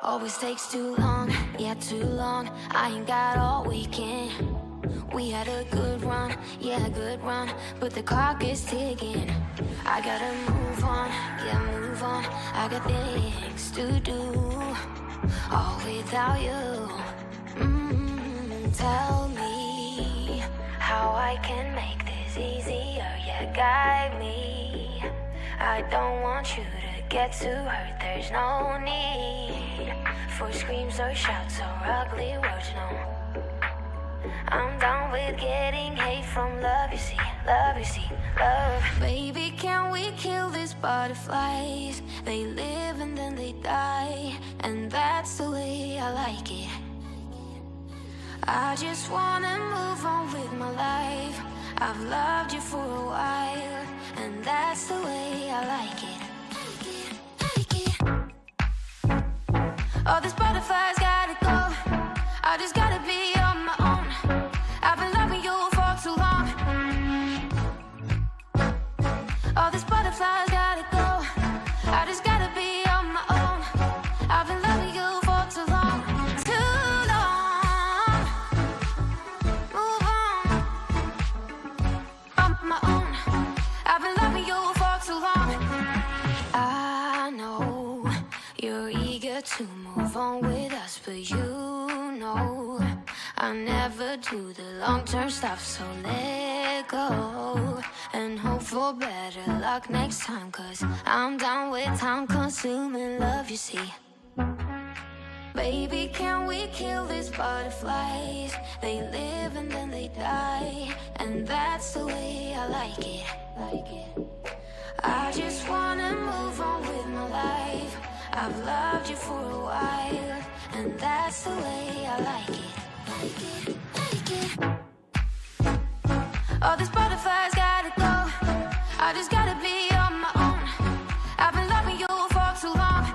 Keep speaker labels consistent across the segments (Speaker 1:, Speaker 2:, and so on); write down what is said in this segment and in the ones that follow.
Speaker 1: Always takes too long, yeah, too long. I ain't got all weekend. We had a good run, yeah, a good run, but the clock is ticking. I gotta move on, yeah, move on. I got things to do, all without you. Tell me how I can make this easier, yeah, guide me. I don't want you to get too hurt, there's no need for screams or shouts or ugly words, no. I'm done with getting hate from love, you see, love. Baby, can we kill these butterflies? They live and then they die, and that's the way I like it. I just wanna move on with my life. I've loved you for a while, and that's the way I like it. All these butterflies gotta go. I just gotta be on my own. I've been loving you for too long. All these butterflies gotta go. I just gotta be on my own. I've been loving you for too long. Too long. Move on. On my own. I've been loving you for too long. I know you're eager to move on with us, but you know I never do the long-term stuff, so let go and hope for better luck next time, cause I'm down with time-consuming love, you see. Baby, can we kill these butterflies? They live and then they die, and that's the way I like it. I just wanna move on with my life. I've loved you for a while, and that's the way I like it. All these butterflies gotta go. I just gotta be on my own. I've been loving you for too long.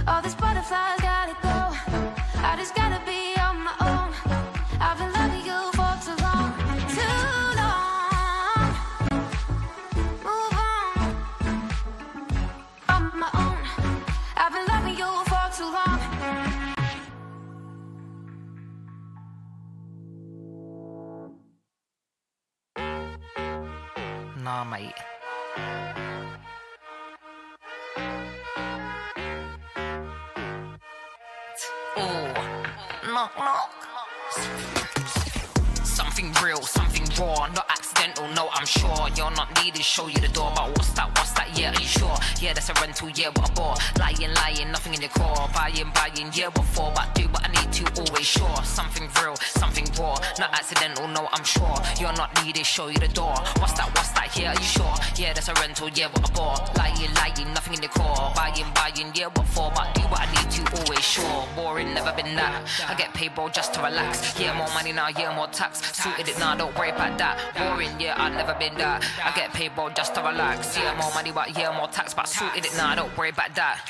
Speaker 1: All these butterflies gotta go. I just gotta be on my own. I've been loving you for too long. Too long. Move on. On my own. I've been loving you for too long.
Speaker 2: Nah, mate. Oh, knock, knock. Something real, something raw, not accidental, no, I'm sure. You're not needed, show you the door, but what's that, yeah, are you sure? Yeah, that's a rental, yeah, what a bore. Lying, nothing in your core. Buying, yeah, what for? But do what I need to, always sure. Something real, something raw, not accidental, no, I'm sure. You're not needed, show you the door. What's that, yeah, are you sure? Yeah, that's a rental, yeah, what a bore. Lying, nothing in your core. Buying, yeah, what for? But do what I need to, always sure. Boring, never been that. I get paid, bro, just to relax. Yeah, more money now, yeah, more tax. Suited it now, don't worry about that. Boring, yeah, I've never been that. I get paid, bro, just to relax. Yeah, more money, but yeah, more tax. But suited it now, don't worry about that.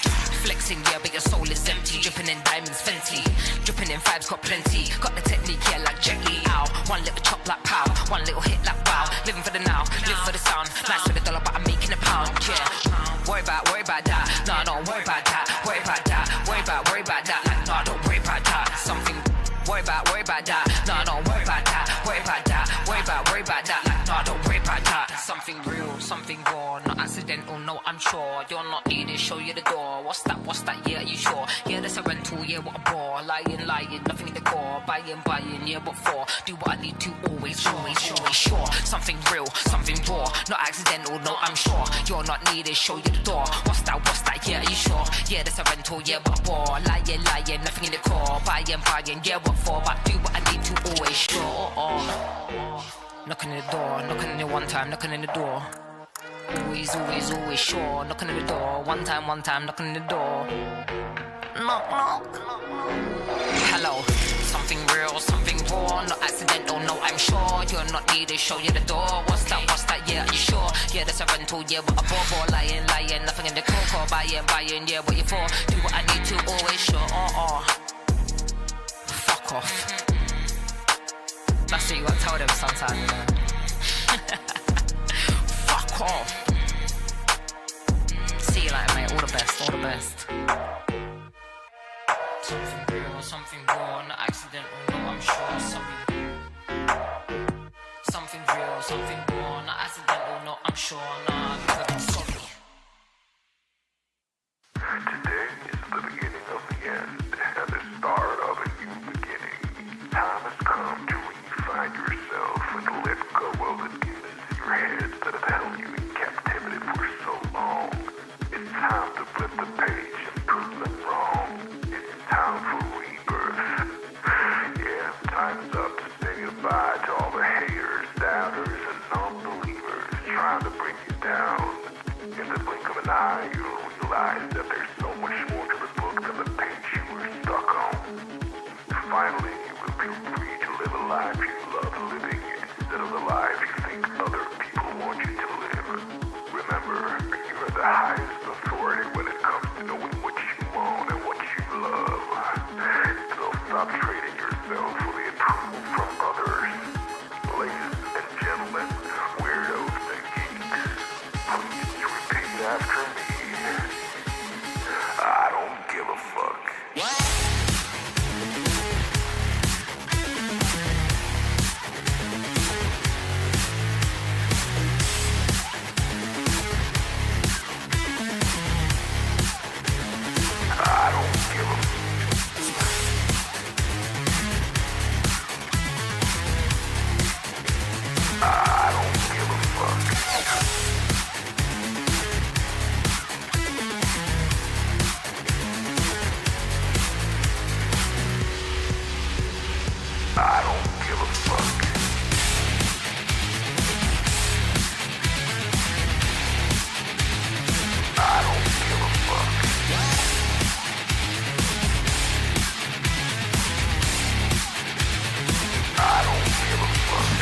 Speaker 2: Flexing, yeah, but your soul is empty. Dripping in diamonds, Fenty. Dripping in vibes, got plenty. Got the technique, yeah, like Jet Li. Ow. One little chop like pow. One little hit like wow. Living for the now, live for the sound. Nice for the dollar, but I'm making a pound, yeah. Worry about that. No, don't worry about that. Worry about that. Worry about that. Like, no, don't worry about that. Something. Worry about that. No, don't worry about that. Worry about that. Worry about that. Like, no, don't worry about that. Something real, something raw, not accidental, no, I'm sure. You're not needed, show you the door. What's that, yeah, are you sure? Yeah, that's a rental, yeah, what a bore. Lying, nothing in the core. Buying, yeah, what for? Do what I need to, always sure. Something real, something raw, not accidental, no, I'm sure. You're not needed, show you the door. What's that, yeah, are you sure? Yeah, that's a rental, yeah, what a bore. Lying, nothing in the core. Buying, yeah, what for? But do what I need to, always sure. Knocking on the door, knocking on it one time, knocking on the door. Always sure. Knocking on the door, one time, knocking on the door. Knock. Hello, something real, something raw, not accidental, no, I'm sure. You're not needed, show you the door. What's that, yeah, are you sure? Yeah, that's a rental, yeah, what a bore. Lying, nothing in the core. Buying, yeah, what you for? Do what I need to, always sure. Fuck off. That's what you gotta tell them sometimes, you know. Fuck off. See feel like, mate. All the best, all the best. Something real, something raw, not accidental, no, I'm sure. Something real, something raw, not accidental, no, I'm sure. Nah, because I'm sorry.
Speaker 3: Today is the beginning of the end and the start of a new beginning. Time has come to refine yourself and let go of the demons in your head that have held you in captivity for so long. It's time to flip the page and prove them wrong. It's time for rebirth. Yeah, time's up to say goodbye to all the haters, doubters, and non-believers trying to bring you down. In the blink of an eye, you'll realize that there's so much more to the book than the page you were stuck on. Finally, you will be free to live a life you love living instead of the life you think other people want you to live. Remember, you are the highest authority when it comes to knowing what you want and what you love. So stop trading yourself for the approval from others. Ladies and gentlemen, weirdos and geeks, please repeat after me. I don't give a fuck. I don't give a I don't give a fuck. I don't give a fuck. I don't give a fuck. I don't give a fuck. I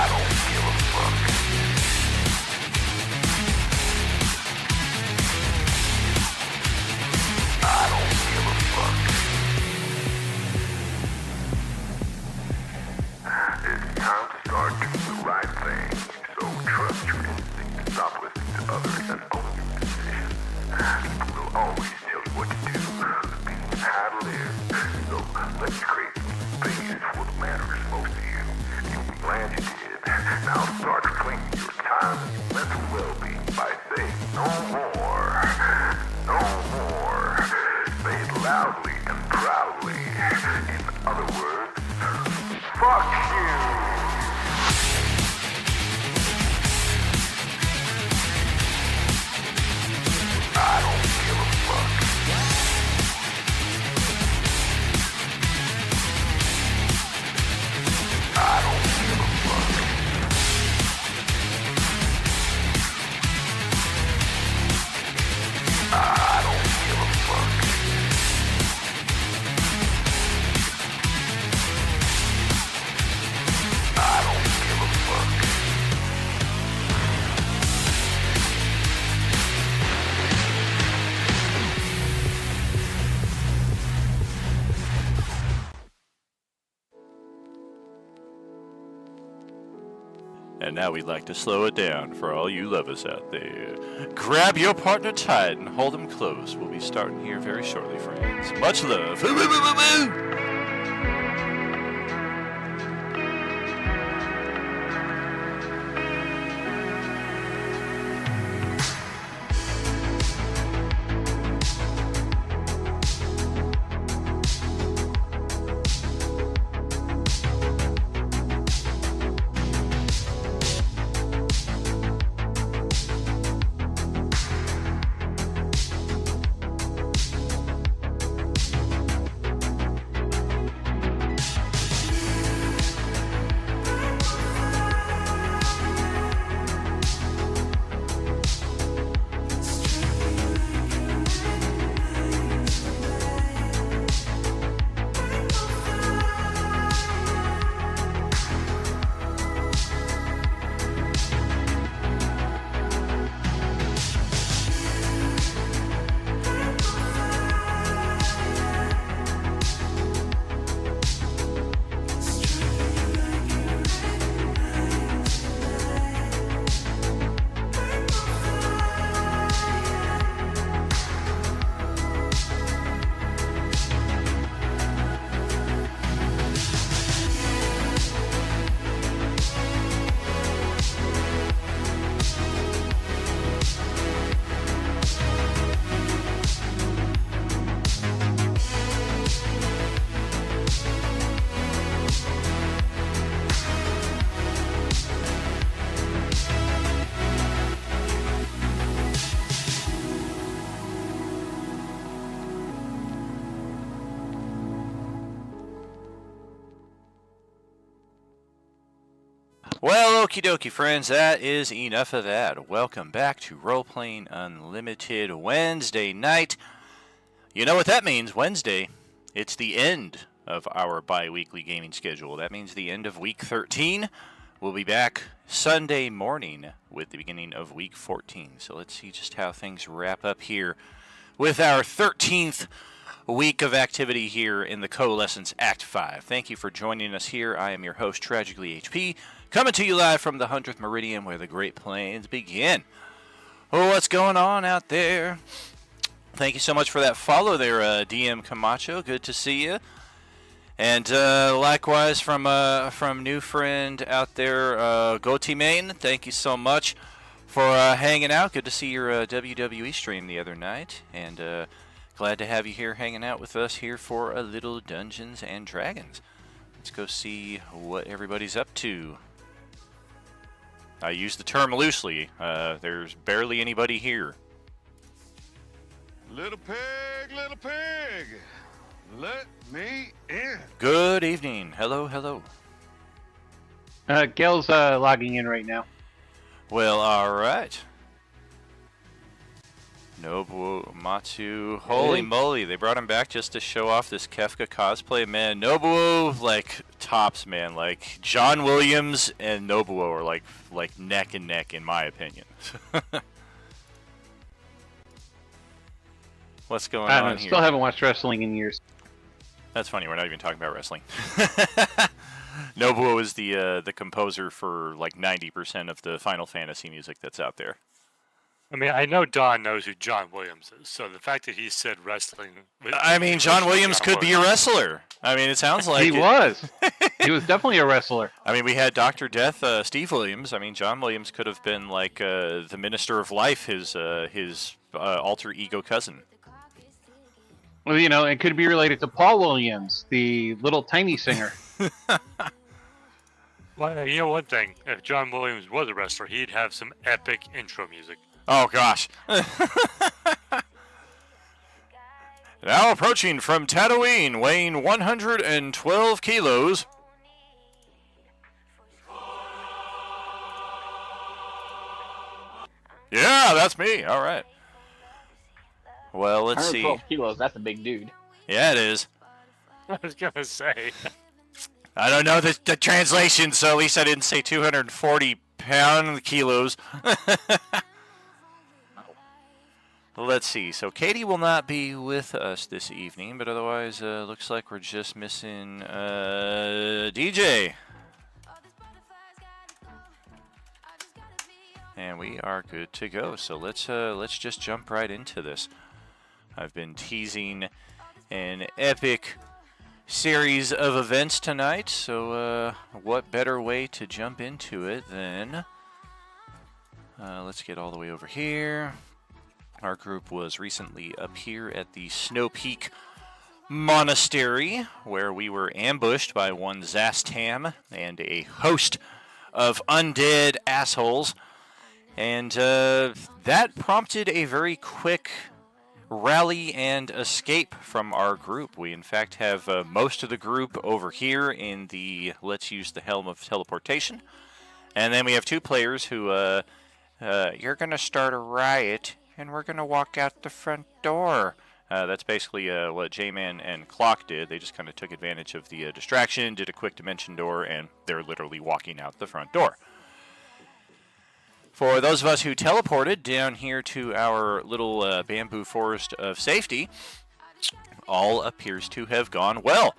Speaker 3: don't give a fuck. I don't give a fuck. It's time to start doing the right thing. So trust your instinct, stop listening to others, and own your decisions. People will always tell you what to do, opinions how to live. So let's create space for what matters most to you. You'll be glad you did. Now start claiming your time and your mental well-being by saying no more. No more. Say it loudly and proudly. In other words, fuck you. I don't give a fuck. I don't give a fuck. I don't give a fuck. I don't give a fuck.
Speaker 4: And now we'd like to slow it down for all you lovers out there. Grab your partner tight and hold them close. We'll be starting here very shortly, friends. Much love. Well, okie dokie, friends, that is enough of that. Welcome back to Roleplaying Unlimited Wednesday night. You know what that means, Wednesday. It's the end of our bi-weekly gaming schedule. That means the end of week 13. We'll be back Sunday morning with the beginning of week 14. So let's see just how things wrap up here with our 13th week of activity here in the Coalescence Act 5. Thank you for joining us here. I am your host, Tragically HP, coming to you live from the 100th Meridian where the Great Plains begin. Oh, what's going on out there? Thank you so much for that follow there, DM Camacho. Good to see you. And likewise from new friend out there, Goti Main. Thank you so much for hanging out. Good to see your WWE stream the other night. And glad to have you here hanging out with us here for a little Dungeons and Dragons. Let's go see what everybody's up to. I use the term loosely. There's barely anybody here.
Speaker 5: Little pig, let me in.
Speaker 4: Good evening. Hello, hello.
Speaker 6: Gel's logging in right now.
Speaker 4: Well, alright. Nobuo Matsu. Holy moly, they brought him back just to show off this Kefka cosplay. Man, Nobuo, like, tops, man. Like, John Williams and Nobuo are, like neck and neck, in my opinion. What's going on here?
Speaker 6: Still haven't watched wrestling in years.
Speaker 4: That's funny, we're not even talking about wrestling. Nobuo is the composer for, like, 90% of the Final Fantasy music that's out there.
Speaker 7: I mean, I know Don knows who John Williams is, so the fact that he said wrestling...
Speaker 4: I mean, John Williams could be a wrestler. I mean, it sounds like
Speaker 6: he was. He was definitely a wrestler.
Speaker 4: I mean, we had Dr. Death, Steve Williams. I mean, John Williams could have been like the Minister of Life, his alter ego cousin.
Speaker 6: Well, you know, it could be related to Paul Williams, the little tiny singer.
Speaker 7: Well, you know one thing, if John Williams was a wrestler, he'd have some epic intro music.
Speaker 4: Oh, gosh. Now approaching from Tatooine, weighing 112 kilos. Yeah, that's me. All right. Well, let's see.
Speaker 8: 112 kilos, that's a big dude.
Speaker 4: Yeah, it is.
Speaker 7: I was going to say.
Speaker 4: I don't know the translation, so at least I didn't say 240 kilos. Let's see. So Katie will not be with us this evening, but otherwise, looks like we're just missing DJ. And we are good to go. So let's just jump right into this. I've been teasing an epic series of events tonight, so what better way to jump into it than let's get all the way over here. Our group was recently up here at the Snow Peak Monastery, where we were ambushed by one Zastam and a host of undead assholes, and that prompted a very quick rally and escape from our group. We in fact have most of the group over here in the Let's Use the Helm of Teleportation, and then we have two players who you're gonna start a riot and we're gonna walk out the front door. That's basically what J-Man and Clock did. They just kind of took advantage of the distraction, did a quick dimension door, and they're literally walking out the front door. For those of us who teleported down here to our little bamboo forest of safety, all appears to have gone well.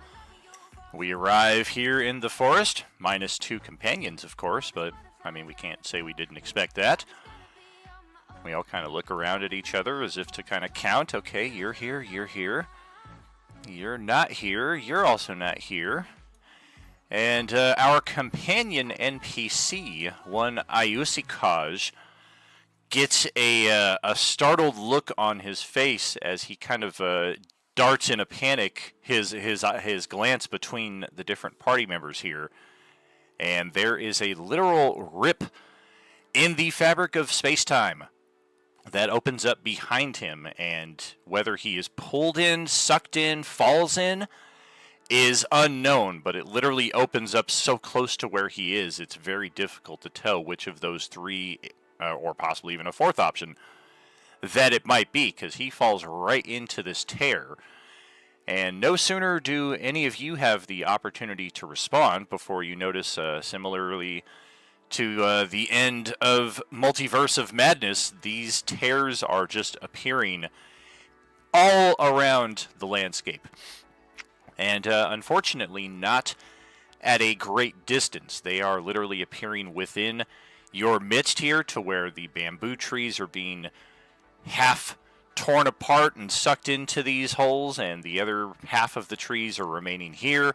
Speaker 4: We arrive here in the forest, minus two companions, of course, but, I mean, we can't say we didn't expect that. We all kind of look around at each other as if to kind of count. Okay, you're here, you're here. You're not here, you're also not here. And our companion NPC, one Ayusikaj, gets a startled look on his face as he kind of darts in a panic his glance between the different party members here. And there is a literal rip in the fabric of space-time that opens up behind him, and whether he is pulled in, sucked in, falls in, is unknown, but it literally opens up so close to where he is, it's very difficult to tell which of those three, or possibly even a fourth option, that it might be, because he falls right into this tear. And no sooner do any of you have the opportunity to respond before you notice, similarly to the end of Multiverse of Madness, these tears are just appearing all around the landscape. And unfortunately, not at a great distance. They are literally appearing within your midst here, to where the bamboo trees are being half torn apart and sucked into these holes, and the other half of the trees are remaining here.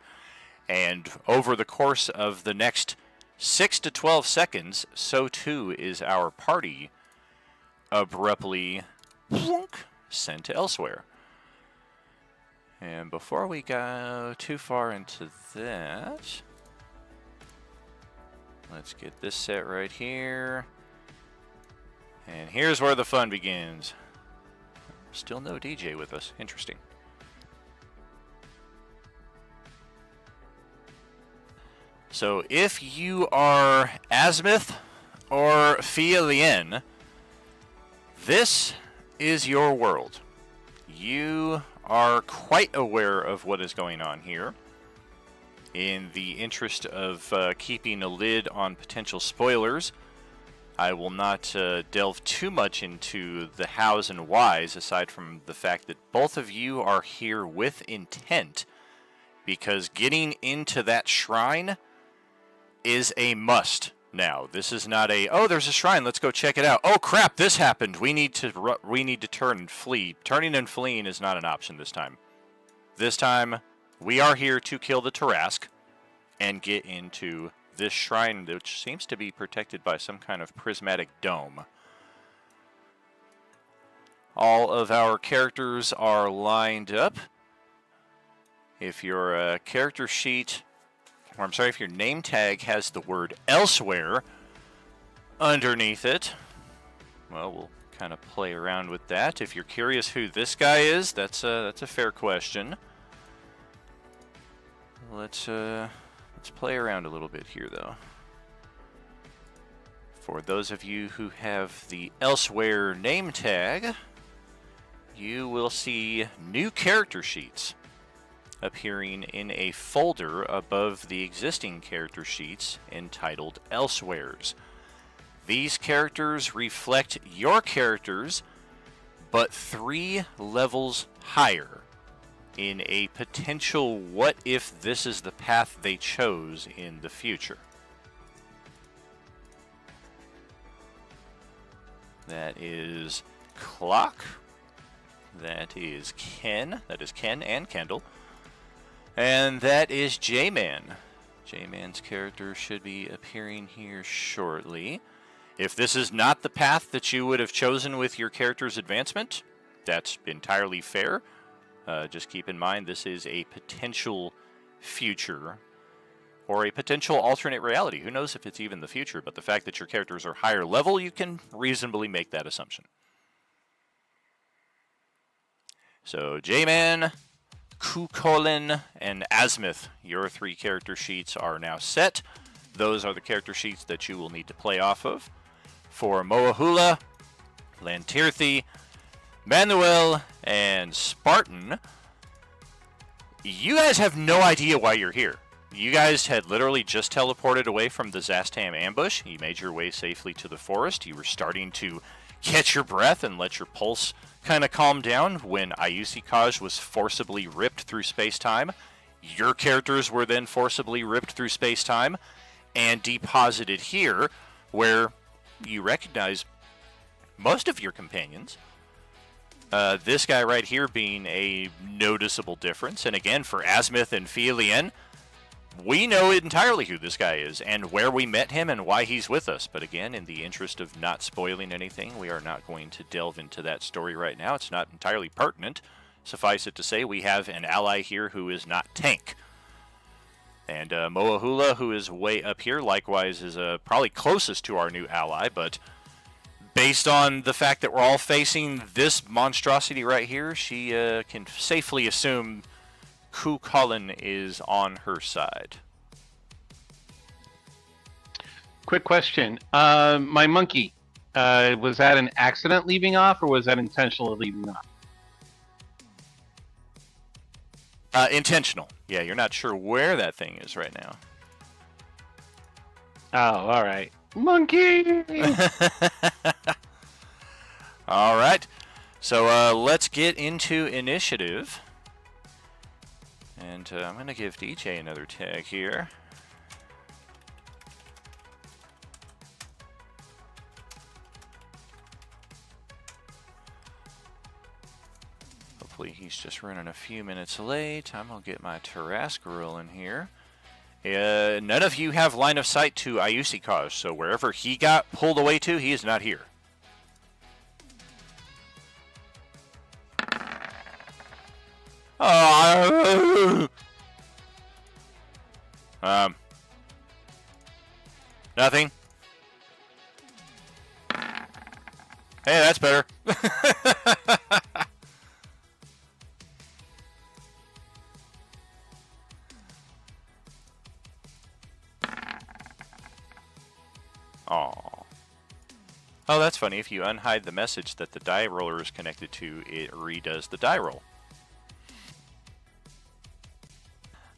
Speaker 4: And over the course of the next 6 to 12 seconds, so too is our party abruptly sent elsewhere. And before we go too far into that, let's get this set right here. And here's where the fun begins. Still no DJ with us. Interesting. So if you are Azimuth or Fielien, this is your world. You are quite aware of what is going on here. In the interest of keeping a lid on potential spoilers, I will not delve too much into the hows and whys, aside from the fact that both of you are here with intent, because getting into that shrine is a must now. This is not a, oh, there's a shrine, let's go check it out. Oh crap, this happened. We need to turn and flee. Turning and fleeing is not an option this time. This time, we are here to kill the Tarask and get into this shrine, which seems to be protected by some kind of prismatic dome. All of our characters are lined up. If your character sheet, or I'm sorry, if your name tag has the word elsewhere underneath it, well, we'll kind of play around with that. If you're curious who this guy is, that's a fair question. Let's play around a little bit here, though. For those of you who have the elsewhere name tag, you will see new character sheets appearing in a folder above the existing character sheets entitled Elsewheres. These characters reflect your characters, but 3 levels higher, in a potential what if this is the path they chose in the future. That is Clock. That is Ken. That is Ken and Kendall. And that is J-Man. J-Man's character should be appearing here shortly. If this is not the path that you would have chosen with your character's advancement, that's entirely fair. Just keep in mind this is a potential future or a potential alternate reality. Who knows if it's even the future, but the fact that your characters are higher level, you can reasonably make that assumption. So J-Man, Kukolin, and Azimuth, your 3 character sheets are now set. Those are the character sheets that you will need to play off of. For Moahula, Lantirthi, Manuel, and Spartan, you guys have no idea why you're here. You guys had literally just teleported away from the Zastam ambush. You made your way safely to the forest. You were starting to catch your breath and let your pulse kind of calm down when Ayusikaj was forcibly ripped through space-time. Your characters were then forcibly ripped through space-time and deposited here, where you recognize most of your companions. This guy right here being a noticeable difference. And again, for Azimuth and Fielien, we know entirely who this guy is and where we met him and why he's with us. But again, in the interest of not spoiling anything, we are not going to delve into that story right now. It's not entirely pertinent. Suffice it to say, we have an ally here who is not Tank. And Moahula, who is way up here, likewise is probably closest to our new ally, but based on the fact that we're all facing this monstrosity right here, she can safely assume Ku Cullen is on her side.
Speaker 6: Quick question. My monkey, was that an accident leaving off, or was that intentional leaving off?
Speaker 4: Intentional. Yeah, you're not sure where that thing is right now.
Speaker 6: Oh, all right. Monkey!
Speaker 4: All right. So let's get into initiative. And I'm going to give DJ another tag here. Hopefully he's just running a few minutes late. I'm going to get my Tarrascaril in here. None of you have line of sight to Ayusikaj, so wherever he got pulled away to, he is not here. Nothing. Hey, that's better. Aww. Oh, that's funny. If you unhide the message that the die roller is connected to, it redoes the die roll.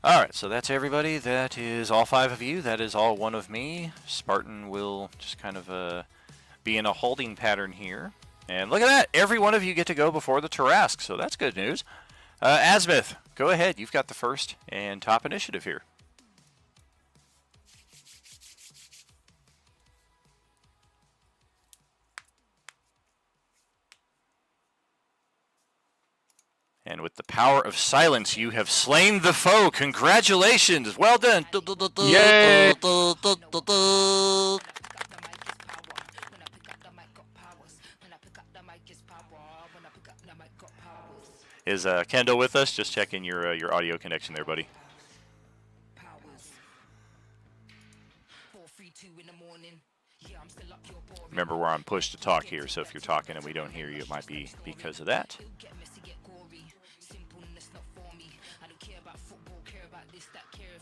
Speaker 4: Alright, so that's everybody. That is all 5 of you. That is all 1 of me. Spartan will just kind of be in a holding pattern here. And look at that! Every one of you get to go before the Tarrasque, so that's good news. Asmith, go ahead. You've got the first and top initiative here. And with the power of silence, you have slain the foe. Congratulations! Well done!
Speaker 6: Yay!
Speaker 4: Is Kendall with us? Just checking your audio connection there, buddy. Remember, we're on push to talk here, so if you're talking and we don't hear you, it might be because of that.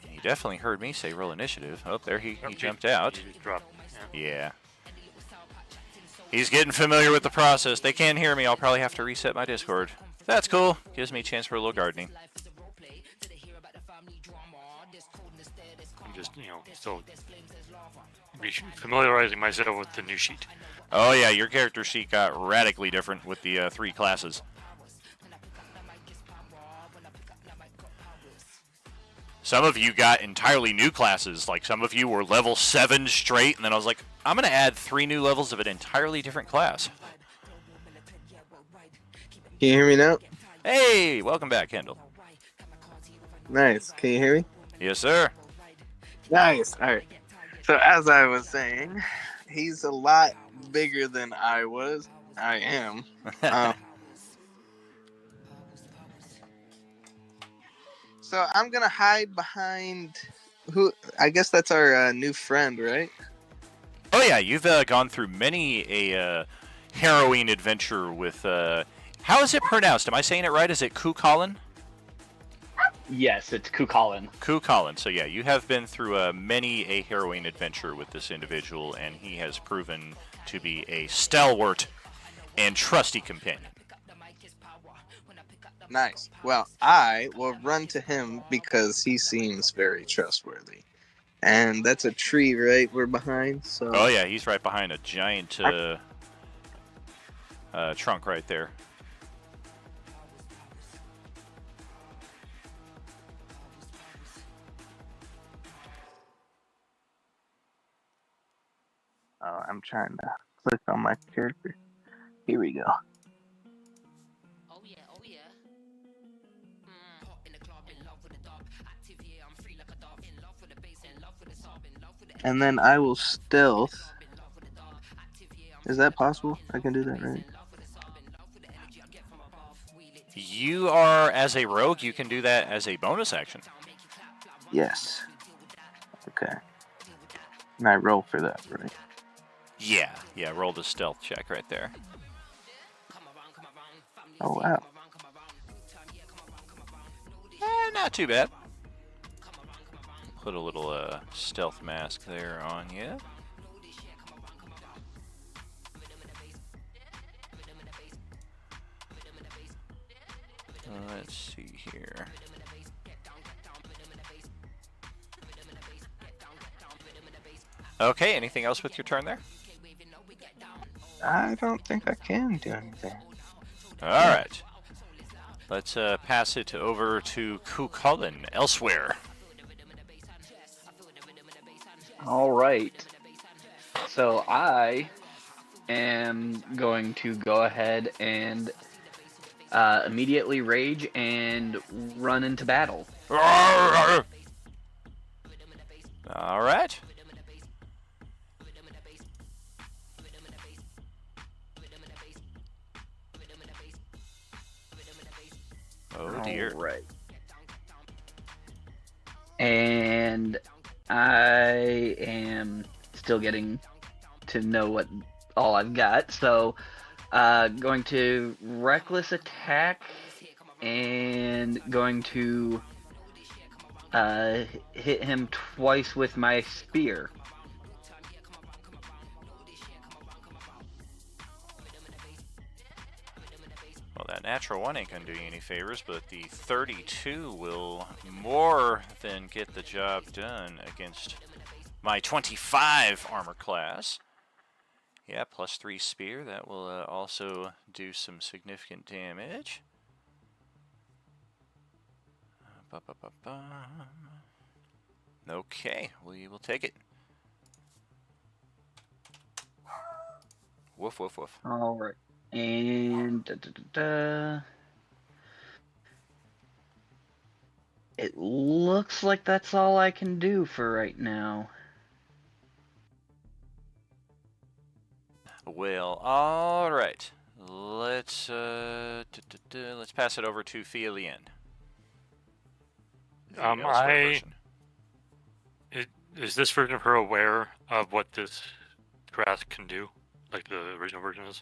Speaker 4: He definitely heard me say roll initiative. Oh, there he jumped out.
Speaker 7: He just dropped.
Speaker 4: Yeah. He's getting familiar with the process. They can't hear me. I'll probably have to reset my Discord. That's cool. Gives me a chance for a little gardening.
Speaker 7: I'm just, still familiarizing myself with the new sheet.
Speaker 4: Oh yeah, your character sheet got radically different with the 3 classes. Some of you got entirely new classes. Like some of you were level 7 straight, and then I was like, I'm going to add 3 new levels of an entirely different class.
Speaker 8: Can you hear me now?
Speaker 4: Hey, welcome back, Kendall.
Speaker 8: Nice. Can you hear me?
Speaker 4: Yes, sir.
Speaker 8: Nice. All right. So as I was saying, he's a lot bigger than I was. I am. So I'm gonna hide behind who? I guess that's our new friend, right?
Speaker 4: Oh yeah, you've gone through many a harrowing adventure with. How is it pronounced? Am I saying it right? Is it Ku Cullen?
Speaker 9: Yes, it's Ku Cullen.
Speaker 4: Ku Cullen. So yeah, you have been through many a harrowing adventure with this individual, and he has proven to be a stalwart and trusty companion.
Speaker 8: Nice. Well, I will run to him because he seems very trustworthy. And that's a tree, right? We're behind. So.
Speaker 4: Oh yeah, he's right behind a giant trunk right there.
Speaker 8: Oh, I'm trying to click on my character. Here we go.
Speaker 2: Oh yeah, oh yeah. Hot in the club, in love with the dub. Active, yeah, I'm free like a dove. In love with the bass, in love with the sub, in love with the.
Speaker 8: And then I will stealth. Is that possible? I can do that, right?
Speaker 4: You are, as a rogue, you can do that as a bonus action.
Speaker 8: Yes. Okay. And I roll for that, right?
Speaker 4: Yeah, roll the stealth check right there.
Speaker 8: Oh, wow.
Speaker 4: Not Not too bad. Put a little stealth mask there on you. Let's see here. Okay, anything else with your turn there?
Speaker 8: I don't think I can do anything.
Speaker 4: Alright. Let's pass it over to Kukulin elsewhere.
Speaker 9: All right. So I am going to go ahead and immediately rage and run into battle.
Speaker 4: Alright. Oh dear.
Speaker 9: All right. And I am still getting to know what all I've got. So, going to reckless attack and going to hit him twice with my spear.
Speaker 4: Well, that natural 1 ain't gonna do you any favors, but the 32 will more than get the job done against my 25 armor class. Yeah, +3 spear. That will also do some significant damage. Okay, we will take it. Woof, woof, woof.
Speaker 9: All right. And it looks like that's all I can do for right now.
Speaker 4: Well, all right. Let's let's pass it over to Fielien.
Speaker 7: Is this version of her aware of what this grass can do, like the original version is?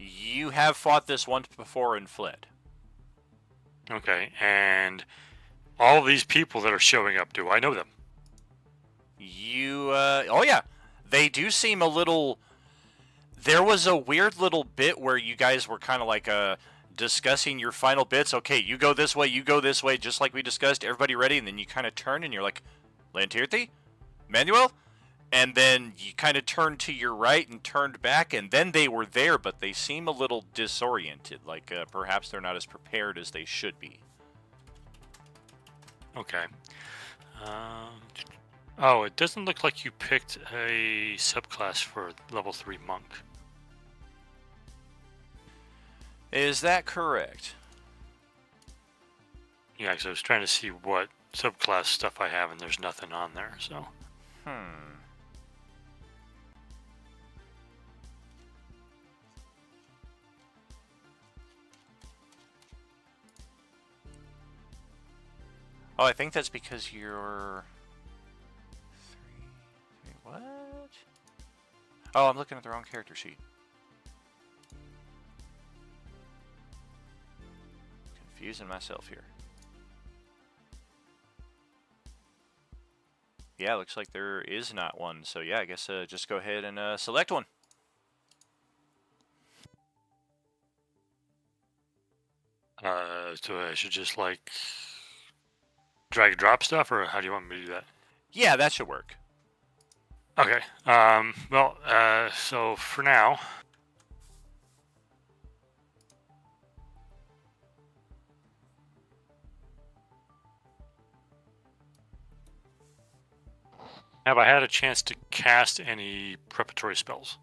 Speaker 4: You have fought this once before and fled.
Speaker 7: Okay, and all these people that are showing up, do I know them?
Speaker 4: Oh yeah, they do seem a little. There was a weird little bit where you guys were kind of like discussing your final bits. Okay, you go this way, just like we discussed. Everybody ready? And then you kind of turn and you're like, Lantirthi? Manuel? And then you kind of turned to your right and turned back, and then they were there, but they seem a little disoriented, like perhaps they're not as prepared as they should be.
Speaker 7: Okay. Oh, it doesn't look like you picked a subclass for level 3 monk.
Speaker 4: Is that correct?
Speaker 7: Yeah, because I was trying to see what subclass stuff I have, and there's nothing on there, so.
Speaker 4: Oh, I think that's because you're... What? Oh, I'm looking at the wrong character sheet. Confusing myself here. Yeah, looks like there is not one. So yeah, I guess just go ahead and select one.
Speaker 7: So I should just like drag and drop stuff, or how do you want me to do that?
Speaker 4: Yeah, that should work.
Speaker 7: Okay. Well, so for now, have I had a chance to cast any preparatory spells?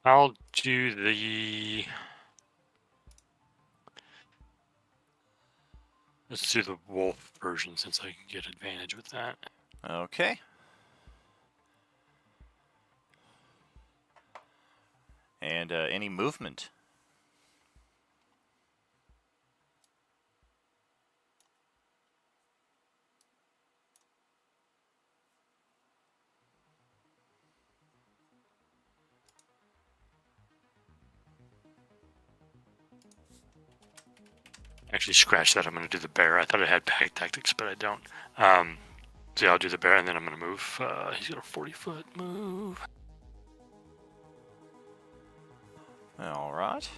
Speaker 7: I'll do the. Let's do the wolf version since I can get advantage with that.
Speaker 4: Okay. And any movement?
Speaker 7: Actually, scratch that. I'm going to do the bear. I thought I had pack tactics, but I don't. So yeah, I'll do the bear, and then I'm going to move. He's got a 40-foot move.
Speaker 4: All right.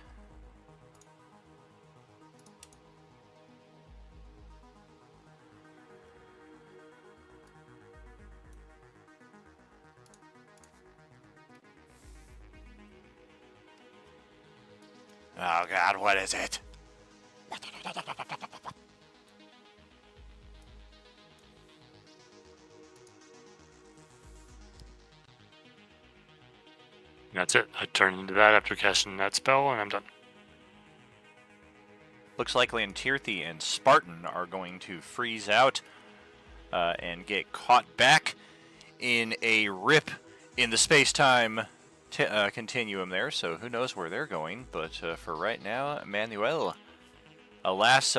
Speaker 4: Oh God, what is it?
Speaker 7: That's it. I turn into that after casting that spell, and I'm done.
Speaker 4: Looks like Lantirthi and Spartan are going to freeze out and get caught back in a rip in the space-time continuum there, so who knows where they're going. But for right now, Manuel, alas,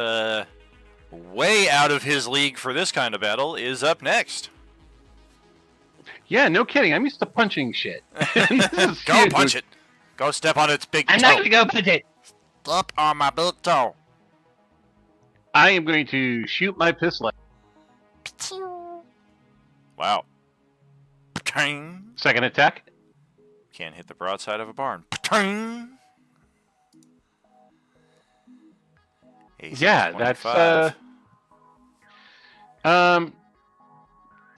Speaker 4: way out of his league for this kind of battle, is up next.
Speaker 6: Yeah, no kidding. I'm used to punching shit.
Speaker 4: Go punch it. Go step on its big toe.
Speaker 6: I'm not gonna go punch it.
Speaker 4: Step on my big toe.
Speaker 6: I am going to shoot my pistol.
Speaker 4: Wow.
Speaker 6: Second attack.
Speaker 4: Can't hit the broadside of a barn.
Speaker 6: Yeah, that's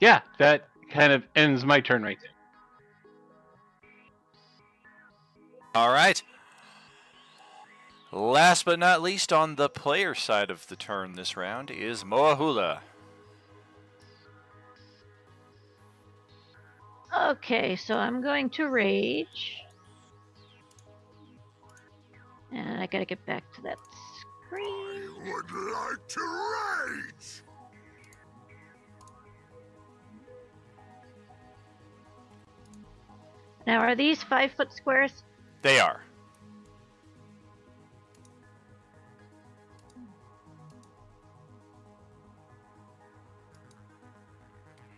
Speaker 6: yeah, that kind of ends my turn right there.
Speaker 4: All right. Last but not least, on the player side of the turn this round is Moahula.
Speaker 10: Okay, so I'm going to rage. And I gotta get back to that screen.
Speaker 3: I would like to rage!
Speaker 10: Now, are these 5-foot squares?
Speaker 4: They are.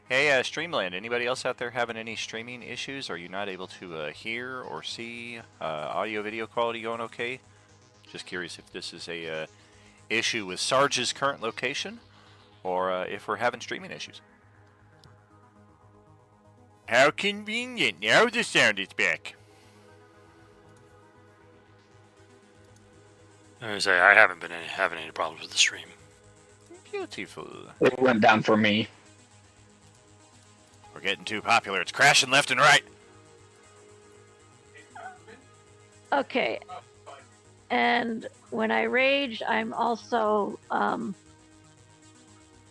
Speaker 4: Hey, Streamland, anybody else out there having any streaming issues? Are you not able to hear or see audio-video quality going okay? Just curious if this is a issue with Sarge's current location, or if we're having streaming issues. How convenient. Now the sound is back.
Speaker 7: I was gonna say I haven't been having any problems with the stream.
Speaker 4: Beautiful.
Speaker 9: It went down for me.
Speaker 4: We're getting too popular. It's crashing left and right.
Speaker 10: Okay. And when I rage, I'm also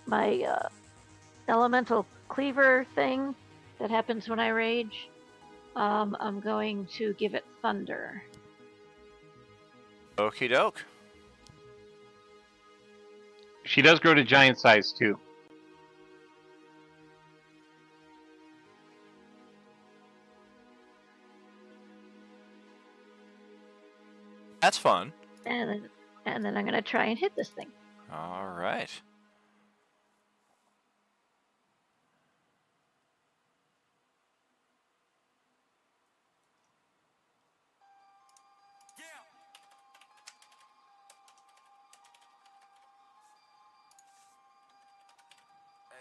Speaker 10: my elemental cleaver thing that happens when I rage. I'm going to give it thunder.
Speaker 4: Okie doke.
Speaker 6: She does grow to giant size too.
Speaker 4: That's fun.
Speaker 10: And then I'm going to try and hit this thing.
Speaker 4: All right.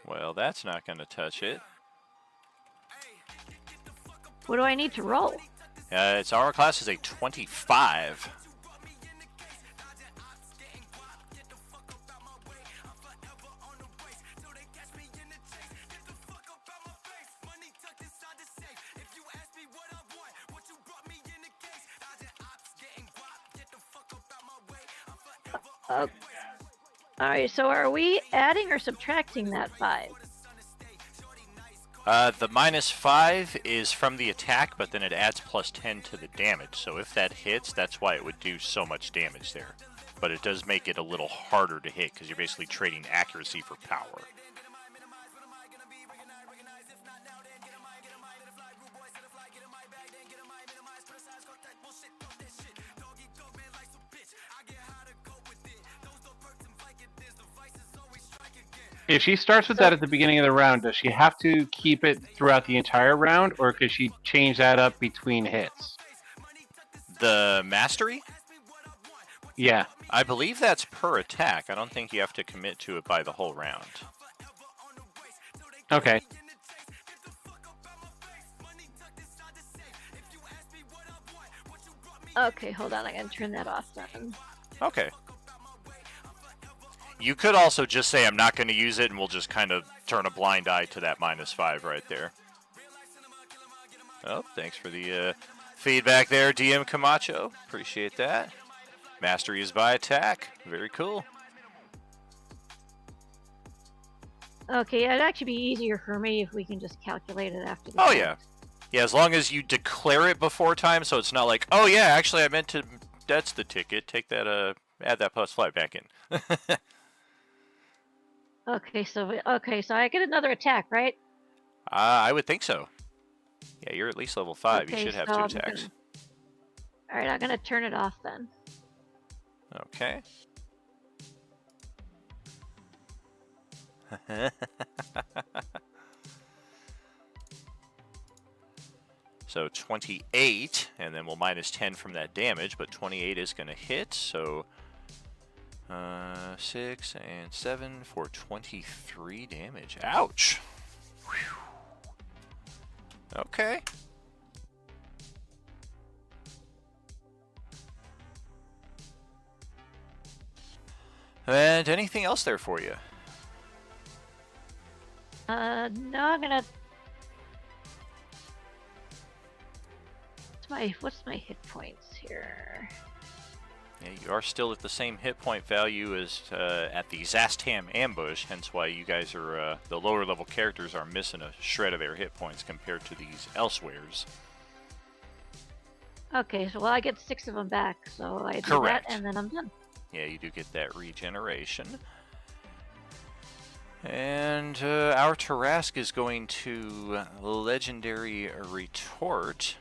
Speaker 4: Well, that's not going to touch it.
Speaker 10: What do I need to roll?
Speaker 4: Its armor class is a 25.
Speaker 10: All right, so are we adding or subtracting that 5?
Speaker 4: The -5 is from the attack, but then it adds +10 to the damage. So if that hits, that's why it would do so much damage there. But it does make it a little harder to hit because you're basically trading accuracy for power.
Speaker 6: If she starts with that at the beginning of the round, does she have to keep it throughout the entire round, or could she change that up between hits?
Speaker 4: The mastery?
Speaker 6: Yeah.
Speaker 4: I believe that's per attack. I don't think you have to commit to it by the whole round.
Speaker 6: Okay.
Speaker 10: Okay, hold on. I gotta turn that off then.
Speaker 4: Okay. You could also just say I'm not going to use it, and we'll just kind of turn a blind eye to that -5 right there. Oh, thanks for the feedback there, DM Camacho. Appreciate that. Mastery is by attack. Very cool.
Speaker 10: Okay, it'd actually be easier for me if we can just calculate it after the
Speaker 4: Oh,
Speaker 10: fact.
Speaker 4: yeah. Yeah, as long as you declare it before time, so it's not like, oh, yeah, actually, I meant to, that's the ticket. Take that, add that +5 back in.
Speaker 10: Okay, so I get another attack, right?
Speaker 4: I would think so. Yeah, you're at least level 5.
Speaker 10: Okay,
Speaker 4: You should have
Speaker 10: so
Speaker 4: 2
Speaker 10: I'm
Speaker 4: attacks.
Speaker 10: All right, I'm gonna turn it off then.
Speaker 4: Okay. So 28, and then we'll -10 from that damage, but 28 is going to hit, so 6 and 7 for 23 damage. Ouch! Whew. Okay. And anything else there for you?
Speaker 10: No, I'm gonna. What's my hit points here?
Speaker 4: Yeah, you are still at the same hit point value as at the Zastam ambush, hence why you guys are, the lower level characters are missing a shred of their hit points compared to these elsewheres.
Speaker 10: Okay, so I get 6 of them back, so I do
Speaker 4: Correct.
Speaker 10: that and then I'm done.
Speaker 4: Yeah, you do get that regeneration. And our Tarask is going to Legendary Retort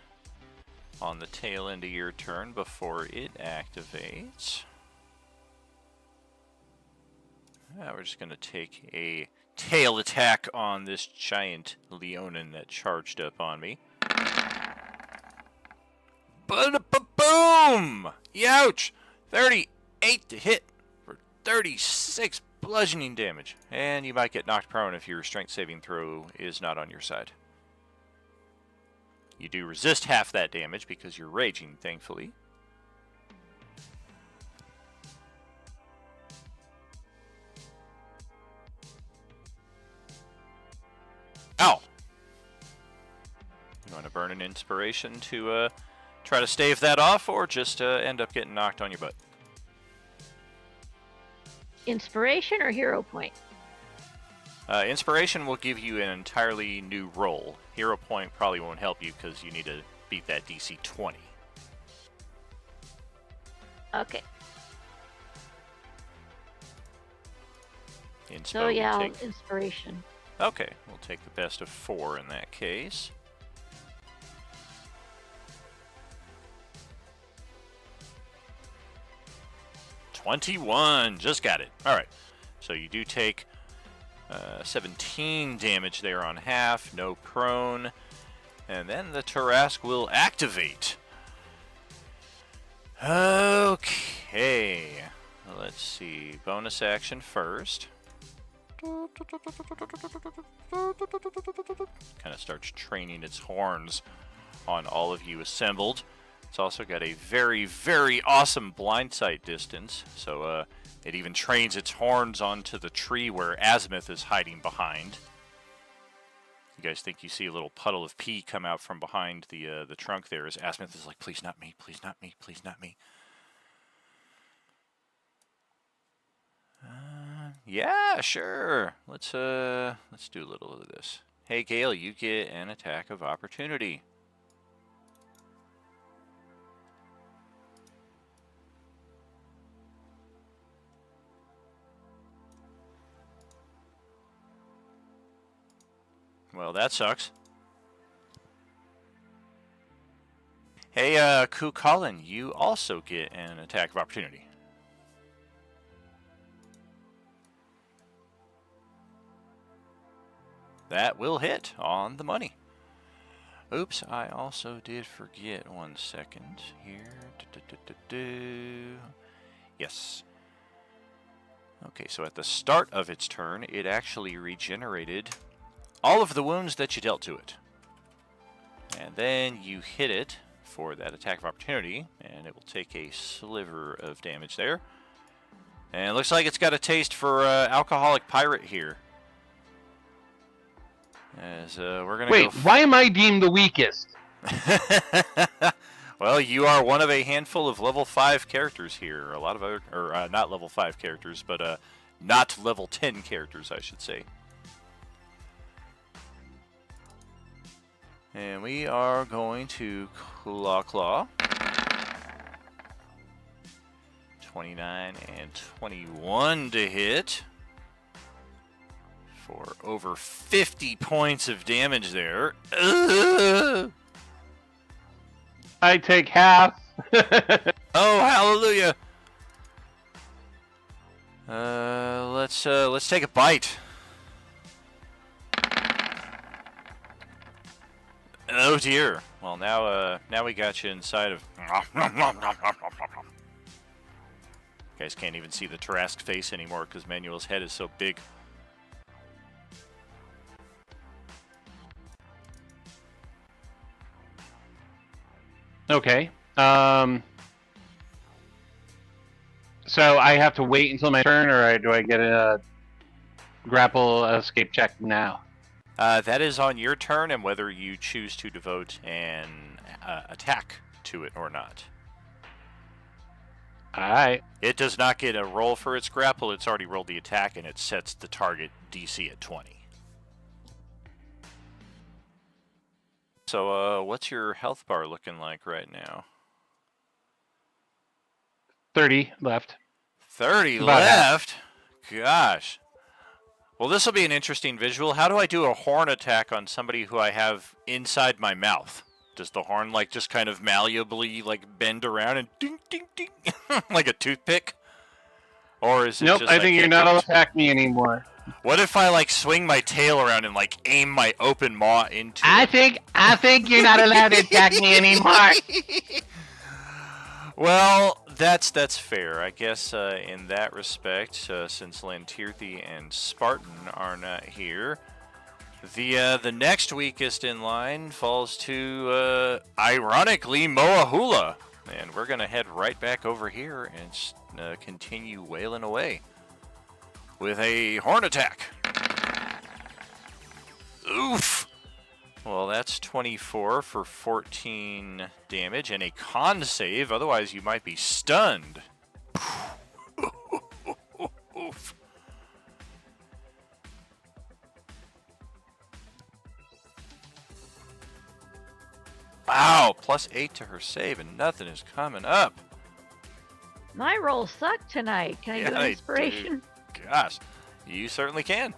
Speaker 4: on the tail end of your turn before it activates. We're just going to take a tail attack on this giant Leonin that charged up on me. Boom! Youch! 38 to hit for 36 bludgeoning damage. And you might get knocked prone if your strength saving throw is not on your side. You do resist half that damage because you're raging, thankfully. Ow! You want to burn an inspiration to try to stave that off, or just end up getting knocked on your butt?
Speaker 10: Inspiration or hero point?
Speaker 4: Inspiration will give you an entirely new roll. Hero point probably won't help you because you need to beat that DC 20.
Speaker 10: Okay.
Speaker 4: Inspo
Speaker 10: So yeah,
Speaker 4: will take...
Speaker 10: inspiration.
Speaker 4: Okay, we'll take the best of 4 in that case. $21, just got it. All right, so you do take 17 damage there on half, no prone, and then the Tarask will activate. Okay, let's see, bonus action first. Kind of starts training its horns on all of you assembled. It's also got a very, very awesome blind sight distance, so it even trains its horns onto the tree where Azimuth is hiding behind. You guys think you see a little puddle of pee come out from behind the trunk there as Azimuth is like, please not me, please not me, please not me. Yeah, sure. Let's do a little of this. Hey, Gale, you get an attack of opportunity. Well, that sucks. Hey, Ku Colin, you also get an attack of opportunity. That will hit on the money. Oops, I also did forget 1 second here. Yes. Okay, so at the start of its turn, it actually regenerated all of the wounds that you dealt to it. And then you hit it for that attack of opportunity, and it will take a sliver of damage there. And it looks like it's got a taste for Alcoholic Pirate here. As we're gonna
Speaker 6: Wait, why am I deemed the weakest?
Speaker 4: Well, you are one of a handful of level 5 characters here. A lot of other, or not level 5 characters, but not level 10 characters, I should say. And we are going to Claw. 29 and 21 to hit. For over 50 points of damage there. Ugh!
Speaker 6: I take half.
Speaker 4: Oh, hallelujah! Let's take a bite. Oh dear. Well, now we got you inside of. You guys can't even see the Tarrasque face anymore because Manuel's head is so big.
Speaker 6: Okay. So I have to wait until my turn, or do I get a grapple escape check now?
Speaker 4: That is on your turn, and whether you choose to devote an attack to it or not.
Speaker 6: Alright.
Speaker 4: It does not get a roll for its grapple. It's already rolled the attack, and it sets the target DC at 20. So, what's your health bar looking like right now?
Speaker 6: 30 left.
Speaker 4: 30
Speaker 6: About
Speaker 4: left? Gosh. Well, this will be an interesting visual. How do I do a horn attack on somebody who I have inside my mouth? Does the horn, like, just kind of malleably, like, bend around and ding, ding, ding, like a toothpick? Or is it
Speaker 6: Nope,
Speaker 4: just,
Speaker 6: I think you're not allowed to attack me anymore.
Speaker 4: What if I, like, swing my tail around and, like, aim my open maw into
Speaker 6: I
Speaker 4: it?
Speaker 6: think you're not allowed to attack me anymore.
Speaker 4: Well, that's fair. I guess in that respect, since Lantirthi and Spartan are not here, the next weakest in line falls to, ironically, Moahula. And we're going to head right back over here and continue wailing away with a horn attack. Oof! Well, that's 24 for 14 damage and a con save. Otherwise, you might be stunned. Oof. Wow, +8 to her save, and nothing is coming up.
Speaker 10: My rolls suck tonight. Can I do an
Speaker 4: they
Speaker 10: inspiration?
Speaker 4: do. Gosh, you certainly can.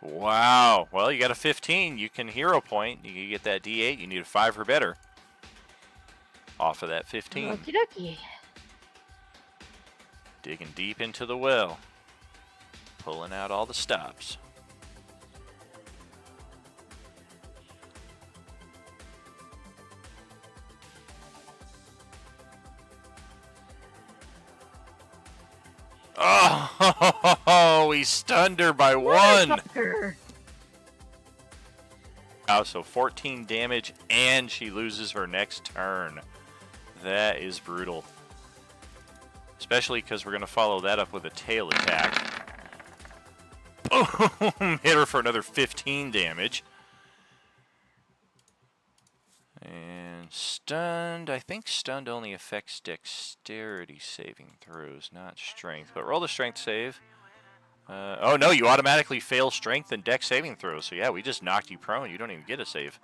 Speaker 4: Wow. Well, you got a 15. You can hero point. You can get that D8. You need a 5 or better off of that 15.
Speaker 10: Okie dokie.
Speaker 4: Digging deep into the well. Pulling out all the stops. Oh, we stunned her by 1.
Speaker 10: Motherfucker.
Speaker 4: Wow, so 14 damage, and she loses her next turn. That is brutal. Especially because we're going to follow that up with a tail attack. Boom! Hit her for another 15 damage. And stunned, I think stunned only affects dexterity saving throws, not strength. But roll the strength save. Oh no, you automatically fail strength and dex saving throws. So yeah, we just knocked you prone. You don't even get a save.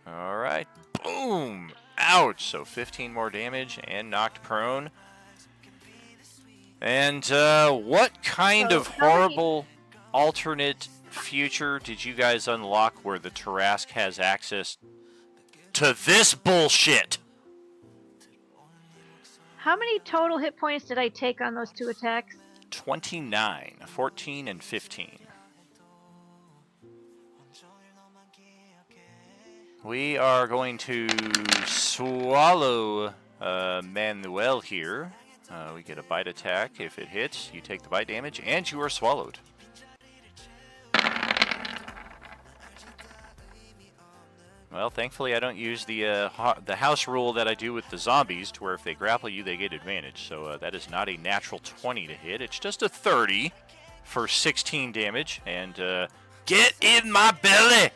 Speaker 4: Alright, boom! Ouch! So 15 more damage and knocked prone. And what kind of horrible alternate future did you guys unlock where the Tarask has access to this bullshit?
Speaker 10: How many total hit points did I take on those 2 attacks?
Speaker 4: 29, 14, and 15. We are going to swallow Manuel here. We get a bite attack. If it hits, you take the bite damage, and you are swallowed. Well, thankfully I don't use the house rule that I do with the zombies, to where if they grapple you, they get advantage. So that is not a natural 20 to hit. It's just a 30 for 16 damage. And get in my belly!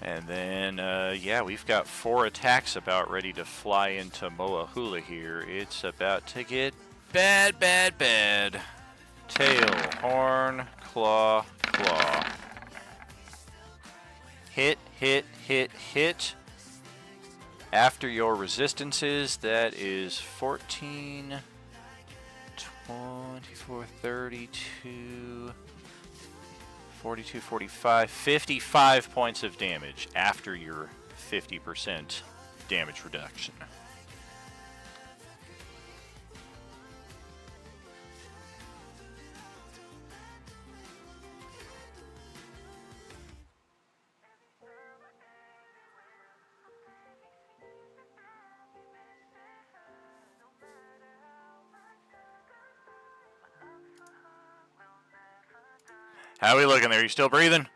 Speaker 4: And then, yeah, we've got 4 attacks about ready to fly into Moahula here. It's about to get bad, bad, bad. Tail, horn, claw, claw. Hit, hit, hit, hit. After your resistances, that is 14, 24, 32... 42, 45, 55 points of damage after your 50% damage reduction. How are we looking there? You still breathing?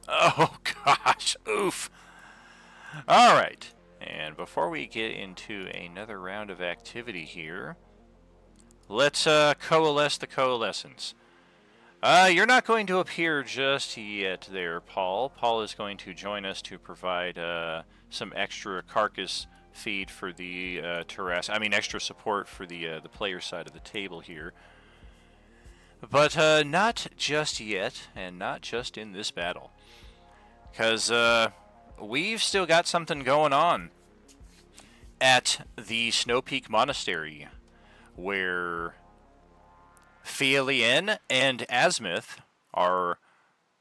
Speaker 4: Oh gosh, oof. All right, and before we get into another round of activity here, let's coalesce the coalescence. You're not going to appear just yet there, Paul. Paul is going to join us to provide some extra carcass feed for the Tarask. I mean, extra support for the player side of the table here. But not just yet, and not just in this battle. Because we've still got something going on at the Snow Peak Monastery, where Fielien and Asmith are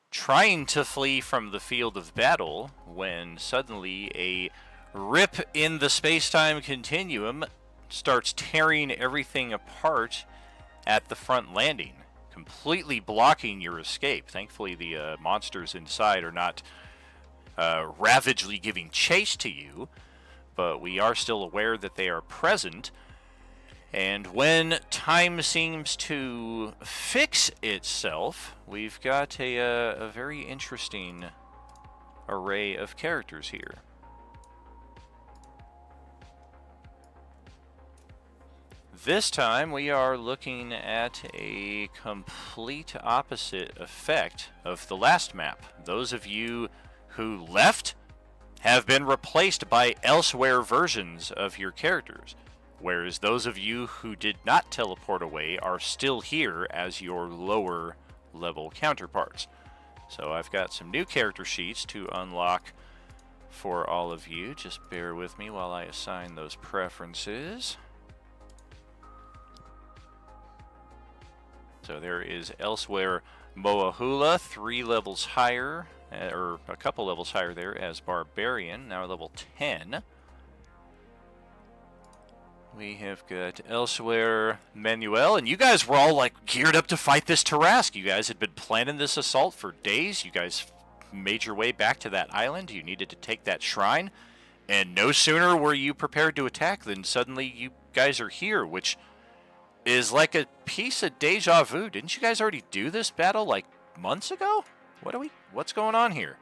Speaker 4: trying to flee from the field of battle when suddenly a rip in the space-time continuum starts tearing everything apart at the front landing, completely blocking your escape. Thankfully, the monsters inside are not ravagely giving chase to you, but we are still aware that they are present. And when time seems to fix itself, we've got a very interesting array of characters here. This time we are looking at a complete opposite effect of the last map. Those of you who left have been replaced by elsewhere versions of your characters, whereas those of you who did not teleport away are still here as your lower level counterparts. So I've got some new character sheets to unlock for all of you. Just bear with me while I assign those preferences. So there is elsewhere Moahula, 3 levels higher, or a couple levels higher there as Barbarian, now level 10. We have got elsewhere Manuel, and you guys were all like geared up to fight this Tarask. You guys had been planning this assault for days. You guys made your way back to that island. You needed to take that shrine, and no sooner were you prepared to attack than suddenly you guys are here, which is like a piece of deja vu. Didn't you guys already do this battle like months ago? What's going on here?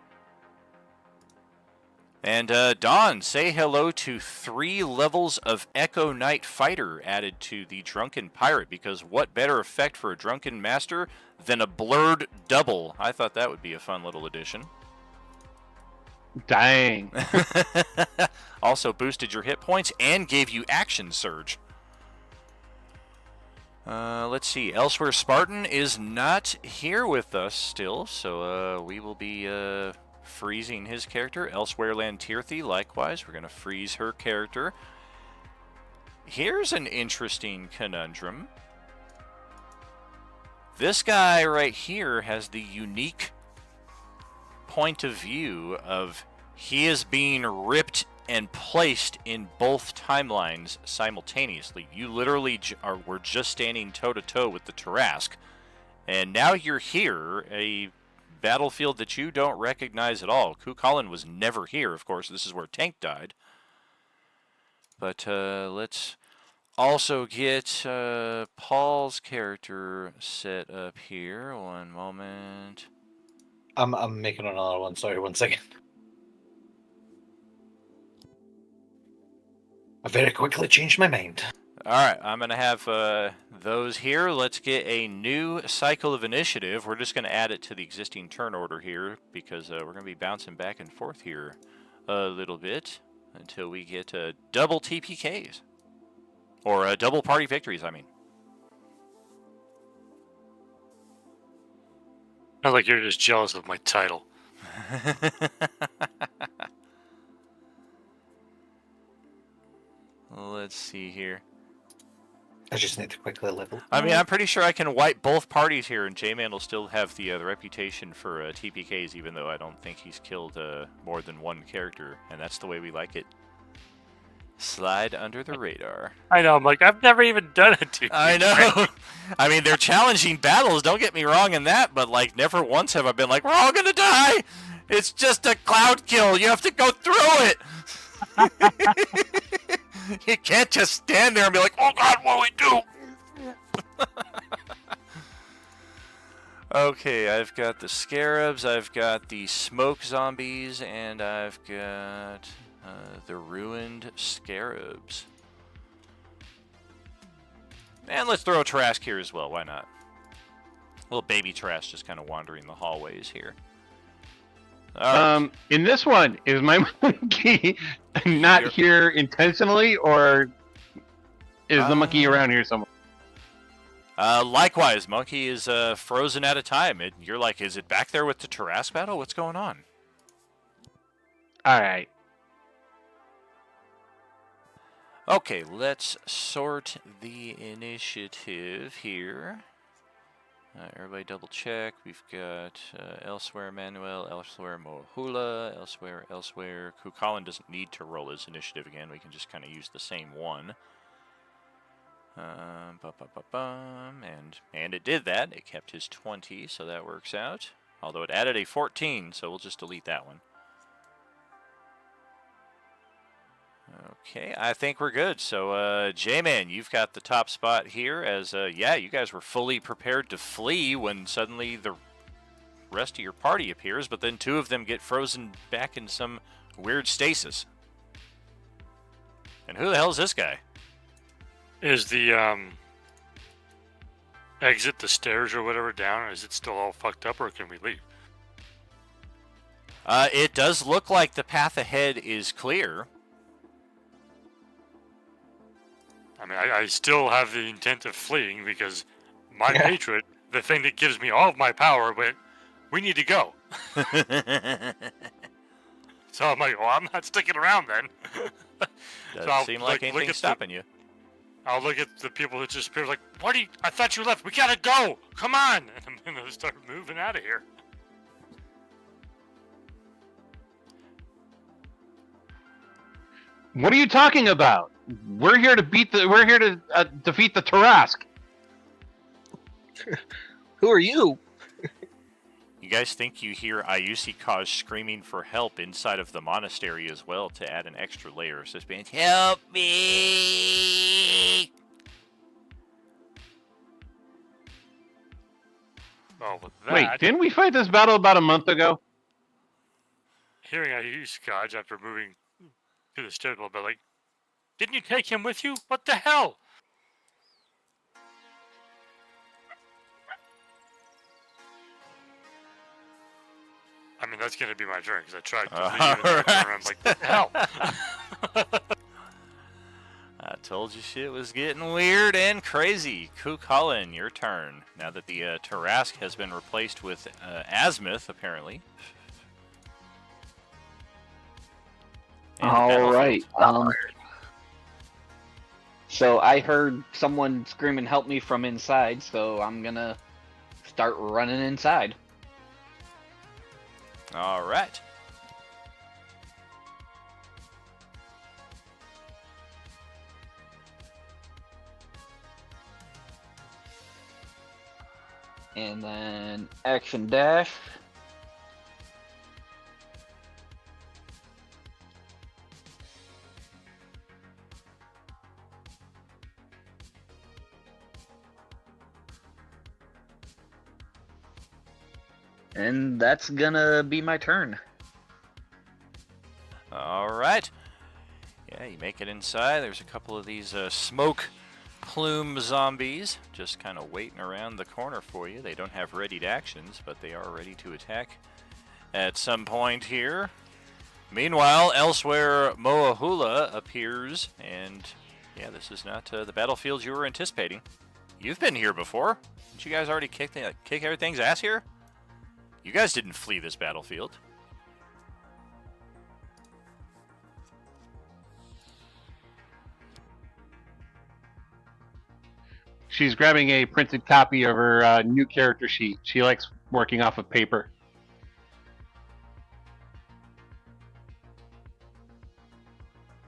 Speaker 4: And Dawn, say hello to 3 levels of Echo Knight Fighter added to the Drunken Pirate, because what better effect for a Drunken Master than a blurred double? I thought that would be a fun little addition.
Speaker 6: Dang.
Speaker 4: Also boosted your hit points and gave you Action Surge. Let's see. Elsewhere Spartan is not here with us still, so we will be freezing his character. Elsewhere Lantirthi, likewise, we're going to freeze her character. Here's an interesting conundrum. This guy right here has the unique point of view of he is being ripped and placed in both timelines simultaneously. You literally were just standing toe-to-toe with the Tarask, and now you're here, a battlefield that you don't recognize at all. Cuchulainn was never here, of course. This is where Tank died. But let's also get Paul's character set up here. One moment.
Speaker 11: I'm making another one. Sorry, 1 second. I very quickly changed my mind.
Speaker 4: Alright, I'm going to have those here. Let's get a new cycle of initiative. We're just going to add it to the existing turn order here, because we're going to be bouncing back and forth here a little bit until we get double TPKs. Or double party victories, I mean.
Speaker 7: Sounds like you're just jealous of my title.
Speaker 4: Let's see here.
Speaker 11: I just need to quickly level.
Speaker 4: I mean, I'm pretty sure I can wipe both parties here, and J-Man will still have the reputation for TPKs, even though I don't think he's killed more than one character, and that's the way we like it. Slide under the radar.
Speaker 7: I know, I'm like, I've never even done a TPK.
Speaker 4: I know. I mean, they're challenging battles, don't get me wrong in that, but like never once have I been like, we're all gonna die! It's just a cloud kill, you have to go through it! You can't just stand there and be like, oh god, what do we do? Okay, I've got the scarabs, I've got the smoke zombies, and I've got the ruined scarabs. And let's throw a Tarask here as well, why not? Little baby Tarask just kind of wandering the hallways here.
Speaker 6: In this one, is my monkey not here intentionally, or is the monkey around here somewhere?
Speaker 4: Likewise, monkey is frozen at a time. You're like, is it back there with the Tarask battle? What's going on?
Speaker 6: Alright.
Speaker 4: Okay, let's sort the initiative here. Everybody double check. We've got elsewhere Manuel, elsewhere Mohula, elsewhere. Cuchulainn doesn't need to roll his initiative again. We can just kind of use the same one. And it did that. It kept his 20, so that works out. Although it added a 14, so we'll just delete that one. Okay, I think we're good. So, J-Man, you've got the top spot here as, yeah, you guys were fully prepared to flee when suddenly the rest of your party appears, but then 2 of them get frozen back in some weird stasis. And who the hell is this guy?
Speaker 7: Is the, exit the stairs or whatever down? Is it still all fucked up, or can we leave?
Speaker 4: It does look like the path ahead is clear.
Speaker 7: I mean, I still have the intent of fleeing because my patron, the thing that gives me all of my power, went, we need to go. So I'm like, well, I'm not sticking around then.
Speaker 4: Doesn't seem like anything's stopping you.
Speaker 7: I'll look at the people that just appeared like, what are you, I thought you left. We gotta go. Come on. And I'm going to start moving out of here.
Speaker 6: What are you talking about? We're here to defeat the Tarask.
Speaker 8: Who are you?
Speaker 4: You guys think you hear Ayusi Kaz screaming for help inside of the monastery as well to add an extra layer of suspense. Help me!
Speaker 7: Oh, with that,
Speaker 6: Wait, didn't we fight this battle about a month ago?
Speaker 7: hearing I use Scotch after moving to the stairs a little bit, like, didn't you take him with you? What the hell? I mean, that's gonna be my turn because I tried to leave and then I turned around like, what the hell?
Speaker 4: I told you shit was getting weird and crazy. Cuchulainn, your turn. Now that the Tarask has been replaced with Azimuth, apparently. And the
Speaker 9: All right.
Speaker 4: battlefield.
Speaker 9: So I heard someone screaming, "Help me!" from inside. So I'm gonna start running inside.
Speaker 4: All right.
Speaker 9: And then action dash. And that's gonna be my turn.
Speaker 4: All right. Yeah, you make it inside. There's a couple of these smoke plume zombies just kind of waiting around the corner for you. They don't have readied actions, but they are ready to attack at some point here. Meanwhile, elsewhere, Moahula appears, and yeah, this is not the battlefield you were anticipating. You've been here before. Didn't you guys already kick everything's ass here? You guys didn't flee this battlefield.
Speaker 6: She's grabbing a printed copy of her new character sheet. She likes working off of paper.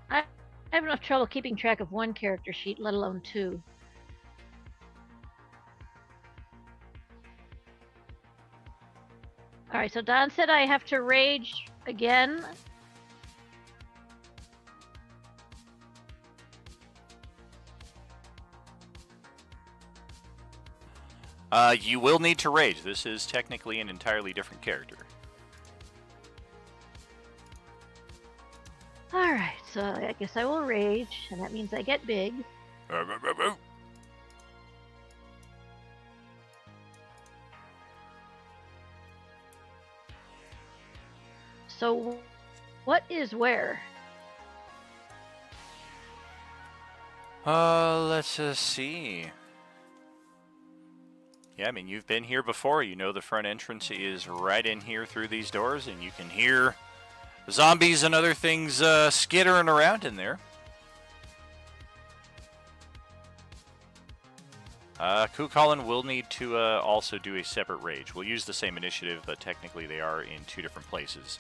Speaker 10: I have enough trouble keeping track of one character sheet, let alone two. All right, so Don said I have to rage again.
Speaker 4: You will need to rage. This is technically an entirely different character.
Speaker 10: All right, so I guess I will rage, and that means I get big. So, what is where?
Speaker 4: Let's just see. Yeah, I mean, you've been here before. You know the front entrance is right in here through these doors, and you can hear zombies and other things skittering around in there. Cuchulainn will need to also do a separate rage. We'll use the same initiative, but technically they are in two different places.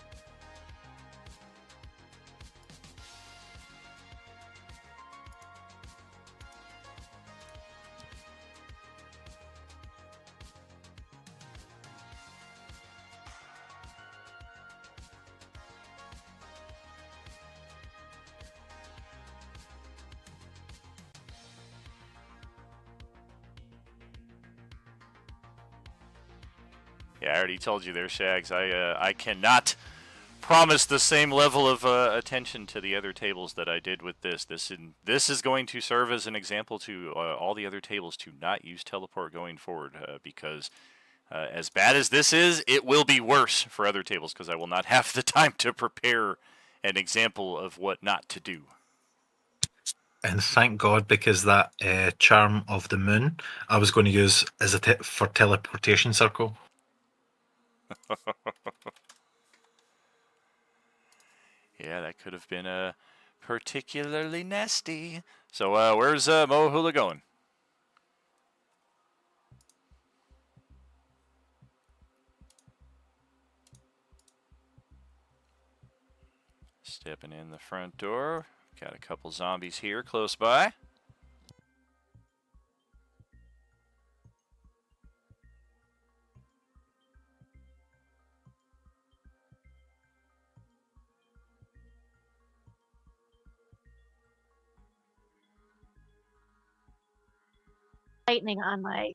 Speaker 4: Yeah, I already told you there, Shags. I cannot promise the same level of attention to the other tables that I did with this. This is going to serve as an example to all the other tables to not use teleport going forward because as bad as this is, it will be worse for other tables because I will not have the time to prepare an example of what not to do.
Speaker 11: And thank God, because that charm of the moon I was going to use as a for teleportation circle.
Speaker 4: Yeah, that could have been particularly nasty. So where's Moahula going? Stepping in the front door. Got a couple zombies here close by.
Speaker 10: Lightning on my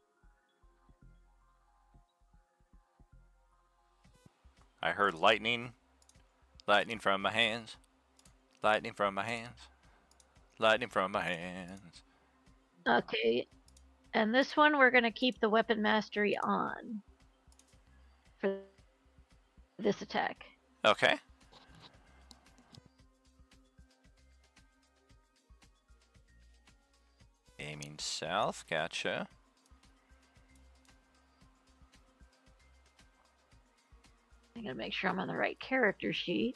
Speaker 4: I heard lightning. Lightning from my hands. Lightning from my hands. Lightning from my hands.
Speaker 10: Okay. And this one, we're going to keep the weapon mastery on for this attack.
Speaker 4: Okay. Aiming south. Gotcha.
Speaker 10: I'm going to make sure I'm on the right character sheet.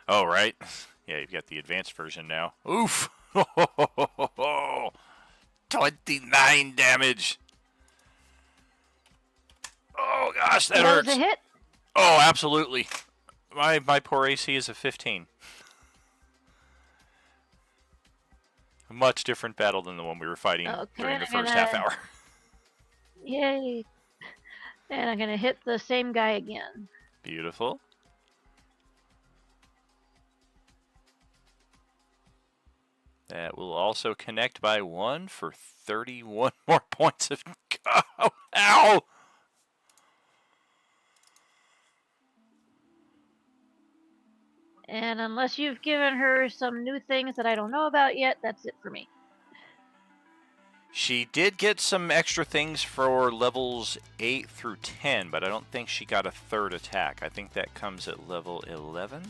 Speaker 4: Oh, right. Yeah, you've got the advanced version now. Oof. 29 damage. Oh, gosh, that hurts.
Speaker 10: Was a hit?
Speaker 4: Oh, absolutely. My poor AC is a 15. A much different battle than the one we were fighting during the first half hour.
Speaker 10: Yay. And I'm going to hit the same guy again.
Speaker 4: Beautiful. That will also connect by 1 for 31 more points of... Oh, ow!
Speaker 10: And unless you've given her some new things that I don't know about yet, that's it for me.
Speaker 4: She did get some extra things for levels 8 through 10, but I don't think she got a third attack. I think that comes at level 11.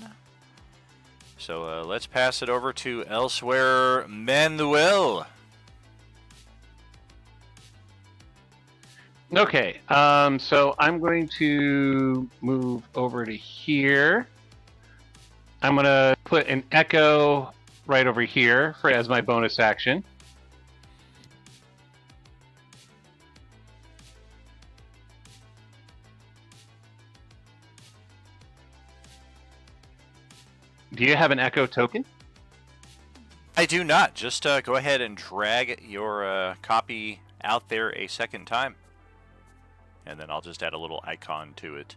Speaker 4: So let's pass it over to Elsewhere Manuel.
Speaker 6: Okay, so I'm going to move over to here. I'm going to put an echo right over here as my bonus action. Do you have an echo token?
Speaker 4: I do not. Just go ahead and drag your copy out there a second time. And then I'll just add a little icon to it.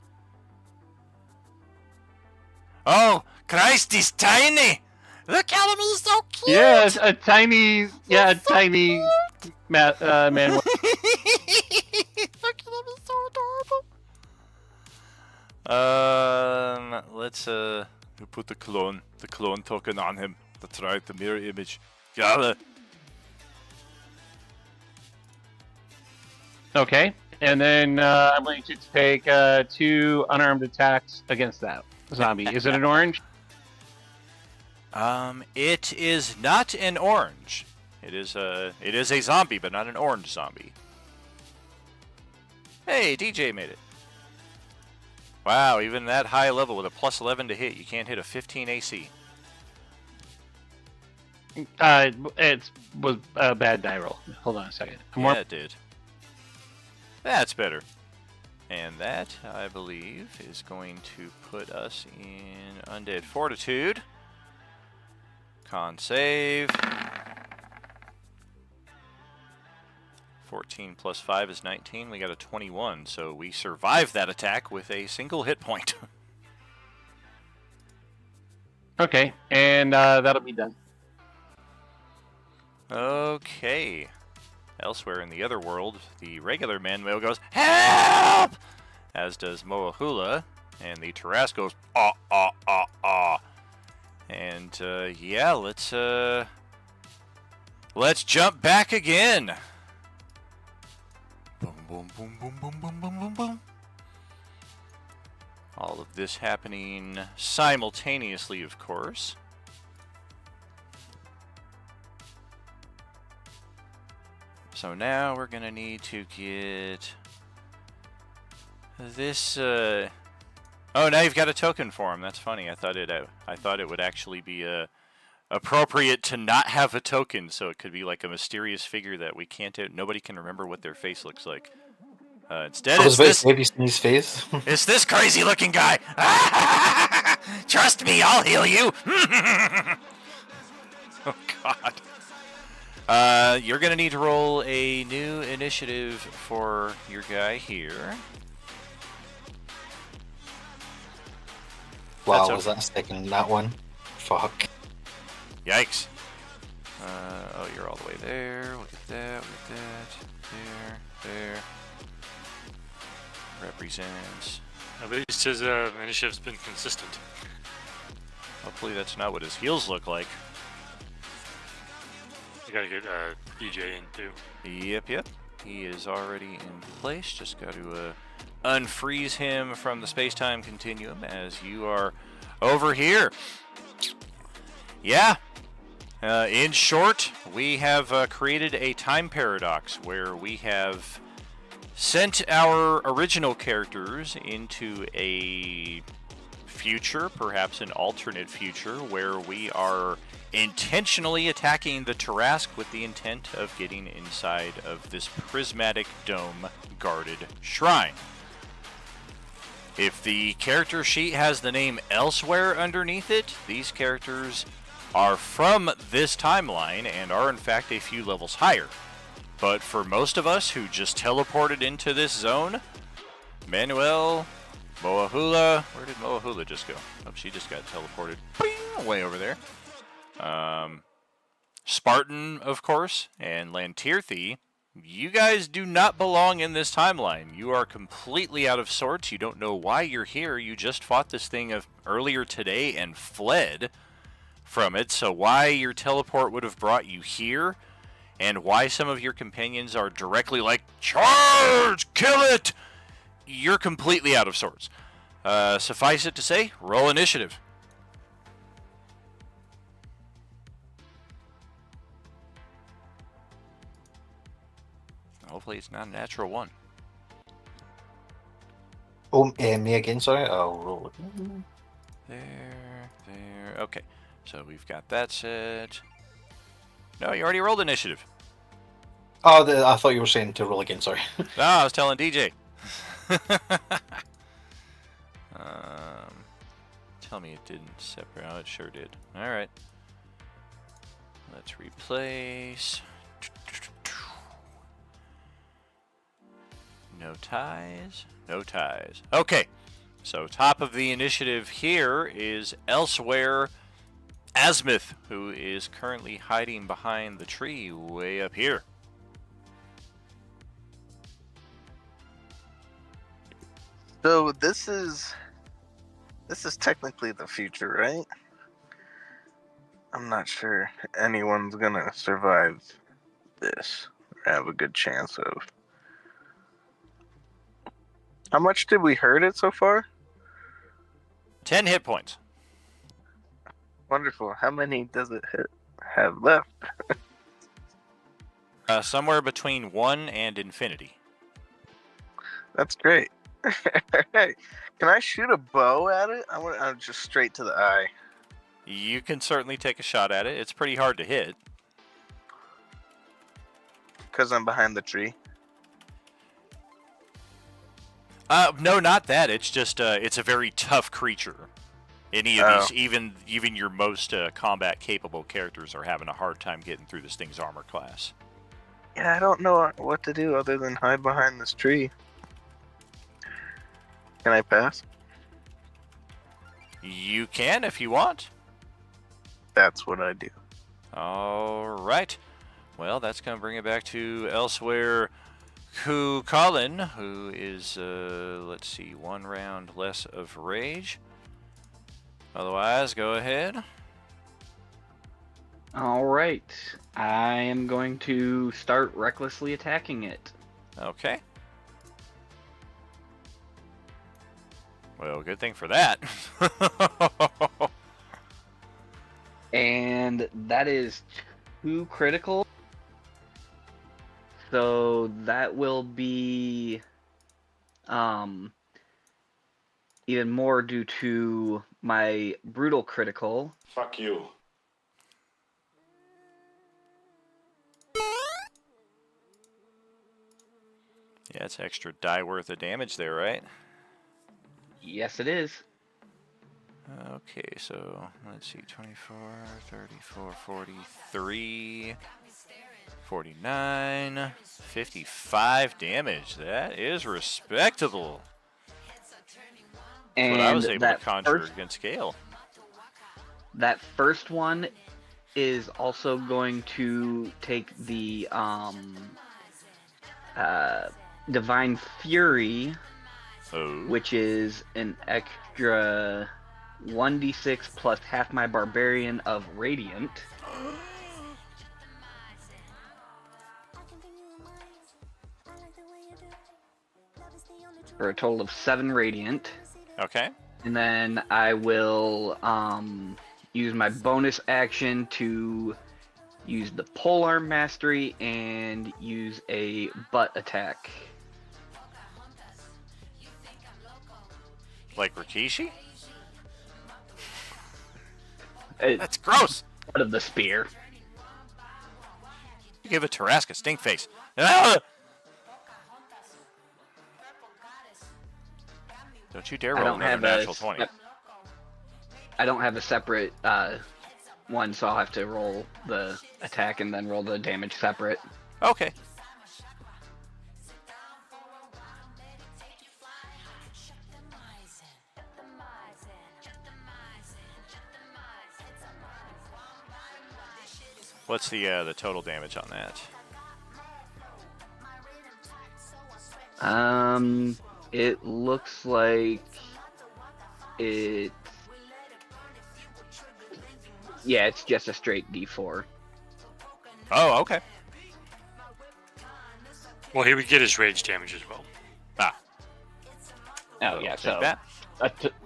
Speaker 4: Oh, Christ, he's tiny! Look at him, he's so cute!
Speaker 6: Yeah, a tiny, tiny man.
Speaker 4: Look at him, he's so adorable. Let's put the clone token on him. That's right, the mirror image. Got it.
Speaker 6: Okay, and then I'm going to take 2 unarmed attacks against that zombie. Is it an orange?
Speaker 4: It is not an orange. It is a zombie, but not an orange zombie. Hey, DJ made it. Wow, even that high level with a plus 11 to hit, you can't hit a 15 AC.
Speaker 6: It was a bad die roll. Hold on a second.
Speaker 4: Yeah, it did. That's better. And that, I believe, is going to put us in Undead Fortitude. Con save. 14 plus 5 is 19. We got a 21, so we survived that attack with a single hit point.
Speaker 6: Okay, and that'll be done.
Speaker 4: Okay. Elsewhere in the other world, the regular Manuel goes, "Help!" As does Moahula, and the Tarrasque goes, "Ah, ah, ah, ah." And, yeah, let's jump back again. Boom, boom, boom, boom, boom, boom, boom, boom, boom. All of this happening simultaneously, of course. So now we're gonna need to get this. Oh, now you've got a token for him. That's funny. I thought it would actually be appropriate to not have a token, so it could be like a mysterious figure that we can't. Nobody can remember what their face looks like. Instead, it's this.
Speaker 11: Maybe Sneeze's face.
Speaker 4: It's this crazy-looking guy. Trust me, I'll heal you. Oh God. You're going to need to roll a new initiative for your guy here.
Speaker 11: Wow, was that second that one? Fuck.
Speaker 4: Yikes. Oh, you're all the way there. Look at that, there. represents.
Speaker 7: At least his initiative's been consistent.
Speaker 4: Hopefully that's not what his heels look like.
Speaker 7: You gotta get DJ in too.
Speaker 4: Yep. He is already in place. Just got to unfreeze him from the space-time continuum as you are over here. Yeah. In short, we have created a time paradox where we have sent our original characters into a future, perhaps an alternate future, where we are intentionally attacking the Tarask with the intent of getting inside of this prismatic dome guarded shrine. If the character sheet has the name Elsewhere underneath it, these characters are from this timeline and are in fact a few levels higher. But for most of us who just teleported into this zone, Manuel, Moahula, where did Moahula just go? Oh, she just got teleported way over there. Spartan, of course, and Lantirthi, you guys do not belong in this timeline. You are completely out of sorts. You don't know why you're here. You just fought this thing earlier today and fled from it. So why your teleport would have brought you here, and why some of your companions are directly like, charge, kill it, you're completely out of sorts. Suffice it to say, roll initiative. Hopefully it's not a natural one.
Speaker 11: Oh, me again, sorry. I'll roll it.
Speaker 4: There. Okay. So we've got that set. No, you already rolled initiative.
Speaker 11: Oh, I thought you were saying to roll again, sorry.
Speaker 4: No, I was telling DJ. Tell me it didn't separate. Oh, it sure did. Alright. Let's replace. No ties. No ties. Okay. So top of the initiative here is Elsewhere Asmith, who is currently hiding behind the tree way up here.
Speaker 8: So this is technically the future, right? I'm not sure anyone's gonna survive this or have a good chance of. How much did we hurt it so far?
Speaker 4: 10 hit points.
Speaker 8: Wonderful. How many does it have left?
Speaker 4: Somewhere between 1 and infinity.
Speaker 8: That's great. Hey, can I shoot a bow at it? I want just straight to the eye.
Speaker 4: You can certainly take a shot at it. It's pretty hard to hit.
Speaker 8: Because I'm behind the tree.
Speaker 4: No, not that. It's just it's a very tough creature. Any of these, even your most combat capable characters are having a hard time getting through this thing's armor class.
Speaker 8: Yeah, I don't know what to do other than hide behind this tree. Can I pass?
Speaker 4: You can if you want.
Speaker 8: That's what I do.
Speaker 4: All right. Well, that's going to bring it back to Elsewhere Colin, who is, let's see, 1 round less of rage. Otherwise, go ahead.
Speaker 9: All right. I am going to start recklessly attacking it.
Speaker 4: Okay. Well, good thing for that.
Speaker 9: And that is 2 critical. So that will be even more due to my brutal critical.
Speaker 11: Fuck you.
Speaker 4: Yeah, it's extra die worth of damage there, right?
Speaker 9: Yes, it is.
Speaker 4: Okay, so let's see, 24, 34, 43, 49, 55 damage. That is respectable.
Speaker 9: And
Speaker 4: what I was able to
Speaker 9: that
Speaker 4: conjure against Gale.
Speaker 9: That first one is also going to take the Divine Fury
Speaker 4: Oh.
Speaker 9: which is an extra 1d6 plus half my barbarian of radiant. For a total of 7 radiant.
Speaker 4: Okay.
Speaker 9: And then I will use my bonus action to use the polearm mastery and use a butt attack.
Speaker 4: Like Rikishi?
Speaker 9: That's
Speaker 4: gross.
Speaker 9: Out of the spear.
Speaker 4: You give a Tarrasque stink face. Ah! Don't you dare roll another natural 20.
Speaker 9: I don't have a separate one, so I'll have to roll the attack and then roll the damage separate.
Speaker 4: Okay. What's the total damage on that?
Speaker 9: It looks like it's just a straight D4.
Speaker 4: Oh, okay.
Speaker 7: Well, he would get his rage damage as well.
Speaker 4: Ah.
Speaker 9: Oh yeah, so
Speaker 4: that.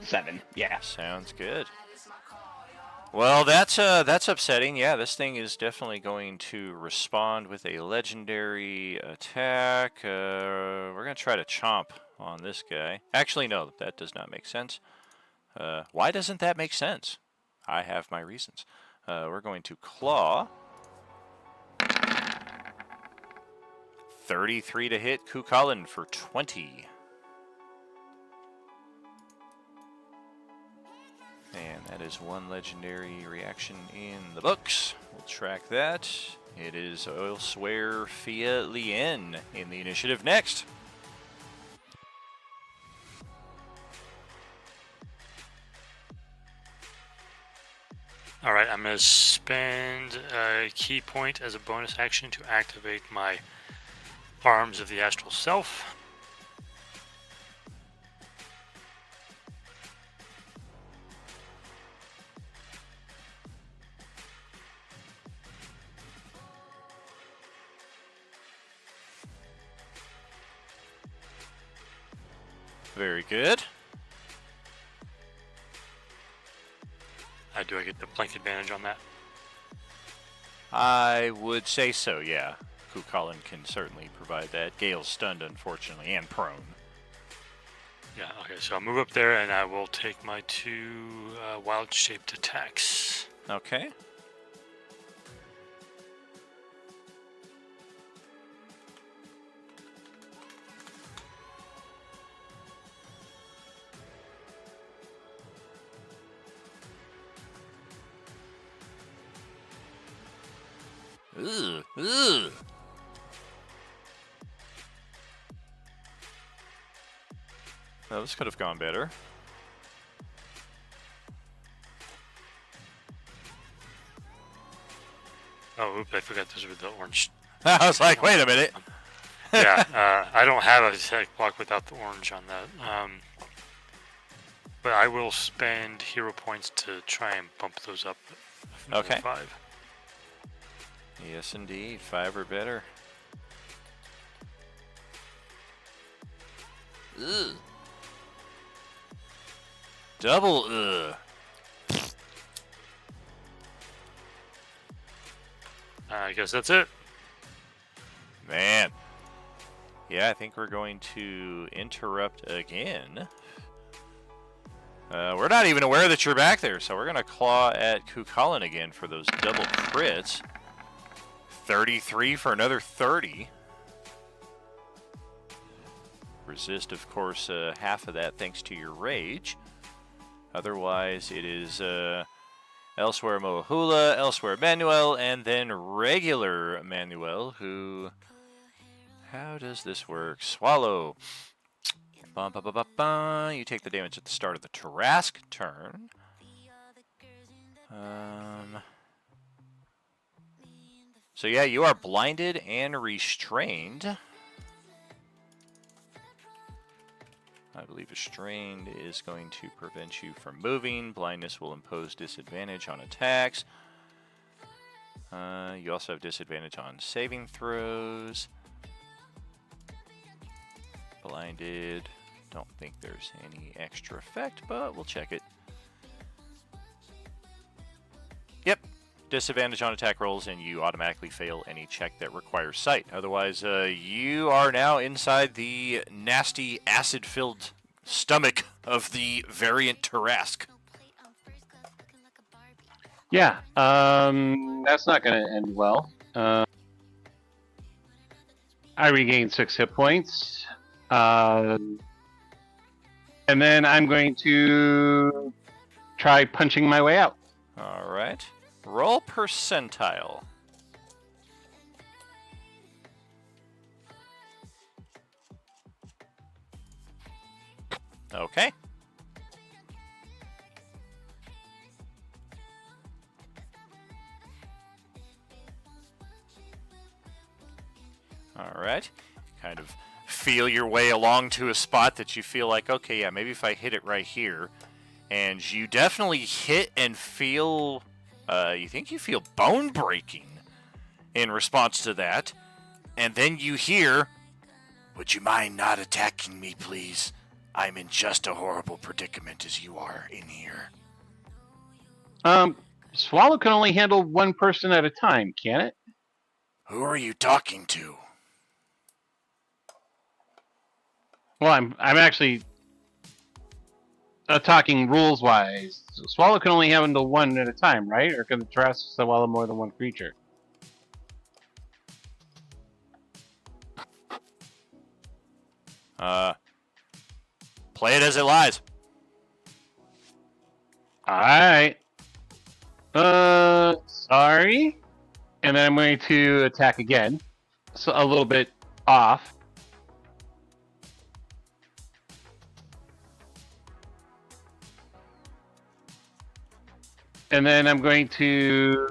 Speaker 9: 7. Yeah.
Speaker 4: Sounds good. Well, that's upsetting. Yeah, this thing is definitely going to respond with a legendary attack. We're going to try to chomp on this guy. Actually, no, that does not make sense. Why doesn't that make sense? I have my reasons. We're going to claw. 33 to hit Kukulin for 20. And that is one legendary reaction in the books. We'll track that. It is Elsewhere Fia Lien in the initiative next.
Speaker 7: All right, I'm going to spend a key point as a bonus action to activate my Arms of the Astral Self.
Speaker 4: Very good.
Speaker 7: Do I get the flank advantage on that?
Speaker 4: I would say so, yeah. Kukulin can certainly provide that. Gale's stunned, unfortunately, and prone.
Speaker 7: Yeah, okay, so I'll move up there and I will take my 2 wild-shaped attacks.
Speaker 4: Okay. Ugh, ugh. Well, this could have gone better.
Speaker 7: Oh, oops, I forgot those were the orange.
Speaker 4: I was like, wait a minute.
Speaker 7: Yeah, I don't have a attack block without the orange on that. But I will spend hero points to try and bump those up.
Speaker 4: Okay.
Speaker 7: 5.
Speaker 4: Yes, indeed. 5 or better. Ugh. Double ugh.
Speaker 7: I guess that's it.
Speaker 4: Man. Yeah, I think we're going to interrupt again. We're not even aware that you're back there, so we're going to claw at Kukulin again for those double crits. 33 for another 30. Resist, of course, half of that thanks to your rage. Otherwise, it is Elsewhere Mohula, Elsewhere Manuel, and then regular Manuel, who... How does this work? Swallow. Bum, ba, ba, ba, ba. You take the damage at the start of the Tarrasque turn. So yeah, you are blinded and restrained. I believe restrained is going to prevent you from moving. Blindness will impose disadvantage on attacks. You also have disadvantage on saving throws. Blinded. Don't think there's any extra effect, but we'll check it. Yep. Disadvantage on attack rolls, and you automatically fail any check that requires sight. Otherwise, you are now inside the nasty, acid-filled stomach of the variant Tarask.
Speaker 6: Yeah, that's not going to end well. I regain 6 hit points. And then I'm going to try punching my way out.
Speaker 4: All right. Roll percentile. Okay. All right. Kind of feel your way along to a spot that you feel like, okay, yeah, maybe if I hit it right here. And you definitely hit and feel, you think you feel bone breaking in response to that. And then you hear, "Would you mind not attacking me, please? I'm in just a horrible predicament as you are in here."
Speaker 6: Swallow can only handle one person at a time, can it?
Speaker 4: Who are you talking to?
Speaker 6: Well, I'm actually talking rules-wise. Swallow can only handle one at a time, right? Or can the Tarask swallow more than one creature?
Speaker 4: Play it as it lies.
Speaker 6: Alright. Sorry. And then I'm going to attack again. So a little bit off. And then I'm going to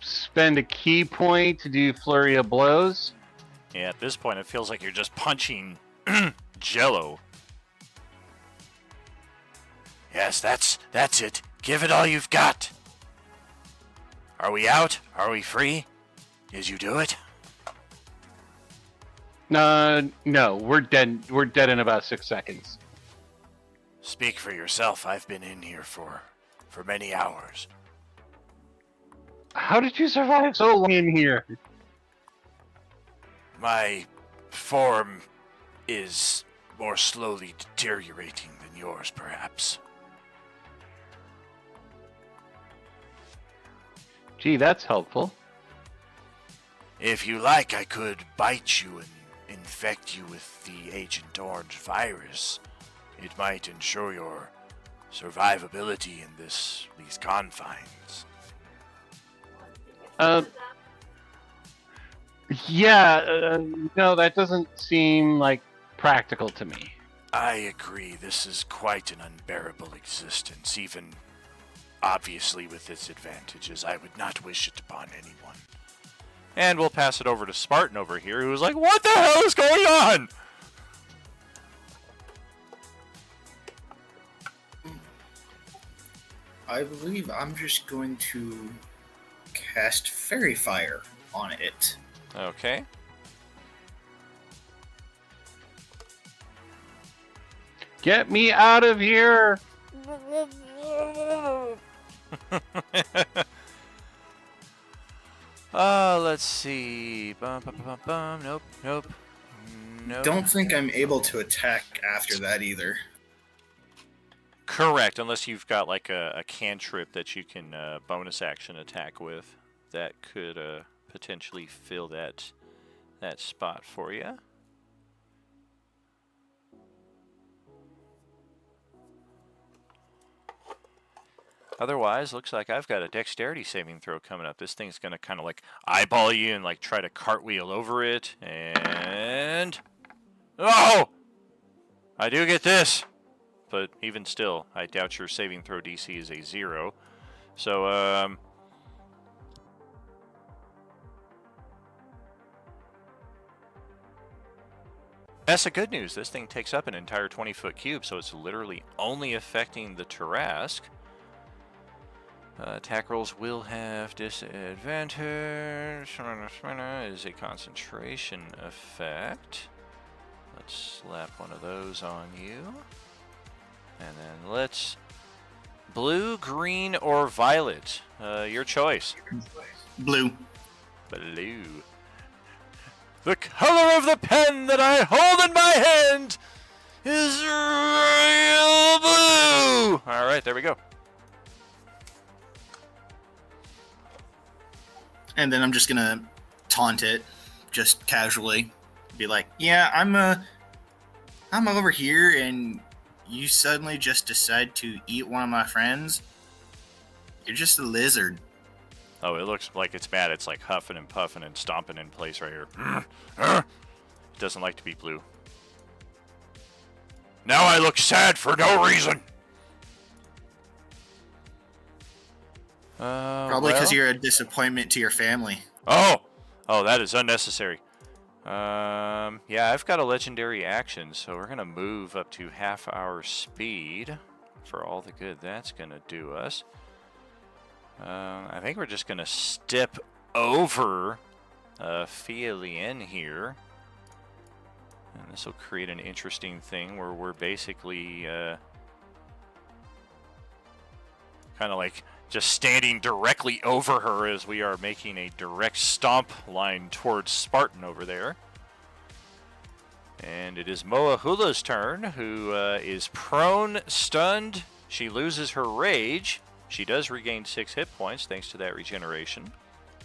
Speaker 6: spend a key point to do Flurry of Blows.
Speaker 4: Yeah, at this point it feels like you're just punching jello. Yes, that's it. Give it all you've got. Are we out? Are we free? Did you do it?
Speaker 6: No, we're dead. We're dead in about 6 seconds.
Speaker 4: Speak for yourself. I've been in here for many hours.
Speaker 6: How did you survive so long in here?
Speaker 4: My form is more slowly deteriorating than yours, perhaps.
Speaker 6: Gee, that's helpful.
Speaker 4: If you like, I could bite you and infect you with the Agent Orange virus. It might ensure your survivability in these confines.
Speaker 6: Yeah, no, that doesn't seem like practical to me.
Speaker 4: I agree. This is quite an unbearable existence, even obviously with its advantages. I would not wish it upon anyone. And we'll pass it over to Spartan over here, who's like, what the hell is going on?
Speaker 12: I believe I'm just going to cast Fairy Fire on it.
Speaker 4: Okay.
Speaker 6: Get me out of here!
Speaker 4: Let's see. Nope.
Speaker 12: Don't think I'm able to attack after that either.
Speaker 4: Correct, unless you've got like a cantrip that you can bonus action attack with. That could potentially fill that spot for you. Otherwise, looks like I've got a dexterity saving throw coming up. This thing's going to kind of like eyeball you and like try to cartwheel over it. And... oh! I do get this. But even still, I doubt your saving throw DC is a 0. So, That's the good news. This thing takes up an entire 20-foot cube, so it's literally only affecting the Tarrasque. Attack rolls will have disadvantage. Is a concentration effect. Let's slap one of those on you. And then let's... Blue, green, or violet? Your choice.
Speaker 12: Blue.
Speaker 4: Blue. The color of the pen that I hold in my hand is royal blue! Alright, there we go.
Speaker 12: And then I'm just gonna taunt it, just casually. Be like, yeah, I'm over here and you suddenly just decide to eat one of my friends. You're just a lizard.
Speaker 4: Oh, it looks like it's mad. It's like huffing and puffing and stomping in place right here. It doesn't like to be blue. Now I look sad for no reason.
Speaker 12: Probably because you're a disappointment to your family.
Speaker 4: Oh, that is unnecessary. Yeah, I've got a legendary action, so we're gonna move up to half our speed for all the good that's gonna do us. I think we're just gonna step over Fielien here, and this will create an interesting thing where we're basically kind of like just standing directly over her as we are making a direct stomp line towards Spartan over there. And it is Moahula's turn, who is prone, stunned. She loses her rage. She does regain 6 hit points thanks to that regeneration.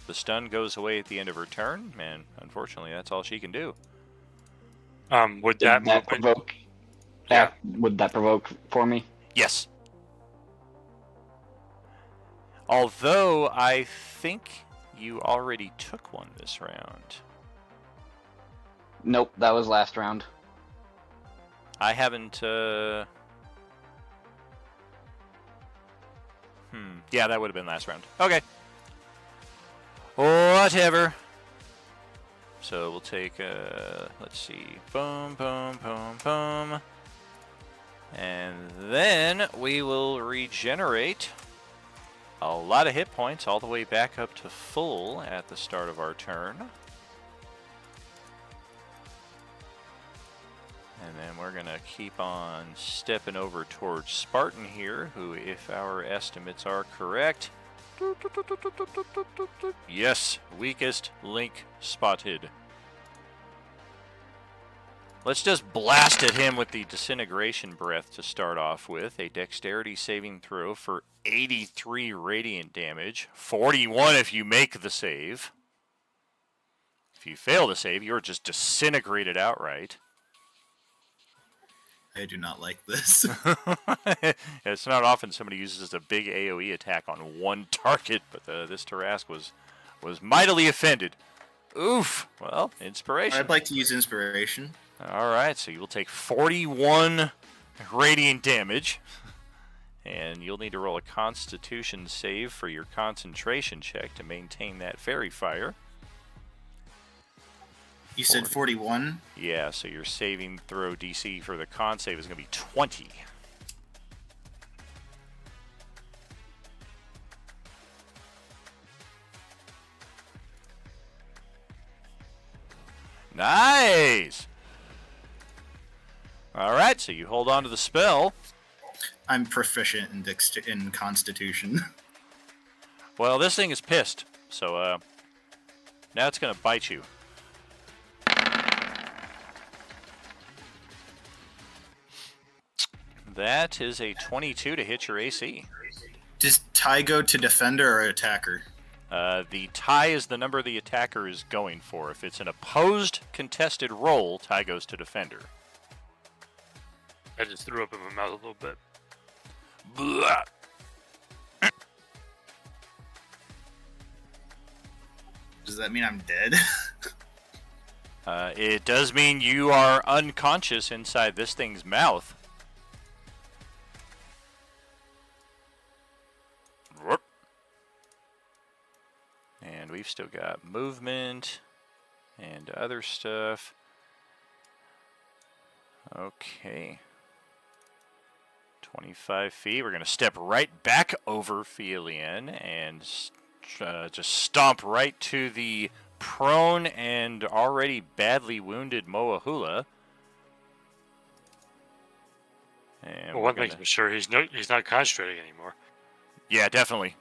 Speaker 4: The stun goes away at the end of her turn, and unfortunately that's all she can do.
Speaker 7: Would that
Speaker 9: provoke?
Speaker 7: Yeah.
Speaker 9: Would that provoke for me?
Speaker 4: Yes. Although I think you already took one this round.
Speaker 9: Nope, that was last round.
Speaker 4: I haven't, yeah, that would have been last round. Okay. Whatever. So we'll take, let's see. Boom, boom, boom, boom. And then we will regenerate a lot of hit points all the way back up to full at the start of our turn. And then we're going to keep on stepping over towards Spartan here, who, if our estimates are correct, yes, weakest link spotted. Let's just blast at him with the Disintegration Breath to start off with. A dexterity saving throw for 83 radiant damage. 41 if you make the save. If you fail to save, you're just disintegrated outright.
Speaker 12: I do not like this.
Speaker 4: It's not often somebody uses a big AoE attack on one target, but this Tarrasque was mightily offended. Oof. Well, inspiration.
Speaker 12: I'd like to use inspiration.
Speaker 4: All right, so you will take 41 radiant damage, and you'll need to roll a Constitution save for your concentration check to maintain that fairy fire.
Speaker 12: You said 41?
Speaker 4: Yeah, so your saving throw DC for the con save is going to be 20. Nice! Alright, so you hold on to the spell.
Speaker 12: I'm proficient in Constitution.
Speaker 4: Well, this thing is pissed, so now it's going to bite you. That is a 22 to hit your AC.
Speaker 12: Does tie go to defender or attacker?
Speaker 4: The tie is the number the attacker is going for. If it's an opposed contested roll, tie goes to defender.
Speaker 7: I just threw up in my mouth a little bit.
Speaker 4: Blah.
Speaker 12: Does that mean I'm dead?
Speaker 4: It does mean you are unconscious inside this thing's mouth. And we've still got movement and other stuff. Okay. 25 feet. We're going to step right back over Felian and just stomp right to the prone and already badly wounded Moahula. And
Speaker 7: Well,
Speaker 4: we're
Speaker 7: what makes me sure he's not concentrating anymore?
Speaker 4: Yeah, definitely.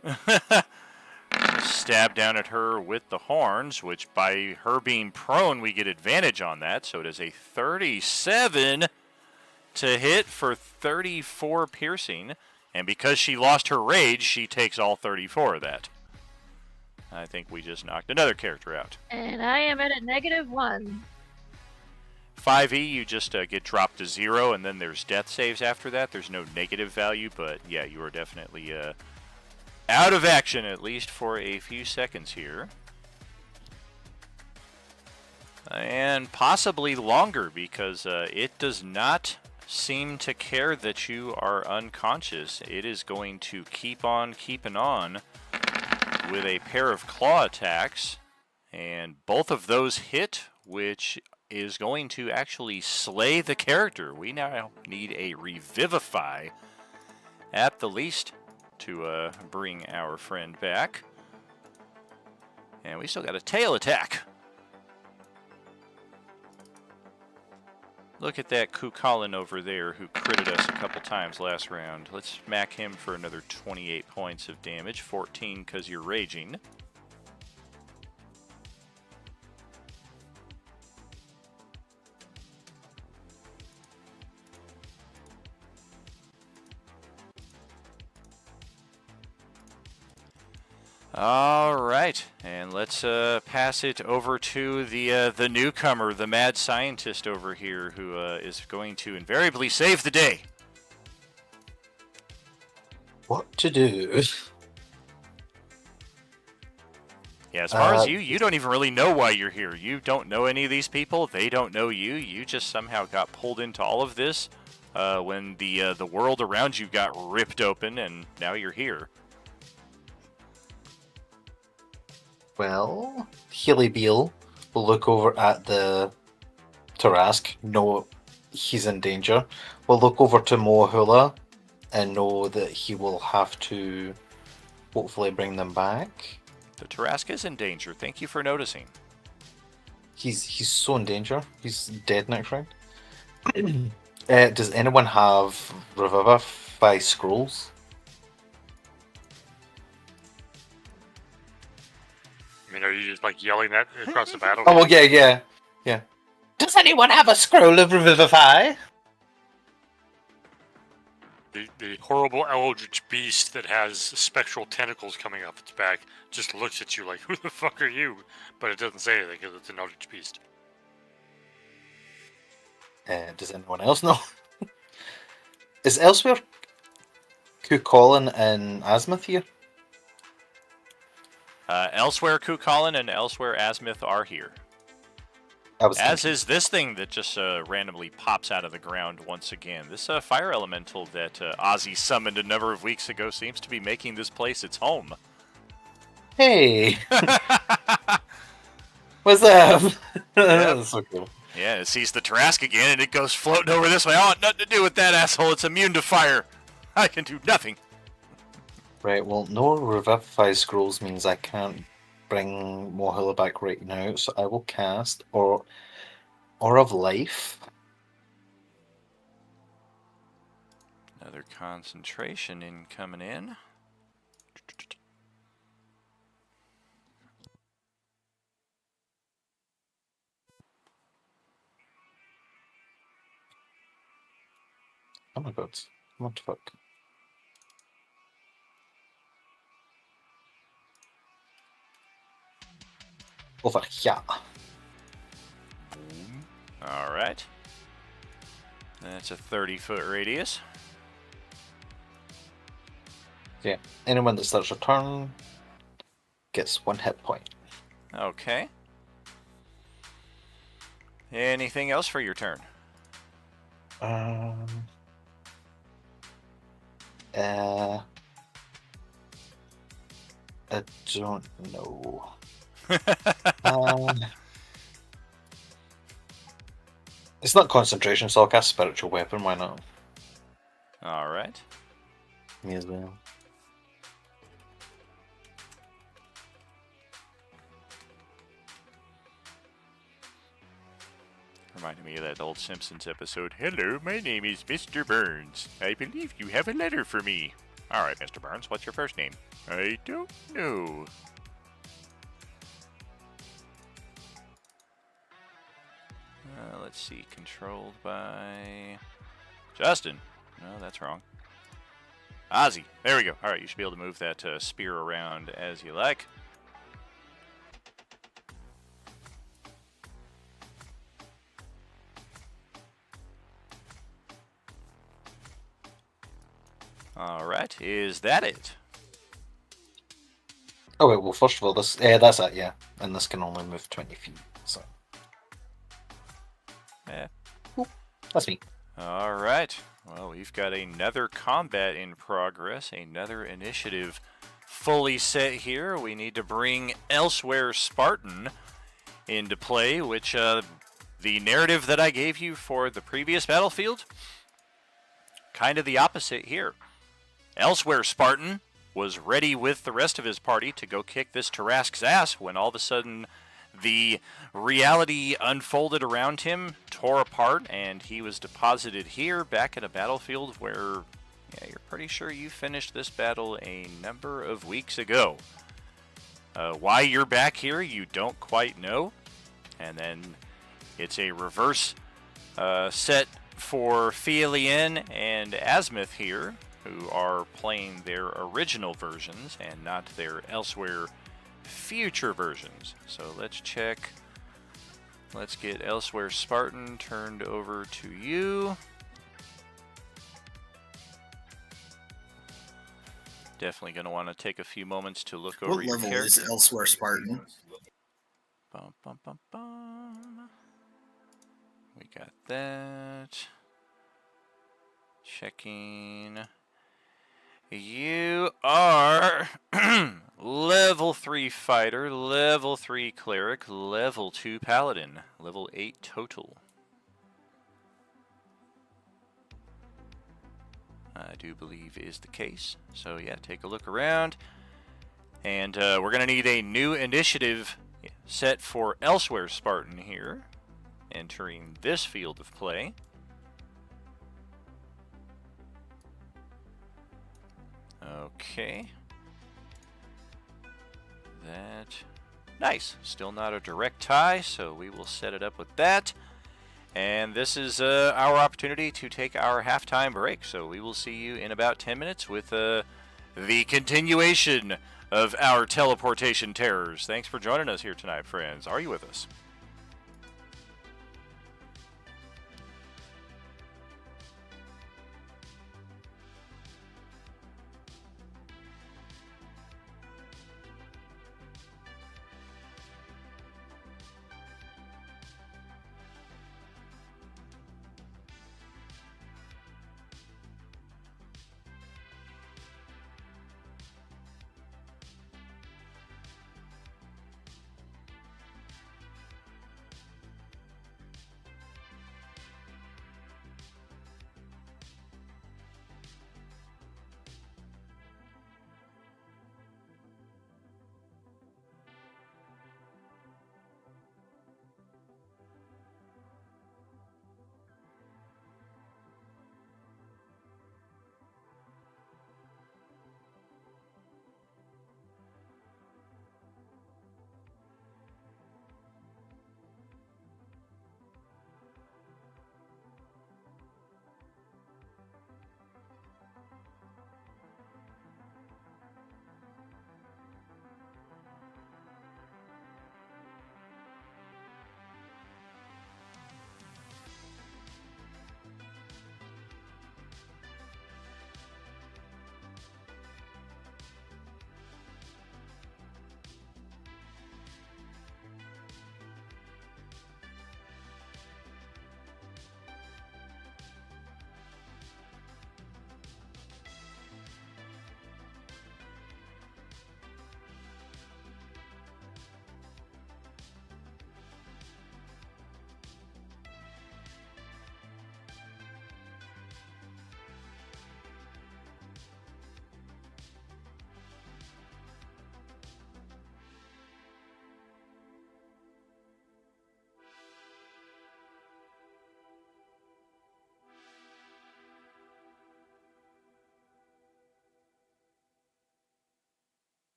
Speaker 4: Stab down at her with the horns, which by her being prone, we get advantage on that. So it is a 37 to hit for 34 piercing. And because she lost her rage, she takes all 34 of that. I think we just knocked another character out.
Speaker 10: And I am at a -1.
Speaker 4: 5e, you just get dropped to 0, and then there's death saves after that. There's no negative value, but yeah, you are definitely out of action, at least for a few seconds here. And possibly longer, because it does not seem to care that you are unconscious. It is going to keep on keeping on with a pair of claw attacks, and both of those hit, which is going to actually slay the character. We now need a revivify at the least to bring our friend back. And we still got a tail attack. Look at that Kukalin over there who critted us a couple times last round. Let's smack him for another 28 points of damage. 14 because you're raging. All right, and let's pass it over to the newcomer, the mad scientist over here, who is going to invariably save the day.
Speaker 11: What to do?
Speaker 4: Yeah, as far as you don't even really know why you're here. You don't know any of these people. They don't know you. You just somehow got pulled into all of this when the world around you got ripped open, and now you're here.
Speaker 11: Well, Healy Beale will look over at the Tarask, know he's in danger. Will look over to Moahula and know that he will have to hopefully bring them back.
Speaker 4: The Tarask is in danger. Thank you for noticing.
Speaker 11: He's so in danger. He's dead next round. Does anyone have Revivify scrolls?
Speaker 7: I mean, are you just like yelling that across the battle?
Speaker 11: Oh, well, yeah. Does anyone have a scroll of Revivify?
Speaker 7: The horrible eldritch beast that has spectral tentacles coming up its back just looks at you like, who the fuck are you? But it doesn't say anything because it's an eldritch beast.
Speaker 11: Does anyone else know? Is elsewhere Cuchulainn and Azimuth here?
Speaker 4: Elsewhere, Kukalin and elsewhere, Azimuth are here. As is this thing that just randomly pops out of the ground once again. This fire elemental that Ozzy summoned a number of weeks ago seems to be making this place its home.
Speaker 11: Hey! What's up? That's so cool.
Speaker 4: Yeah, it sees the Tarask again and it goes floating over this way. I want nothing to do with that asshole. It's immune to fire. I can do nothing.
Speaker 11: Right, well, no Revivify scrolls means I can't bring Moahula back right now, so I will cast Aura of Life.
Speaker 4: Another concentration coming in.
Speaker 11: Oh my god, what the fuck? Over here.
Speaker 4: All right. That's a 30-foot radius.
Speaker 11: Yeah, anyone that starts a turn gets 1 hit point.
Speaker 4: Okay. Anything else for your turn?
Speaker 11: I don't know. It's not concentration, so I'll cast spiritual weapon. Why not?
Speaker 4: All right.
Speaker 11: Me as well.
Speaker 4: Reminded me of that old Simpsons episode. Hello, my name is Mr. Burns. I believe you have a letter for me. All right, Mr. Burns, what's your first name? I don't know. Let's see. Controlled by Justin. No, that's wrong. Ozzy. There we go. All right, you should be able to move that spear around as you like. All right, is that it?
Speaker 11: Oh wait, well first of all, this that's it, yeah, and this can only move 20 feet. So
Speaker 4: Yeah.
Speaker 11: That's me.
Speaker 4: All right. Well, we've got another combat in progress, another initiative fully set here. We need to bring Elsewhere Spartan into play, which the narrative that I gave you for the previous battlefield, kind of the opposite here. Elsewhere Spartan was ready with the rest of his party to go kick this Tarask's ass when all of a sudden the reality unfolded around him, tore apart, and he was deposited here back at a battlefield where, yeah, you're pretty sure you finished this battle a number of weeks ago. Why you're back here, you don't quite know. And then it's a reverse set for Fielien and Asmith here, who are playing their original versions and not their Elsewhere future versions. So let's check. Let's get Elsewhere Spartan turned over to you. Definitely going to want to take a few moments to look over
Speaker 12: What
Speaker 4: your
Speaker 12: level
Speaker 4: character.
Speaker 12: is Elsewhere Spartan?
Speaker 4: Bum, bum, bum, bum. We got that. Checking. You are level 3 fighter, level 3 cleric, level 2 paladin, level 8 total. I do believe is the case. So yeah, take a look around. And we're going to need a new initiative set for Elsewhere Spartan here, entering this field of play. Okay. That. Nice. Still not a direct tie, so we will set it up with that. And this is our opportunity to take our halftime break. So we will see you in about 10 minutes with the continuation of our teleportation terrors. Thanks for joining us here tonight, friends. Are you with us?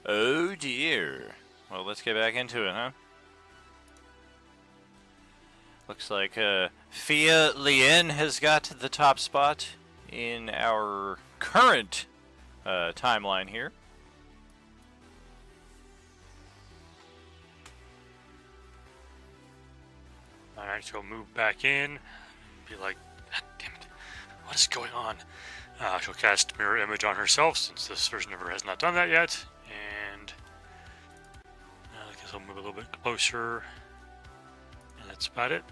Speaker 4: Oh dear. Well, let's get back into it, huh? Looks like Fia Lien has got the top spot in our current timeline here.
Speaker 7: Alright, she'll move back in. Be like, "God damn it, what is going on?" She'll cast Mirror Image on herself, since this version of her has not done that yet. And I guess I'll move a little bit closer. And that's about it.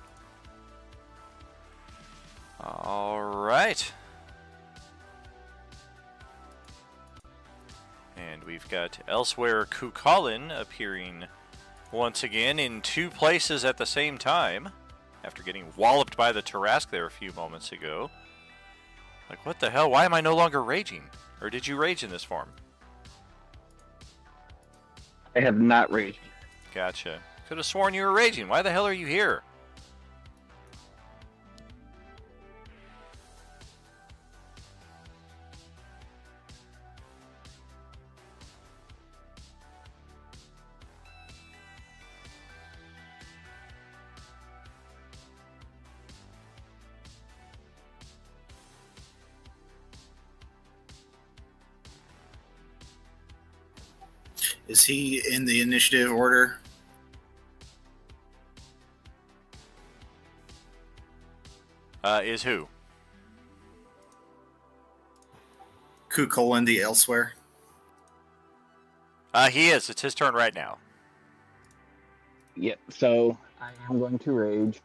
Speaker 4: Alright. And we've got Elsewhere Kukulin appearing once again in two places at the same time, after getting walloped by the Tarask there a few moments ago. Like, what the hell? Why am I no longer raging? Or did you rage in this form?
Speaker 9: I have not raged.
Speaker 4: Gotcha. Could have sworn you were raging. Why the hell are you here?
Speaker 12: Is he in the initiative order?
Speaker 4: Is who?
Speaker 12: Kukulin the Elsewhere?
Speaker 4: He is. It's his turn right now.
Speaker 9: Yep, so I am going to rage.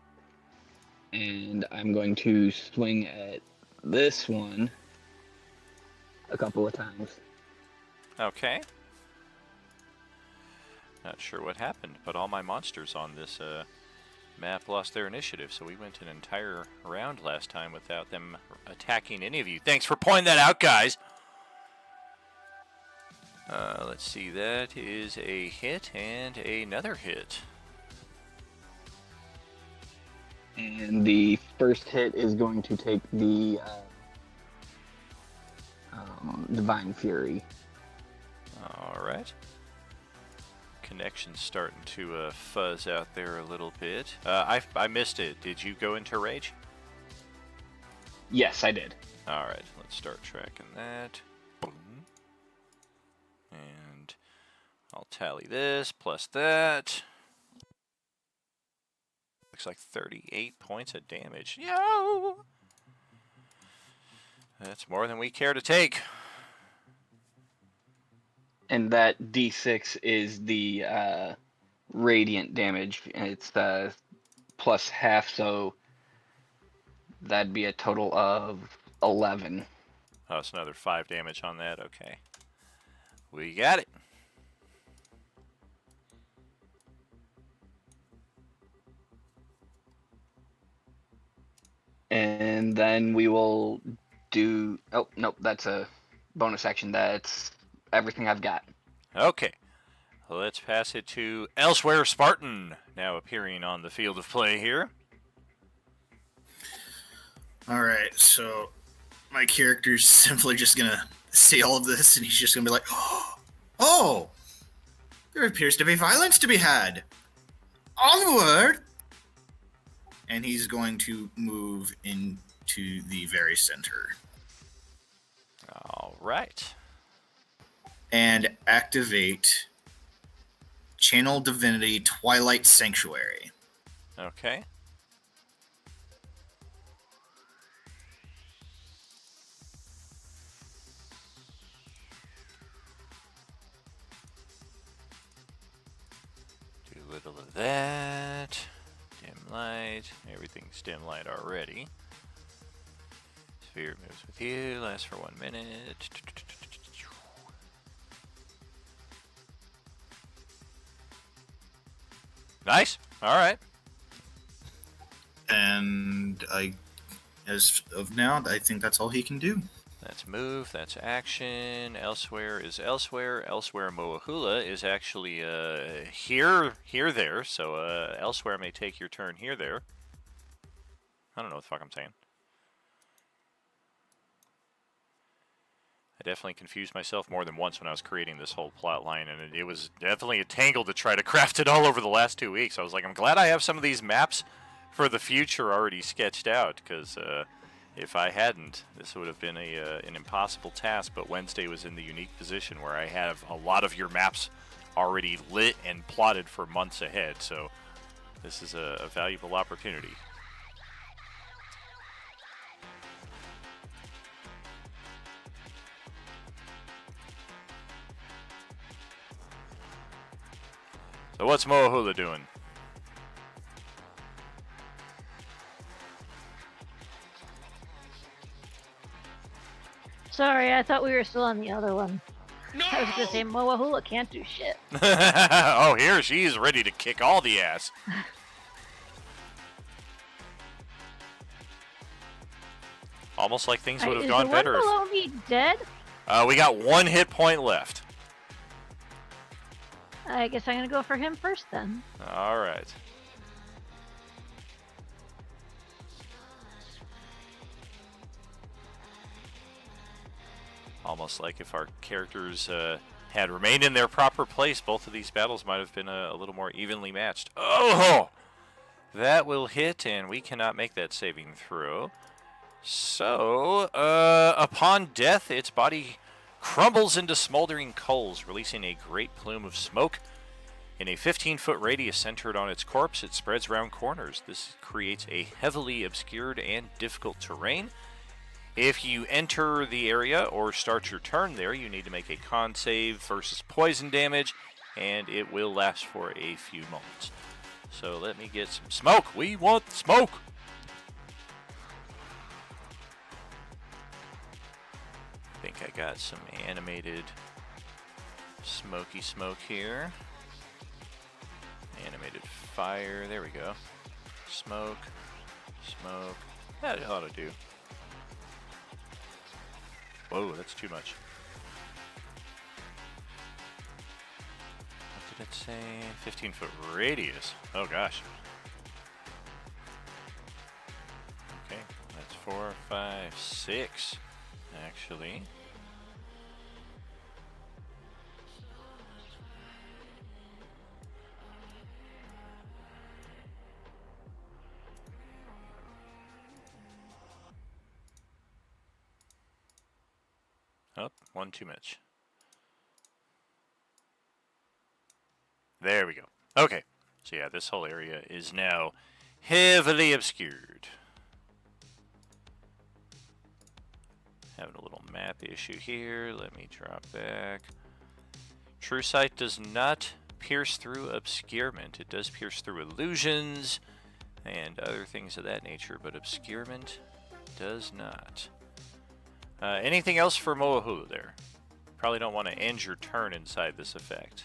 Speaker 9: And I'm going to swing at this one a couple of times.
Speaker 4: Okay. Not sure what happened, but all my monsters on this map lost their initiative, so we went an entire round last time without them attacking any of you. Thanks for pointing that out, guys! Let's see, that is a hit and another hit.
Speaker 9: And the first hit is going to take the Divine Fury.
Speaker 4: Alright. Connection's starting to fuzz out there a little bit. I missed it. Did you go into rage?
Speaker 9: Yes, I did.
Speaker 4: Alright, let's start tracking that. Boom. And I'll tally this plus that. Looks like 38 points of damage. Yo! That's more than we care to take.
Speaker 9: And that D6 is the radiant damage, and it's plus half, so that'd be a total of 11.
Speaker 4: Oh, it's another 5 damage on that. Okay. We got it.
Speaker 9: And then we will do... Oh, nope, that's a bonus action. That's everything I've got.
Speaker 4: Okay. Let's pass it to Elsewhere Spartan, now appearing on the field of play here.
Speaker 12: Alright, so my character's simply just gonna see all of this, and he's just gonna be like, "Oh! There appears to be violence to be had! Onward!" And he's going to move into the very center.
Speaker 4: Alright.
Speaker 12: And activate Channel Divinity Twilight Sanctuary.
Speaker 4: Okay. Do a little of that. Dim light. Everything's dim light already. Sphere moves with you. Lasts for 1 minute. Nice. All right.
Speaker 12: And as of now, I think that's all he can do.
Speaker 4: That's move. That's action. Elsewhere is elsewhere. Elsewhere Moahula is actually here, there. So elsewhere may take your turn here, there. I don't know what the fuck I'm saying. I definitely confused myself more than once when I was creating this whole plot line, and it was definitely a tangle to try to craft it all over the last 2 weeks. I was like, I'm glad I have some of these maps for the future already sketched out, because if I hadn't, this would have been an impossible task. But Wednesday was in the unique position where I have a lot of your maps already lit and plotted for months ahead, so this is a valuable opportunity. So what's Moahula doing?
Speaker 10: Sorry, I thought we were still on the other one. No! I was gonna say Moahula can't do shit.
Speaker 4: Oh, here she's ready to kick all the ass. Almost like things would have gone better.
Speaker 10: Is the one below me dead?
Speaker 4: We got 1 hit point left.
Speaker 10: I guess I'm gonna go for him first then.
Speaker 4: All right. Almost like if our characters had remained in their proper place, both of these battles might have been a little more evenly matched. Oh! That will hit, and we cannot make that saving throw. So, upon death, its body crumbles into smoldering coals, releasing a great plume of smoke. In a 15-foot radius centered on its corpse, it spreads round corners. This creates a heavily obscured and difficult terrain. If you enter the area or start your turn there, you need to make a con save versus poison damage, and it will last for a few moments. So let me get some smoke. We want smoke! I think I got some animated smoky smoke here. Animated fire. There we go. Smoke. Smoke. That ought to do. Whoa, that's too much. What did it say? 15-foot radius. Oh, gosh. Okay, that's 4, 5, 6, actually. Oh, 1 too much. There we go. Okay. So yeah, this whole area is now heavily obscured. Having a little map issue here. Let me drop back. True sight does not pierce through obscurement. It does pierce through illusions and other things of that nature, but obscurement does not. Anything else for Moahulu there? Probably don't want to end your turn inside this effect.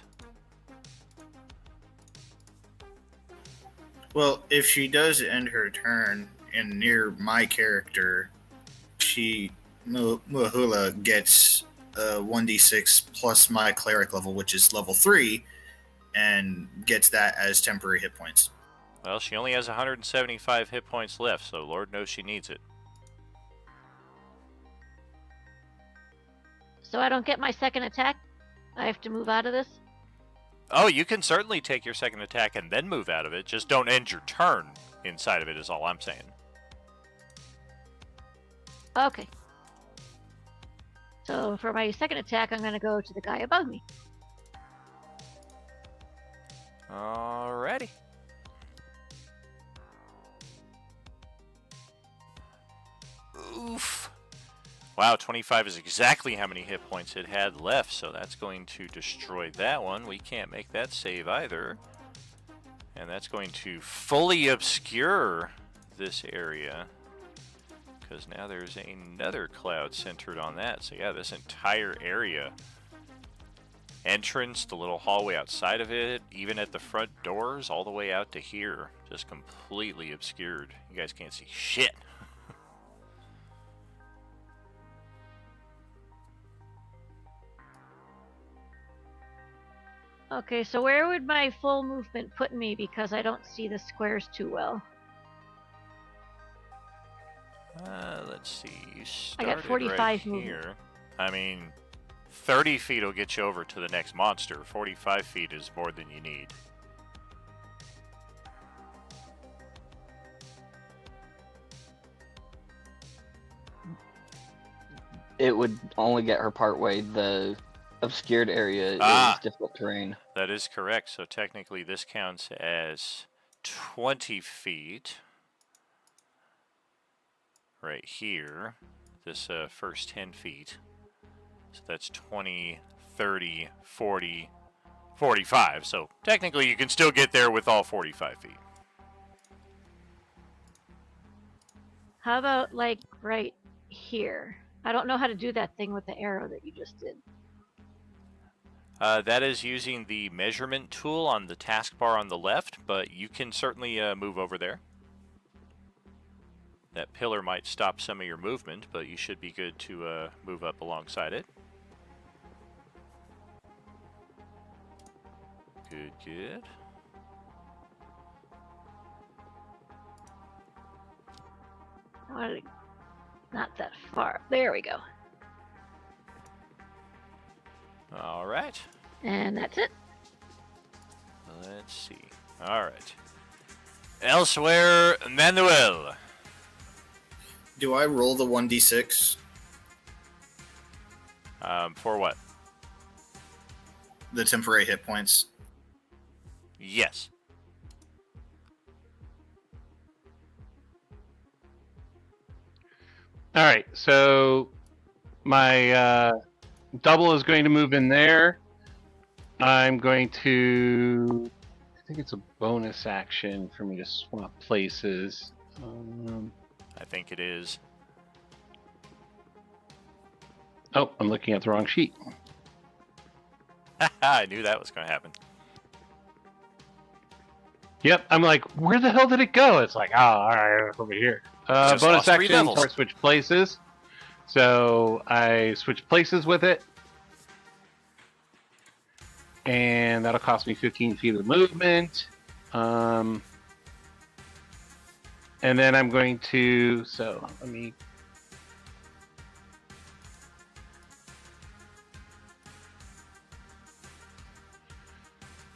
Speaker 12: Well, if she does end her turn and near my character, Moahula gets 1d6 plus my cleric level, which is level 3, and gets that as temporary hit points.
Speaker 4: Well, she only has 175 hit points left, so Lord knows she needs it.
Speaker 10: So I don't get my second attack? I have to move out of this?
Speaker 4: Oh, you can certainly take your second attack and then move out of it. Just don't end your turn inside of it is all I'm saying.
Speaker 10: Okay. So for my second attack, I'm going to go to the guy above me.
Speaker 4: Alrighty. Oof. Wow, 25 is exactly how many hit points it had left, so that's going to destroy that one. We can't make that save either. And that's going to fully obscure this area, because now there's another cloud centered on that. So yeah, this entire area, entrance, the little hallway outside of it, even at the front doors, all the way out to here, just completely obscured. You guys can't see shit.
Speaker 10: Okay, so where would my full movement put me, because I don't see the squares too well?
Speaker 4: Let's see. You
Speaker 10: I got
Speaker 4: started
Speaker 10: 45
Speaker 4: right
Speaker 10: movement.
Speaker 4: here. I mean, 30 feet will get you over to the next monster. 45 feet is more than you need.
Speaker 9: It would only get her part way. The obscured area is difficult terrain.
Speaker 4: That is correct. So technically this counts as 20 feet. Right here. This first 10 feet. So that's 20, 30, 40, 45. So technically you can still get there with all 45 feet.
Speaker 10: How about like right here? I don't know how to do that thing with the arrow that you just did.
Speaker 4: That is using the measurement tool on the taskbar on the left, but you can certainly move over there. That pillar might stop some of your movement, but you should be good to move up alongside it. Good, good.
Speaker 10: Not that far. There we go.
Speaker 4: All right.
Speaker 10: And that's it.
Speaker 4: Let's see. All right. Elsewhere, Manuel.
Speaker 12: Do I roll the 1d6?
Speaker 4: For what?
Speaker 12: The temporary hit points.
Speaker 4: Yes.
Speaker 6: All right, so my double is going to move in there. I'm going to... I think it's a bonus action for me to swap places.
Speaker 4: I think it is.
Speaker 6: Oh, I'm looking at the wrong sheet.
Speaker 4: I knew that was going to happen.
Speaker 6: Yep, I'm like, where the hell did it go? It's like, oh, all right, over here.
Speaker 4: Just
Speaker 6: Bonus
Speaker 4: lost 3
Speaker 6: action,
Speaker 4: levels.
Speaker 6: or switch places. So I switch places with it. And that'll cost me 15 feet of movement. And then I'm going to, so let me...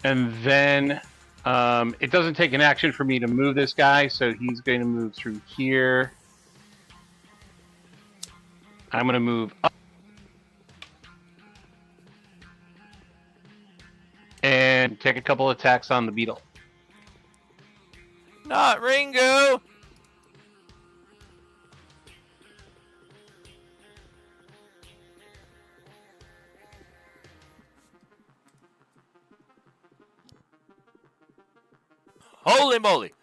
Speaker 6: And then it doesn't take an action for me to move this guy, so he's going to move through here. I'm going to move up. And take a couple attacks on the beetle.
Speaker 4: Not Ringo! Holy moly!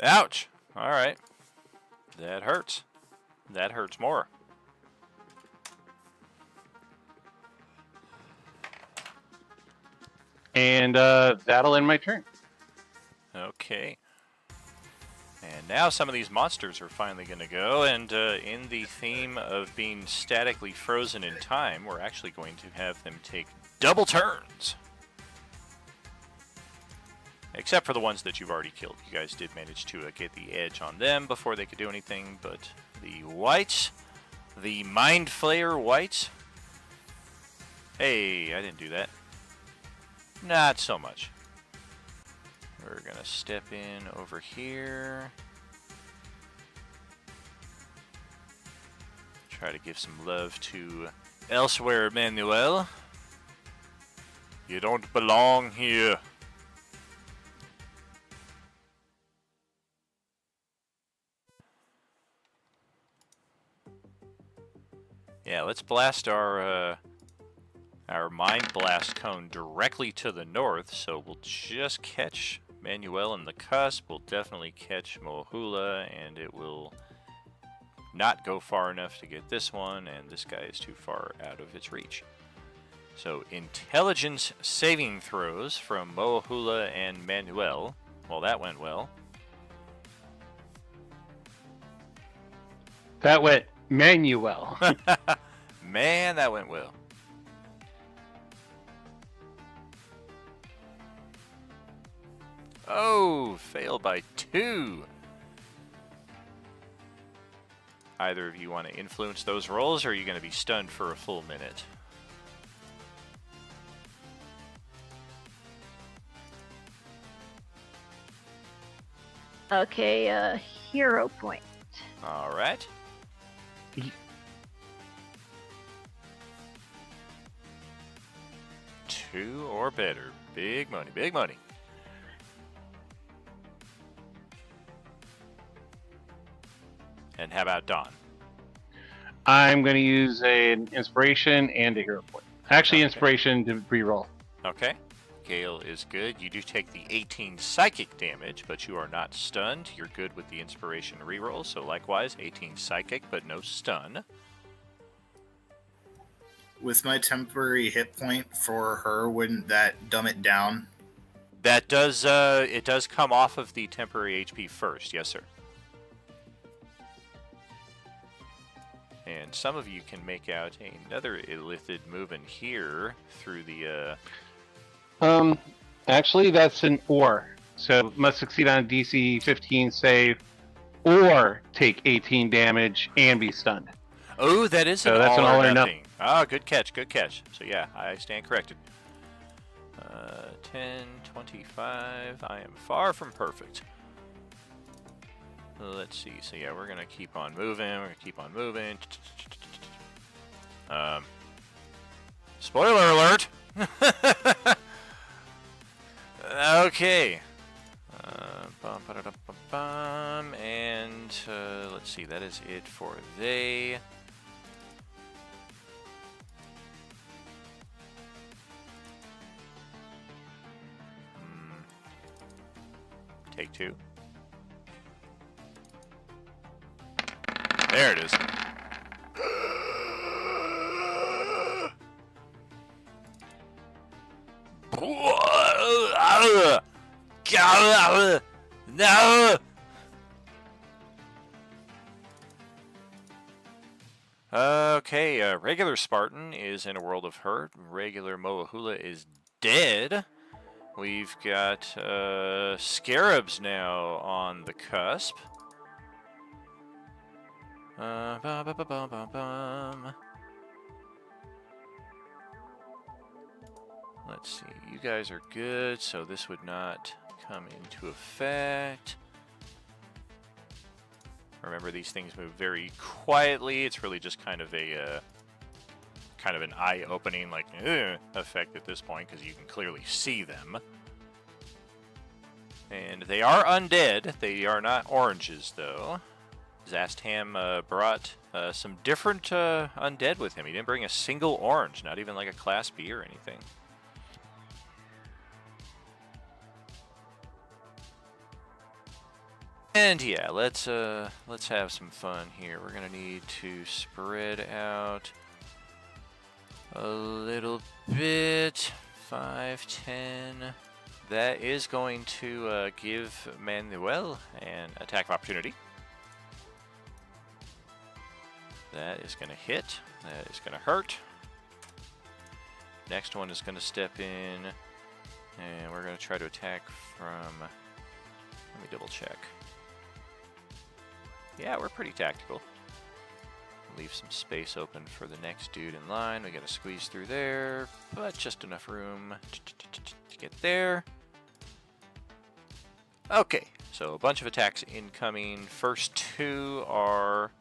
Speaker 4: Ouch! Alright. That hurts. That hurts more.
Speaker 6: And that'll end my turn.
Speaker 4: Okay. And now some of these monsters are finally going to go, and in the theme of being statically frozen in time, we're actually going to have them take double turns. Except for the ones that you've already killed. You guys did manage to get the edge on them before they could do anything, but the whites, the Mind Flayer whites, hey, I didn't do that. Not so much. We're going to step in over here. Try to give some love to Elsewhere, Manuel. You don't belong here. Yeah, let's blast our Mind Blast cone directly to the north, so we'll just catch Manuel in the cusp. We'll definitely catch Mohula, and it will not go far enough to get this one, and this guy is too far out of its reach. So, intelligence saving throws from Mohula and Manuel. Well, that went well.
Speaker 6: That went Manuel.
Speaker 4: Man, that went well. Oh, failed by 2. either of you want to influence those rolls, or are you going to be stunned for a full minute?
Speaker 10: Okay, hero point.
Speaker 4: All right. Two or better. Big money, big money. And how about Don?
Speaker 6: I'm going to use an inspiration and a hero point. Actually,
Speaker 4: Okay.
Speaker 6: inspiration to reroll.
Speaker 4: Okay. Gale is good. You do take the 18 psychic damage, but you are not stunned. You're good with the inspiration reroll, so likewise, 18 psychic, but no stun.
Speaker 12: With my temporary hit point for her, wouldn't that dumb it down?
Speaker 4: That does, it does come off of the temporary HP first, yes, sir. And some of you can make out another illithid moving here through the,
Speaker 6: Actually, that's an or. So must succeed on a DC 15 save, or take 18 damage and be stunned.
Speaker 4: Oh, that is
Speaker 6: So
Speaker 4: an
Speaker 6: that's
Speaker 4: all
Speaker 6: an all
Speaker 4: or
Speaker 6: or
Speaker 4: nothing. Ah, good catch, good catch. So yeah, I stand corrected. 10, 25. I am far from perfect. Let's see. So yeah, we're gonna keep on moving. We're gonna keep on moving. Spoiler alert. Okay. And let's see. That is it for they. Take two. There it is. No. Okay, regular Spartan is in a world of hurt. Regular Moahula is dead. We've got Scarabs now on the cusp. Let's see, you guys are good, so this would not come into effect. Remember, these things move very quietly. It's really just kind of a kind of an eye-opening, like, effect at this point, because you can clearly see them. And they are undead. They are not oranges, though. Zastam brought some different undead with him. He didn't bring a single orange, not even like a Class B or anything. And yeah, let's have some fun here. We're gonna need to spread out a little bit. 5, 10. That is going to give Manuel an attack of opportunity. That is going to hit. That is going to hurt. Next one is going to step in, and we're going to try to attack from... Let me double check. Yeah, we're pretty tactical. Leave some space open for the next dude in line. We got to squeeze through there, but just enough room to get there. Okay, so a bunch of attacks incoming. First two are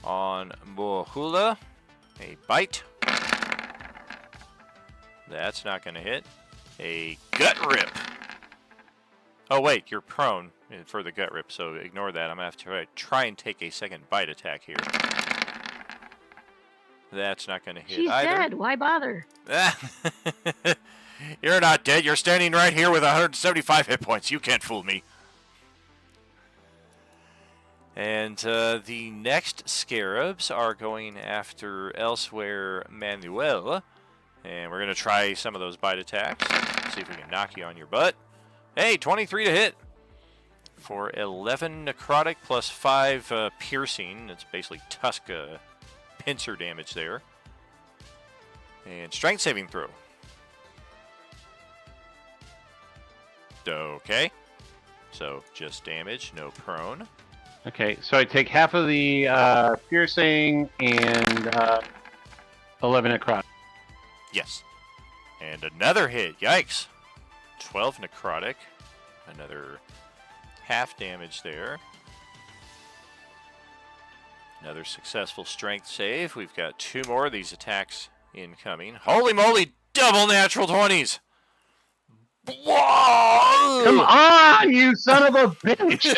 Speaker 4: on Moahula. A bite. That's not going to hit. A gut rip. Oh wait, you're prone for the gut rip, so ignore that. I'm going to have to try and take a second bite attack here. That's not going to hit
Speaker 10: She's
Speaker 4: either.
Speaker 10: dead. Why bother?
Speaker 4: You're not dead. You're standing right here with 175 hit points. You can't fool me. And the next Scarabs are going after Elsewhere Manuel. And we're going to try some of those bite attacks. See if we can knock you on your butt. Hey, 23 to hit. For 11 necrotic plus 5 piercing. It's basically tusk pincer damage there. And strength saving throw. Okay. So just damage, no prone.
Speaker 6: Okay, so I take half of the piercing and 11 necrotic.
Speaker 4: Yes. And another hit. Yikes. 12 necrotic. Another half damage there. Another successful strength save. We've got 2 more of these attacks incoming. Holy moly, double natural 20s! Whoa!
Speaker 6: Come on, you son of a bitch!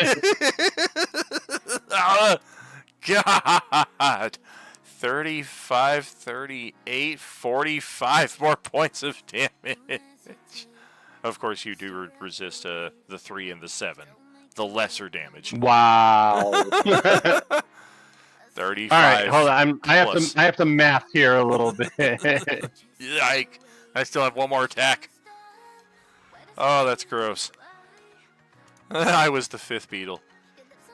Speaker 4: God! 35, 38, 45 more points of damage. Of course, you do resist the 3 and the 7. The lesser damage.
Speaker 6: Wow.
Speaker 4: 35.
Speaker 6: All right, hold on. I
Speaker 4: plus.
Speaker 6: have to math here a little bit.
Speaker 4: Yike. I still have 1 more attack. Oh, that's gross. I was the 5th beetle.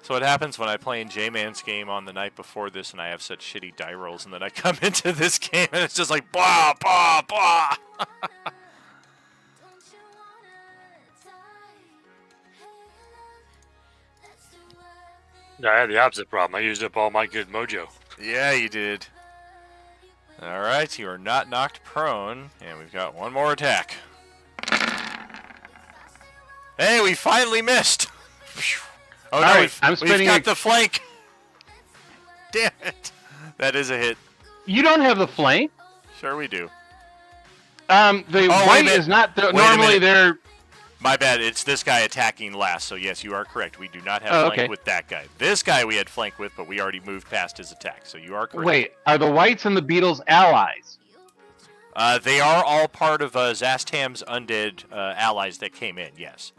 Speaker 4: So what happens when I play in J-Man's game on the night before this and I have such shitty die rolls, and then I come into this game and it's just like, blah, blah, blah.
Speaker 7: I had the opposite problem. I used up all my good mojo.
Speaker 4: Yeah, you did. Alright, you are not knocked prone, and we've got 1 more attack. Hey, we finally missed! Oh no,
Speaker 6: right,
Speaker 4: we've got the flank! Damn it! That is a hit.
Speaker 6: You don't have the flank?
Speaker 4: Sure we do.
Speaker 6: The white is not... normally they're...
Speaker 4: My bad, it's this guy attacking last, so yes, you are correct. We do not have flank with that guy. This guy we had flank with, but we already moved past his attack, so you are correct.
Speaker 6: Wait, are the whites and the beetles allies?
Speaker 4: They are all part of Zastam's undead allies that came in, yes.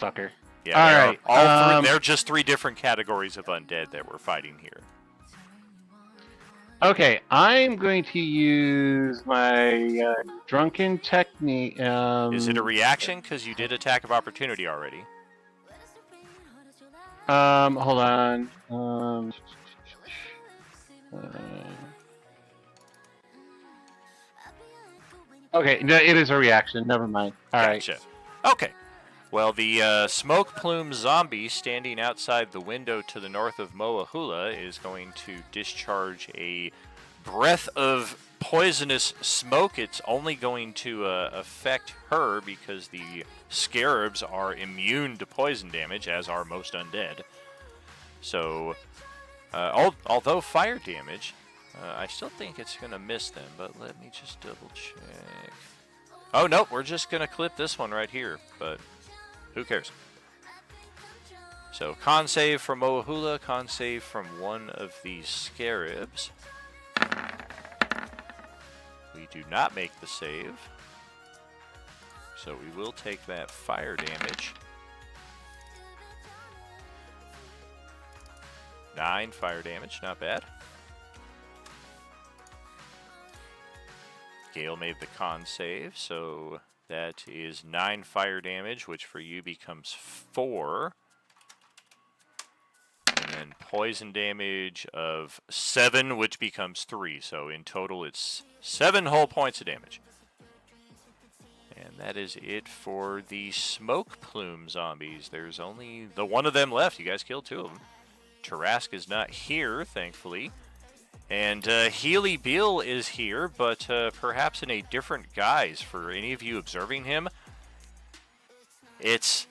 Speaker 6: Fucker.
Speaker 4: Yeah, all 3, they're just 3 different categories of undead that we're fighting here.
Speaker 6: Okay, I'm going to use my drunken technique.
Speaker 4: Is it a reaction? Because you did attack of opportunity already.
Speaker 6: Hold on. Okay, no, it is a reaction. Never mind. All right.
Speaker 4: Gotcha. Okay. Well, the smoke plume zombie standing outside the window to the north of Moahula is going to discharge a breath of poisonous smoke. It's only going to affect her because the scarabs are immune to poison damage, as are most undead. So, although fire damage, I still think it's going to miss them, but let me just double check. Oh, no, we're just going to clip this one right here, but... who cares? So, con save from Moahula, con save from one of these scarabs. We do not make the save. So we will take that fire damage. 9 fire damage, not bad. Gale made the con save, so... that is 9 fire damage, which for you becomes 4. And then poison damage of 7, which becomes 3. So in total, it's 7 whole points of damage. And that is it for the smoke plume zombies. There's only the one of them left. You guys killed 2 of them. Tarask is not here, thankfully. And Healy Beale is here, but perhaps in a different guise. For any of you observing him, it's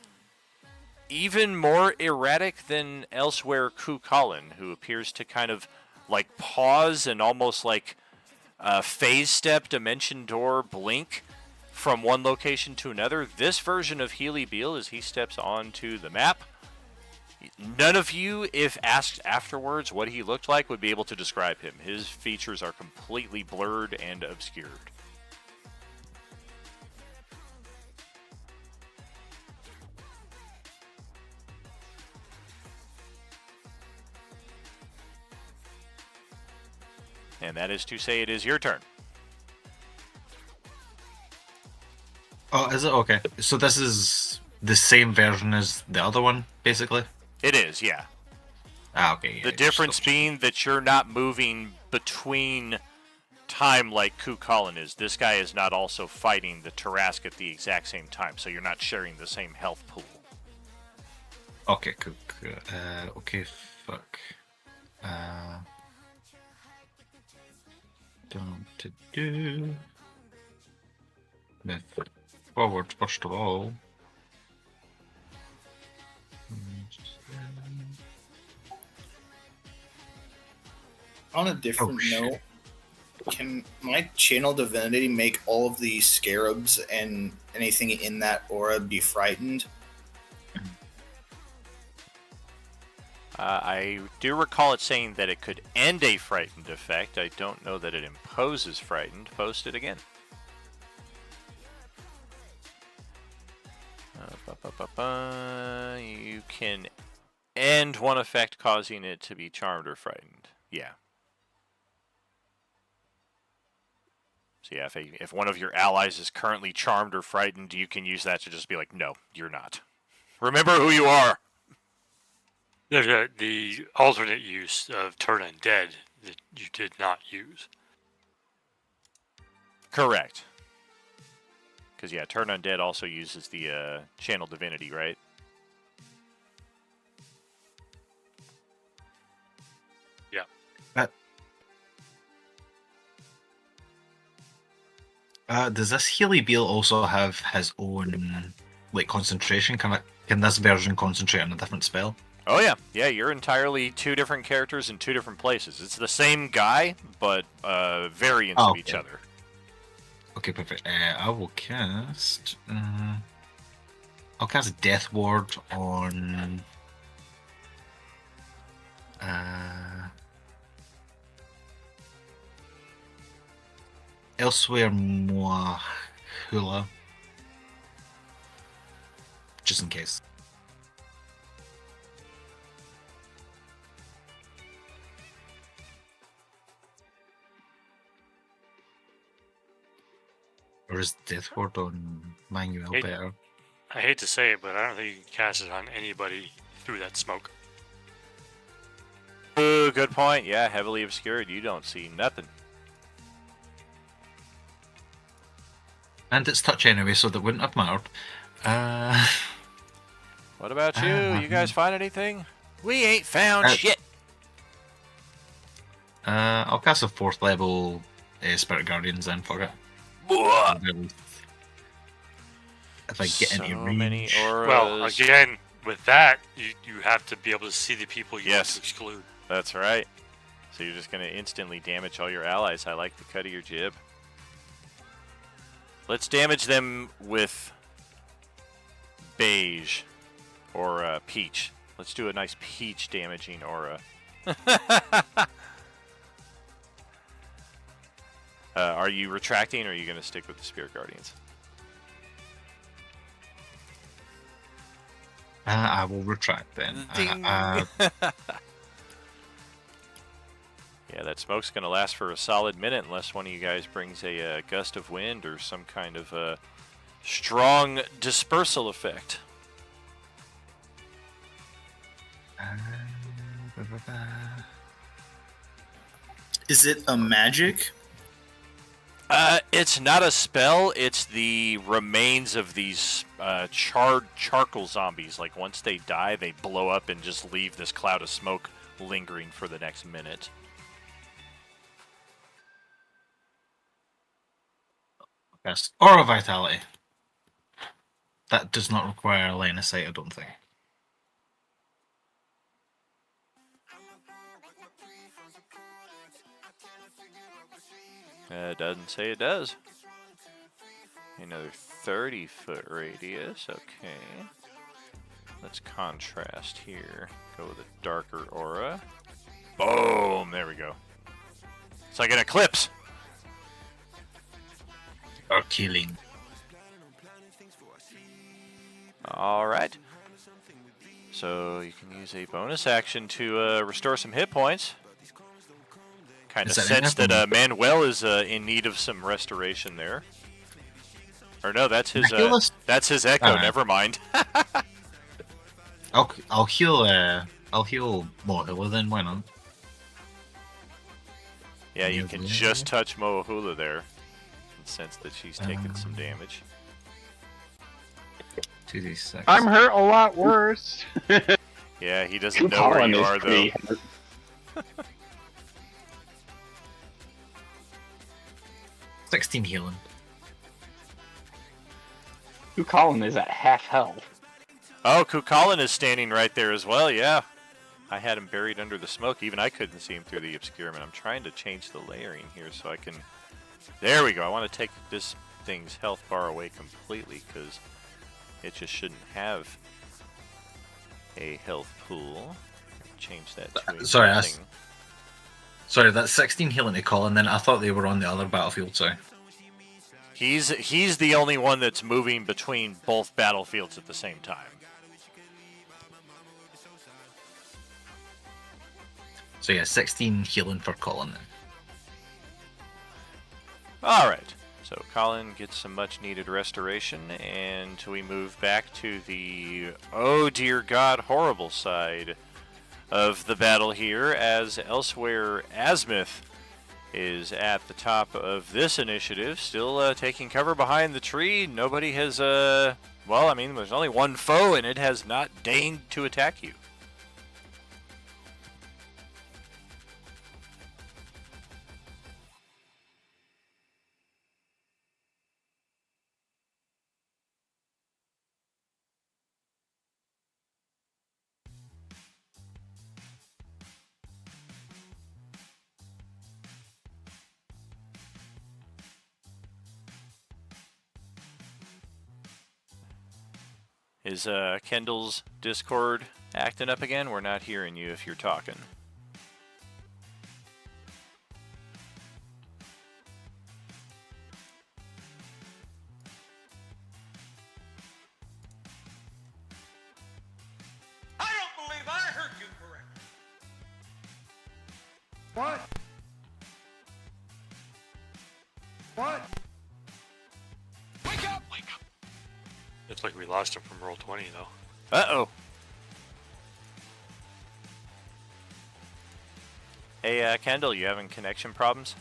Speaker 4: even more erratic than elsewhere Cuchulainn, who appears to kind of like pause and almost like phase step, dimension door, blink from one location to another. This version of Healy Beale, as he steps onto the map, none of you, if asked afterwards what he looked like, would be able to describe him. His features are completely blurred and obscured. And that is to say it is your turn.
Speaker 11: Oh, is it? Okay. So this is the same version as the other one, basically?
Speaker 4: It is, yeah.
Speaker 11: Ah, okay. Yeah,
Speaker 4: the difference being that you're not moving between time like Cuchulainn is. This guy is not also fighting the Tarask at the exact same time, so you're not sharing the same health pool.
Speaker 11: Okay, cool. Okay, fuck. Don't to do. Move forward first of all.
Speaker 12: On a different
Speaker 11: shit.
Speaker 12: note, can my channel divinity make all of the scarabs and anything in that aura be frightened?
Speaker 4: I do recall it saying that it could end a frightened effect. I don't know that it imposes frightened. Post it again. You can end one effect causing it to be charmed or frightened. Yeah. So yeah, if one of your allies is currently charmed or frightened, you can use that to just be like, no, you're not. Remember who you are.
Speaker 7: The alternate use of turn undead that you did not use.
Speaker 4: Correct. Because yeah, turn undead also uses the channel divinity, right?
Speaker 7: Yeah.
Speaker 11: Does this Healy Beal also have his own like concentration? Can this version concentrate on a different spell?
Speaker 4: Oh yeah, yeah. You're entirely two different characters in two different places. It's the same guy, but variants of each other.
Speaker 11: Okay, perfect. I will cast. I'll cast Death Ward on. Elsewhere Moahula. Just in case. Or is Death Ward on Manuel better?
Speaker 7: I hate to say it, but I don't think you can cast it on anybody through that smoke.
Speaker 4: Ooh, good point. Yeah, heavily obscured. You don't see nothing.
Speaker 11: And it's touch anyway, so that wouldn't have mattered.
Speaker 4: What about you? You guys find anything? We ain't found shit.
Speaker 11: I'll cast a 4th level Spirit Guardians then, fuck it. If I get any range.
Speaker 4: Many auras.
Speaker 7: Well, again, with that, you have to be able to see the people you want to exclude.
Speaker 4: That's right. So you're just going to instantly damage all your allies. I like the cut of your jib. Let's damage them with beige or peach. Let's do a nice peach damaging aura. Are you retracting, or are you going to stick with the Spirit Guardians?
Speaker 11: I will retract then.
Speaker 4: Yeah, that smoke's going to last for a solid minute unless one of you guys brings a gust of wind or some kind of strong dispersal effect.
Speaker 12: Is it a magic?
Speaker 4: It's not a spell. It's the remains of these charred charcoal zombies. Like, once they die, they blow up and just leave this cloud of smoke lingering for the next minute.
Speaker 11: Yes. Aura Vitality. That does not require a line of sight, I don't think.
Speaker 4: It doesn't say it does. Another 30-foot radius. Okay. Let's contrast here. Go with a darker aura. Boom! There we go. It's like an eclipse.
Speaker 11: Or killing.
Speaker 4: Alright. So you can use a bonus action to restore some hit points. Kind of sense that Manuel is in need of some restoration there. Or no, that's his echo. Never mind.
Speaker 11: I'll heal Mohula then. Why not?
Speaker 4: Yeah, you can just touch Mohula there, and sense that she's taking some damage.
Speaker 11: 2d6.
Speaker 6: I'm hurt a lot worse.
Speaker 4: Yeah, he doesn't know where you are, though.
Speaker 11: 16 healing.
Speaker 9: Colin is at half health.
Speaker 4: Oh, Kukalin is standing right there as well, yeah. I had him buried under the smoke. Even I couldn't see him through the obscurement. I'm trying to change the layering here so I can... There we go. I want to take this thing's health bar away completely because it just shouldn't have a health pool. Change that to
Speaker 11: Sorry,
Speaker 4: nothing.
Speaker 11: Sorry, that's 16 healing to Colin, then I thought they were on the other battlefield, sorry.
Speaker 4: He's the only one that's moving between both battlefields at the same time.
Speaker 11: So yeah, 16 healing for Colin then.
Speaker 4: Alright, so Colin gets some much needed restoration, and we move back to the, oh dear God, horrible side of the battle here, as elsewhere Azimuth is at the top of this initiative, still taking cover behind the tree. Nobody has, well, I mean, there's only one foe, and it has not deigned to attack you. Is Kendall's Discord acting up again? We're not hearing you if you're talking.
Speaker 5: I don't believe I heard you correctly. What? What? Wake up! Wake up!
Speaker 7: It's like we lost him from roll 20 though.
Speaker 4: Uh-oh. Hey, Kendall, you having connection problems?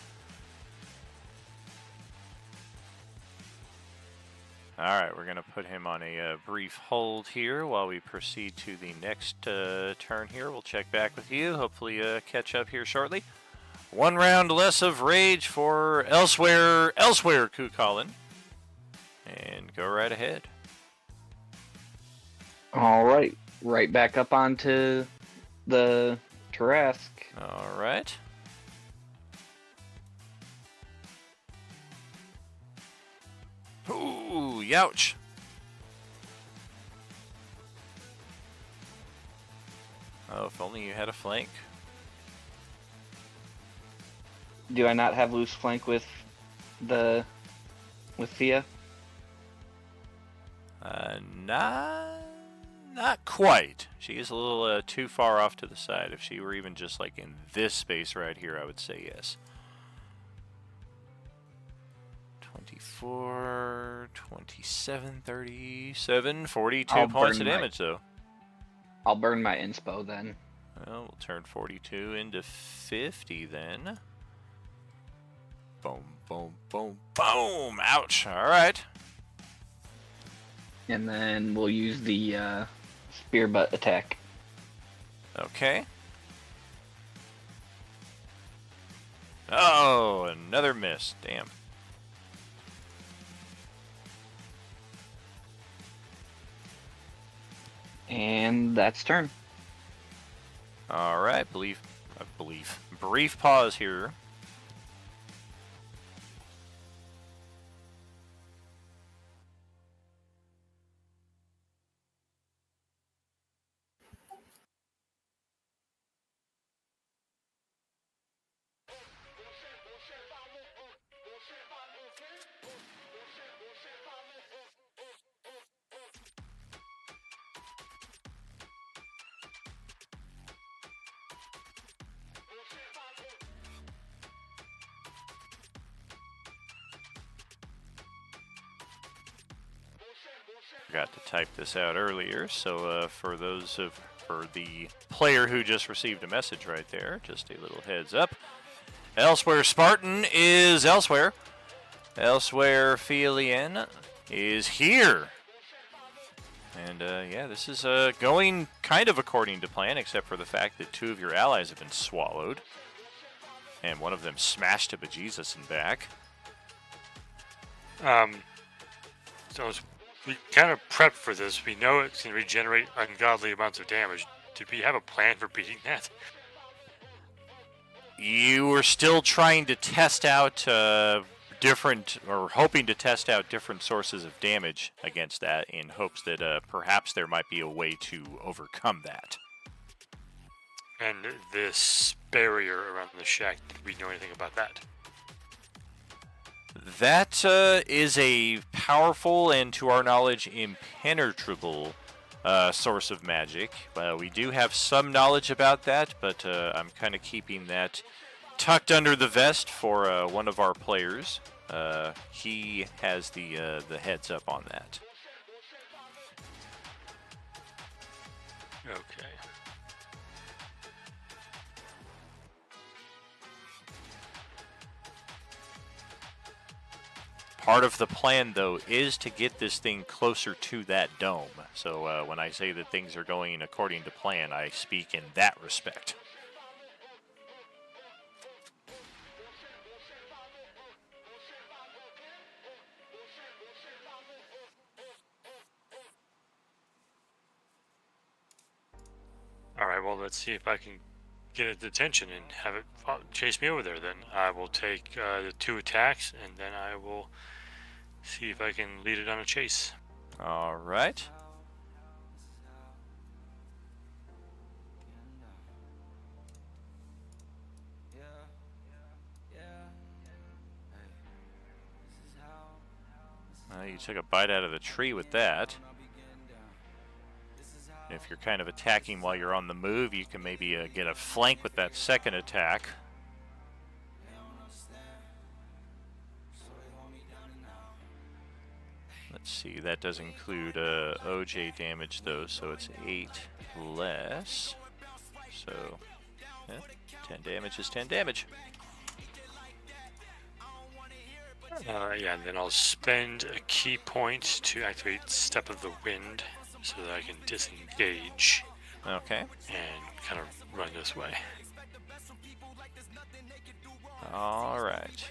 Speaker 4: Alright, we're going to put him on a brief hold here while we proceed to the next turn here. We'll check back with you, hopefully catch up here shortly. One round less of rage for elsewhere, Kukalin. And go right ahead.
Speaker 9: All right, right back up onto the Tarask.
Speaker 4: All right. Ooh, youch. Oh, if only you had a flank.
Speaker 9: Do I not have loose flank with Thea?
Speaker 4: Not quite. She is a little too far off to the side. If she were even just like in this space right here, I would say yes. 24, 27, 37, 42 points of damage though.
Speaker 9: I'll burn my inspo then.
Speaker 4: Well, we'll turn 42 into 50 then. Boom, boom, boom, boom! Ouch! Alright.
Speaker 9: And then we'll use the spear butt attack.
Speaker 4: Okay. Oh, another miss. Damn.
Speaker 9: And that's turn.
Speaker 4: Alright, brief pause here. Forgot to type this out earlier, so for the player who just received a message right there, just a little heads up. Elsewhere Spartan is elsewhere. Elsewhere Felian is here. And yeah, this is going kind of according to plan, except for the fact that 2 of your allies have been swallowed. And one of them smashed to bejesus and back.
Speaker 7: So we kind of prepped for this. We know it's going to regenerate ungodly amounts of damage. Did we have a plan for beating that?
Speaker 4: You were still trying to test out hoping to test out different sources of damage against that in hopes that perhaps there might be a way to overcome that.
Speaker 7: And this barrier around the shack, did we know anything about that?
Speaker 4: That is a powerful and, to our knowledge, impenetrable source of magic. We do have some knowledge about that, but I'm kind of keeping that tucked under the vest for one of our players. He has the heads up on that.
Speaker 7: Okay.
Speaker 4: Part of the plan, though, is to get this thing closer to that dome. So when I say that things are going according to plan, I speak in that respect.
Speaker 7: Alright, well, let's see if I can get its attention and have it chase me over there. Then I will take the 2 attacks, and then I will see if I can lead it on a chase.
Speaker 4: All right. You took a bite out of the tree with that. If you're kind of attacking while you're on the move, you can maybe get a flank with that second attack. Let's see, that does include OJ damage though, so it's 8 less. So, yeah, 10 damage is 10 damage.
Speaker 7: Yeah, and then I'll spend a key point to activate Step of the Wind so that I can disengage.
Speaker 4: Okay.
Speaker 7: And kind of run this way.
Speaker 4: Alright.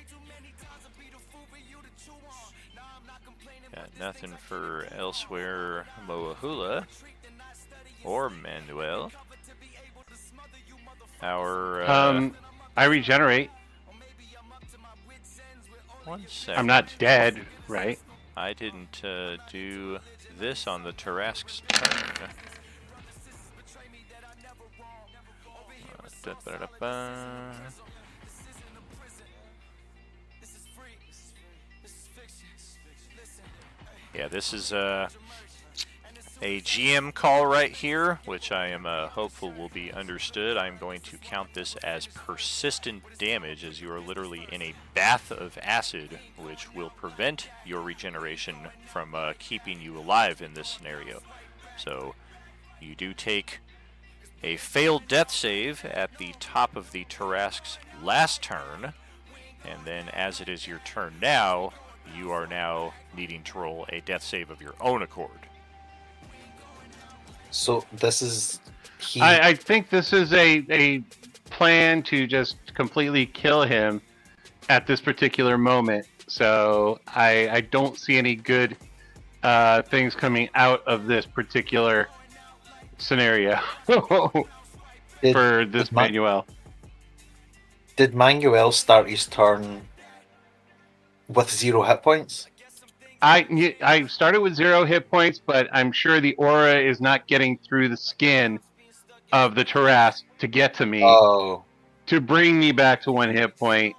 Speaker 4: Got nothing for elsewhere Moahula or Manuel. Our
Speaker 6: I regenerate.
Speaker 4: 1 second.
Speaker 6: I'm not dead, right?
Speaker 4: I didn't do this on the Tarask's turn. Yeah, this is a GM call right here, which I am hopeful will be understood. I'm going to count this as persistent damage, as you are literally in a bath of acid, which will prevent your regeneration from keeping you alive in this scenario. So you do take a failed death save at the top of the Tarask's last turn, and then as it is your turn now, you are now needing to roll a death save of your own accord.
Speaker 11: So this is...
Speaker 6: I think this is a plan to just completely kill him at this particular moment. So I don't see any good things coming out of this particular scenario for this Manuel.
Speaker 11: Did Manuel start his turn with 0 hit points?
Speaker 6: I started with 0 hit points, but I'm sure the aura is not getting through the skin of the Tarask to get to me.
Speaker 11: Oh.
Speaker 6: To bring me back to 1 hit point,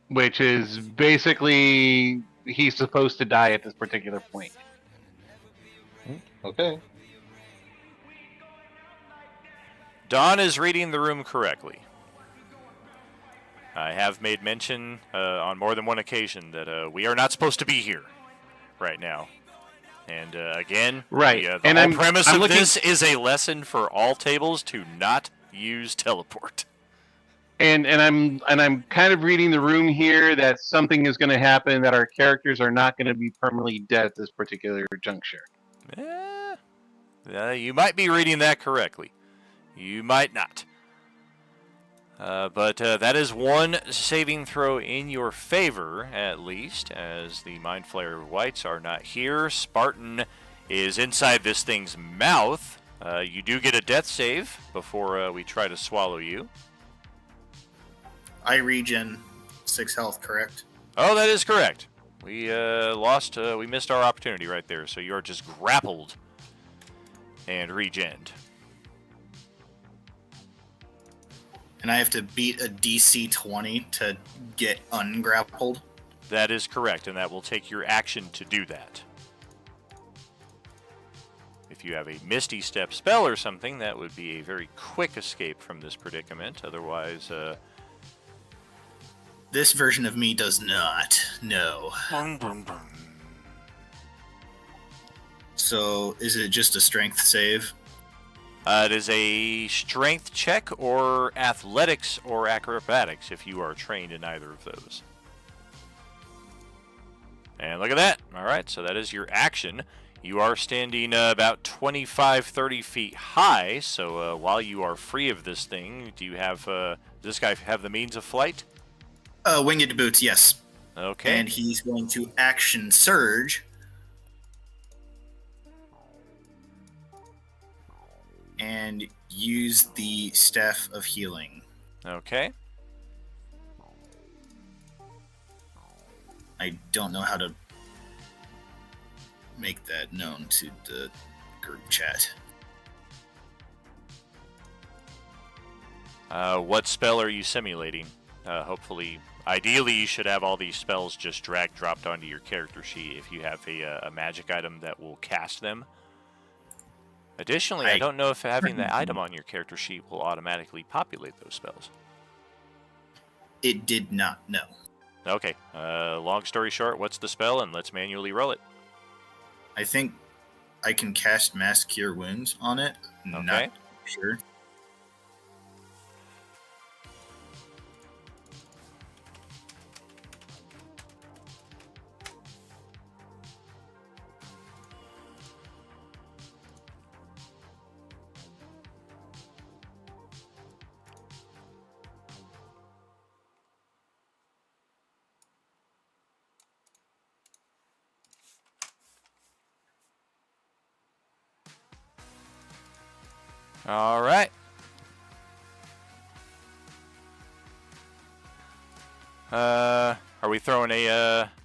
Speaker 6: which is basically he's supposed to die at this particular point.
Speaker 11: Okay.
Speaker 4: Dawn is reading the room correctly. I have made mention on more than one occasion that we are not supposed to be here right now. And again,
Speaker 6: right.
Speaker 4: The whole premise of this is a lesson for all tables to not use teleport.
Speaker 6: And I'm kind of reading the room here that something is going to happen, that our characters are not going to be permanently dead at this particular juncture.
Speaker 4: You might be reading that correctly. You might not. But that is one saving throw in your favor, at least, as the Mind Flayer Whites are not here. Spartan is inside this thing's mouth. You do get a death save before we try to swallow you.
Speaker 12: I regen 6 health, correct?
Speaker 4: Oh, that is correct. We we missed our opportunity right there, so you're just grappled and regened.
Speaker 12: And I have to beat a DC 20 to get ungrappled?
Speaker 4: That is correct, and that will take your action to do that. If you have a Misty Step spell or something, that would be a very quick escape from this predicament. Otherwise,
Speaker 12: This version of me does not. No. So, is it just a strength save?
Speaker 4: It is a strength check or athletics or acrobatics if you are trained in either of those. And look at that. All right, so that is your action. You are standing about 25, 30 feet high, so while you are free of this thing, do you have, does this guy have the means of flight?
Speaker 12: Winged boots, yes.
Speaker 4: Okay.
Speaker 12: And he's going to action surge. And use the Staff of Healing.
Speaker 4: Okay.
Speaker 12: I don't know how to make that known to the group chat.
Speaker 4: What spell are you simulating? Hopefully, ideally, you should have all these spells just dropped onto your character sheet if you have a magic item that will cast them. Additionally, I don't know if having the item on your character sheet will automatically populate those spells.
Speaker 12: It did not, no.
Speaker 4: Okay, long story short, what's the spell, and let's manually roll it.
Speaker 12: I think I can cast Mass Cure Wounds on it.
Speaker 4: Okay.
Speaker 12: Not sure.
Speaker 4: All right. Are we throwing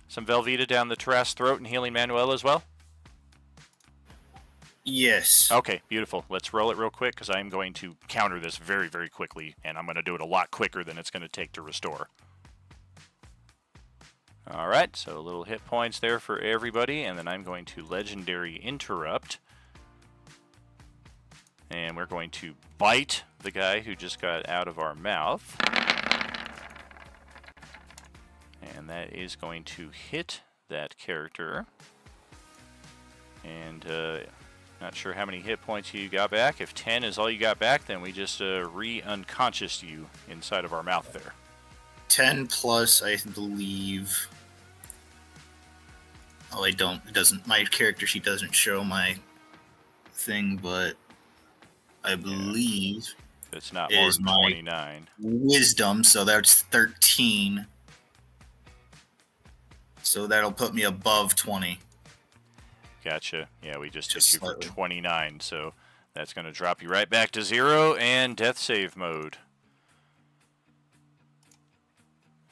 Speaker 4: some Velveeta down the Tarrasque's throat and healing Manuel as well?
Speaker 12: Yes.
Speaker 4: Okay, beautiful. Let's roll it real quick because I'm going to counter this very, very quickly, and I'm going to do it a lot quicker than it's going to take to restore. All right, so a little hit points there for everybody, and then I'm going to Legendary Interrupt. And we're going to bite the guy who just got out of our mouth. And that is going to hit that character. And not sure how many hit points you got back. If 10 is all you got back, then we just re-unconscious you inside of our mouth there.
Speaker 12: 10 plus, I believe. Oh, I don't. It doesn't. My character sheet doesn't show my thing, but I believe
Speaker 4: it's not more than 29.
Speaker 12: Wisdom, so that's 13. So that'll put me above 20.
Speaker 4: Gotcha. Yeah, we just hit you for 29, so that's going to drop you right back to 0 and death save mode.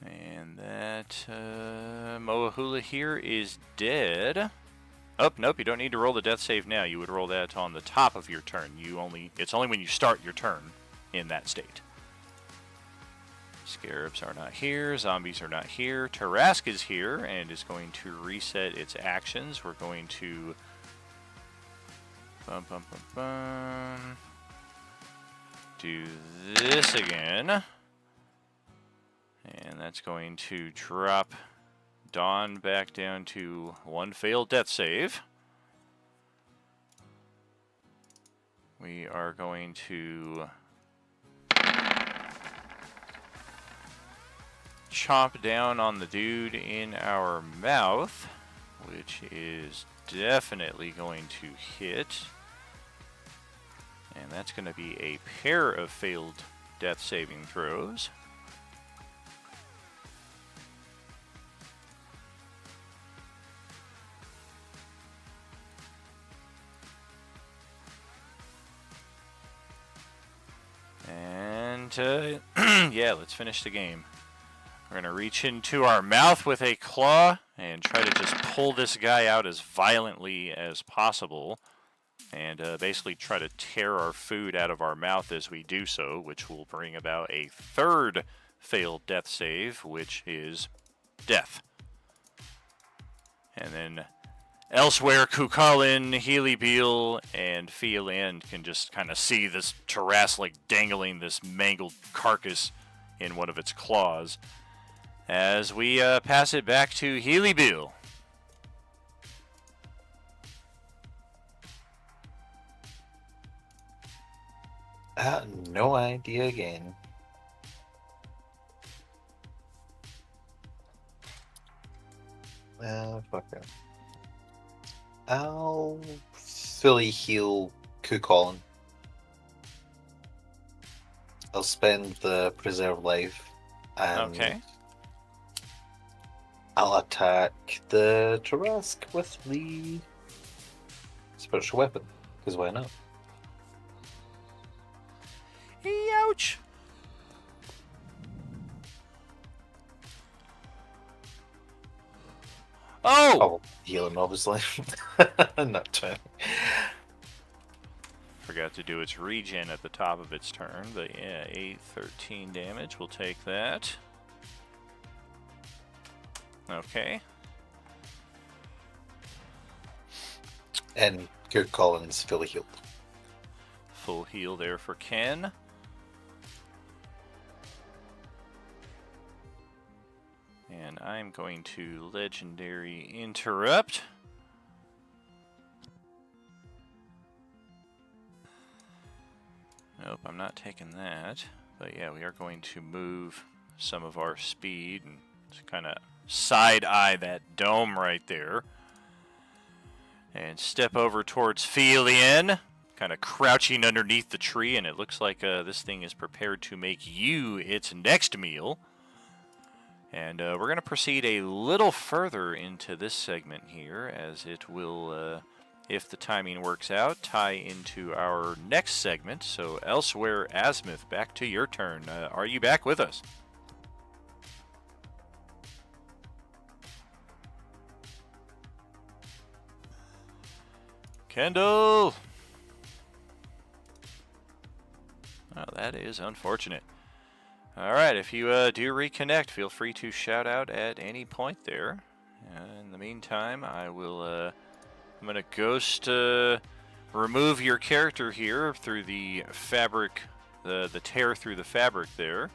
Speaker 4: And that Moahula here is dead. Oh, nope, you don't need to roll the death save now. You would roll that on the top of your turn. It's only when you start your turn in that state. Scarabs are not here. Zombies are not here. Tarrasque is here and is going to reset its actions. We're going to do this again. And that's going to drop Dawn back down to 1 failed death save. We are going to chomp down on the dude in our mouth, which is definitely going to hit. And that's going to be a pair of failed death saving throws. And yeah, let's finish the game. We're going to reach into our mouth with a claw and try to just pull this guy out as violently as possible. And basically try to tear our food out of our mouth as we do so, which will bring about a third failed death save, which is death. And then elsewhere, Kukalin, Healy Beale, and Fieland can just kind of see this Taras like dangling this mangled carcass in one of its claws. As we pass it back to Healy Beale.
Speaker 11: No idea again. Fuck it. I'll fully heal Kukulin. I'll spend the preserve life and
Speaker 4: Okay.
Speaker 11: I'll attack the Tarask with the spiritual weapon, because why not?
Speaker 4: Ouch! Oh!
Speaker 11: Oh, heal him, obviously. Not trying.
Speaker 4: Forgot to do its regen at the top of its turn, but yeah, 8, 13 damage. We'll take that. Okay.
Speaker 11: And Good Collins fully healed.
Speaker 4: Full heal there for Ken. And I'm going to Legendary Interrupt. Nope, I'm not taking that. But yeah, we are going to move some of our speed and just kind of side-eye that dome right there. And step over towards Felian, kind of crouching underneath the tree, and it looks like this thing is prepared to make you its next meal. And we're going to proceed a little further into this segment here, as it will, if the timing works out, tie into our next segment. So elsewhere, Azimuth, back to your turn. Are you back with us? Kendall! Oh, that is unfortunate. Alright, if you do reconnect, feel free to shout out at any point there. In the meantime, I will, I'm going to ghost remove your character here through the fabric, the tear through the fabric there.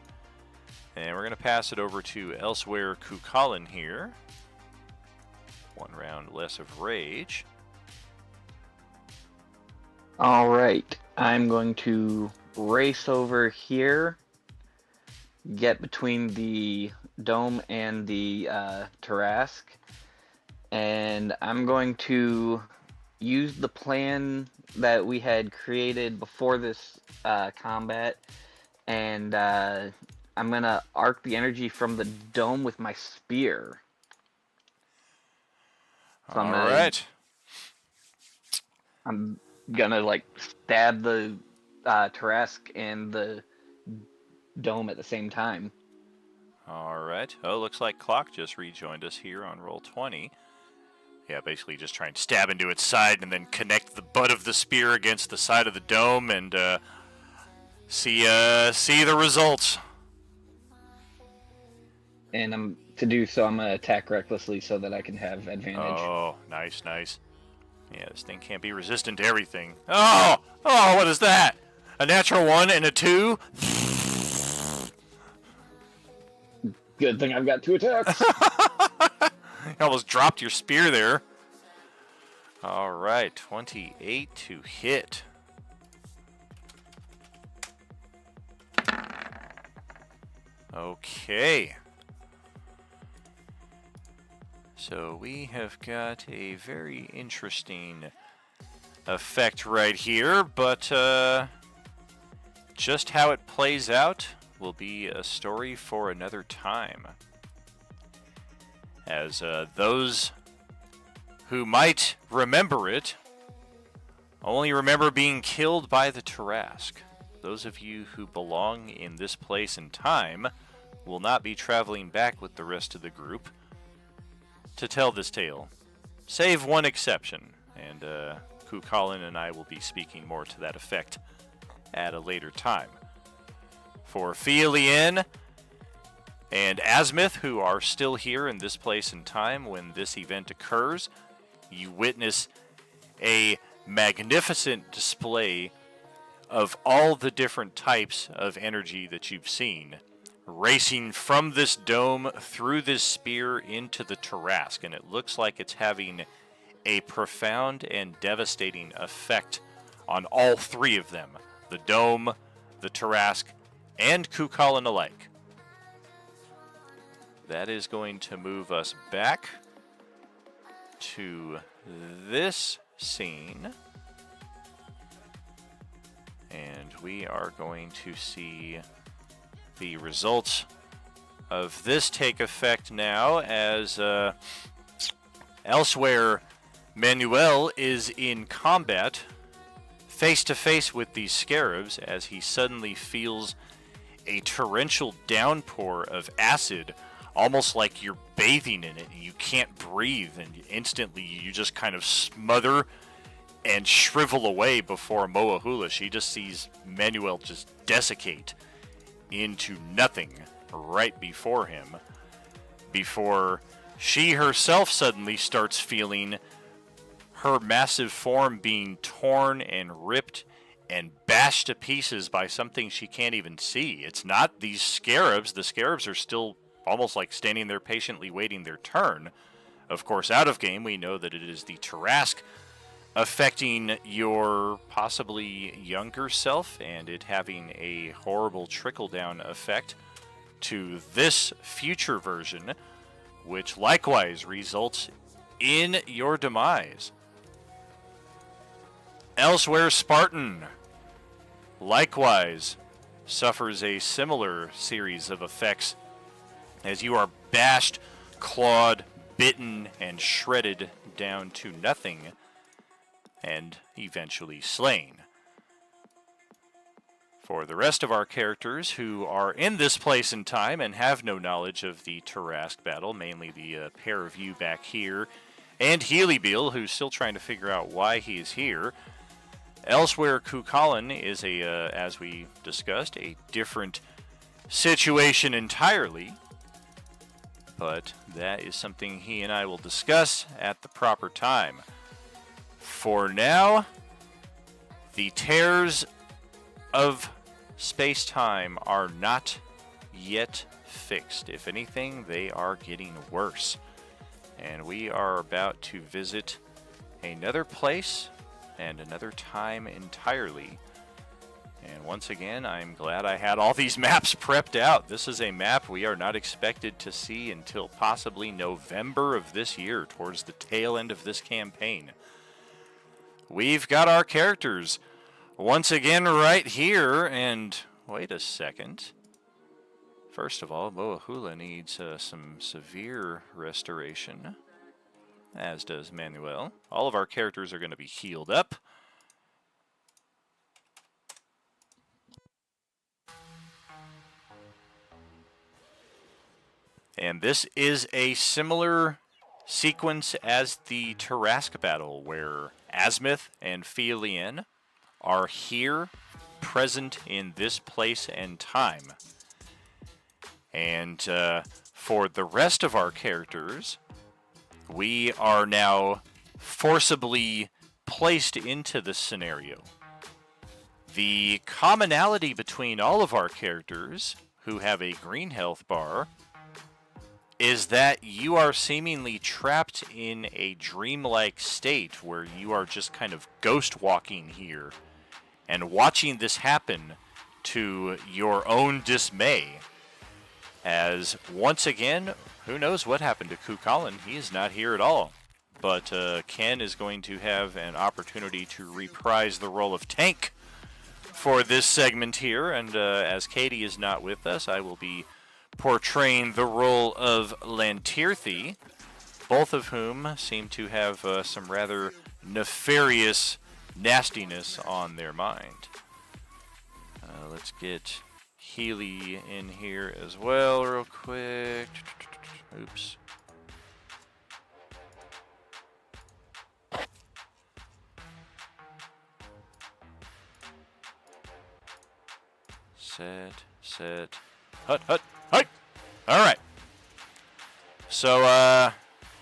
Speaker 4: And we're going to pass it over to Elsewhere Kukalin here. One round less of rage.
Speaker 9: Alright, I'm going to race over here, get between the dome and the Tarask, and I'm going to use the plan that we had created before this combat, and I'm going to arc the energy from the dome with my spear. So
Speaker 4: Alright.
Speaker 9: I'm gonna like stab the Tarask and the dome at the same time.
Speaker 4: Alright. Oh, looks like Clock just rejoined us here on Roll20. Yeah, basically just try and stab into its side and then connect the butt of the spear against the side of the dome and see the results.
Speaker 9: And to do so, I'm gonna attack recklessly so that I can have advantage.
Speaker 4: Oh, nice, nice. Yeah, this thing can't be resistant to everything. Oh! Oh, what is that? A natural 1 and a 2?
Speaker 9: Good thing I've got 2 attacks.
Speaker 4: You almost dropped your spear there. Alright, 28 to hit. Okay. So we have got a very interesting effect right here, but just how it plays out will be a story for another time. As those who might remember it only remember being killed by the Tarrasque. Those of you who belong in this place and time will not be traveling back with the rest of the group to tell this tale, save one exception, and Colin and I will be speaking more to that effect at a later time. For Fielien and Asmith, who are still here in this place and time when this event occurs, you witness a magnificent display of all the different types of energy that you've seen racing from this dome through this spear into the Tarrasque, and it looks like it's having a profound and devastating effect on all three of them, the dome, the Tarrasque, and Cuchulainn alike. That is going to move us back to this scene, and we are going to see the results of this take effect now, as elsewhere Manuel is in combat face to face with these scarabs as he suddenly feels a torrential downpour of acid, almost like you're bathing in it and you can't breathe, and instantly you just kind of smother and shrivel away before Moahula. She just sees Manuel just desiccate into nothing right before him, before she herself suddenly starts feeling her massive form being torn and ripped and bashed to pieces by something she can't even see. It's not these scarabs. The scarabs are still almost like standing there patiently waiting their turn. Of course, out of game, we know that it is the Tarrasque affecting your possibly younger self, and it having a horrible trickle-down effect to this future version, which likewise results in your demise. Elsewhere, Spartan likewise suffers a similar series of effects as you are bashed, clawed, bitten, and shredded down to nothing, and eventually slain. For the rest of our characters who are in this place and time and have no knowledge of the Tarrasque battle, mainly the pair of you back here, and Healybeal, who's still trying to figure out why he is here, elsewhere Cuchulainn is as we discussed, a different situation entirely, but that is something he and I will discuss at the proper time. For now, the tears of space-time are not yet fixed. If anything, they are getting worse. And we are about to visit another place and another time entirely. And once again, I'm glad I had all these maps prepped out. This is a map we are not expected to see until possibly November of this year, towards the tail end of this campaign. We've got our characters once again right here, and wait a second. First of all, Moahula needs some severe restoration, as does Manuel. All of our characters are going to be healed up. And this is a similar sequence as the Tarrasque battle, where Asmith and Fielien are here, present in this place and time. And for the rest of our characters, we are now forcibly placed into this scenario. The commonality between all of our characters who have a green health bar is that you are seemingly trapped in a dreamlike state where you are just kind of ghost walking here and watching this happen to your own dismay. as once again, who knows what happened to Kukulin? He is not here at all. But Ken is going to have an opportunity to reprise the role of tank for this segment here, and as Katie is not with us, I will be portraying the role of Lantirthi, both of whom seem to have some rather nefarious nastiness on their mind. Let's get Healy in here as well real quick. Oops. Set. Hut. All right. So,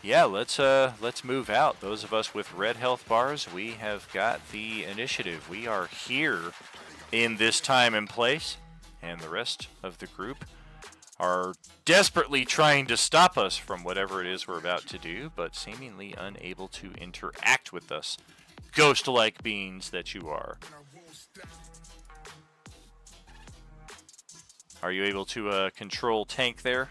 Speaker 4: yeah, let's move out. Those of us with red health bars, we have got the initiative. We are here in this time and place, and the rest of the group are desperately trying to stop us from whatever it is we're about to do, but seemingly unable to interact with us, ghost-like beings that you are. Are you able to control tank there?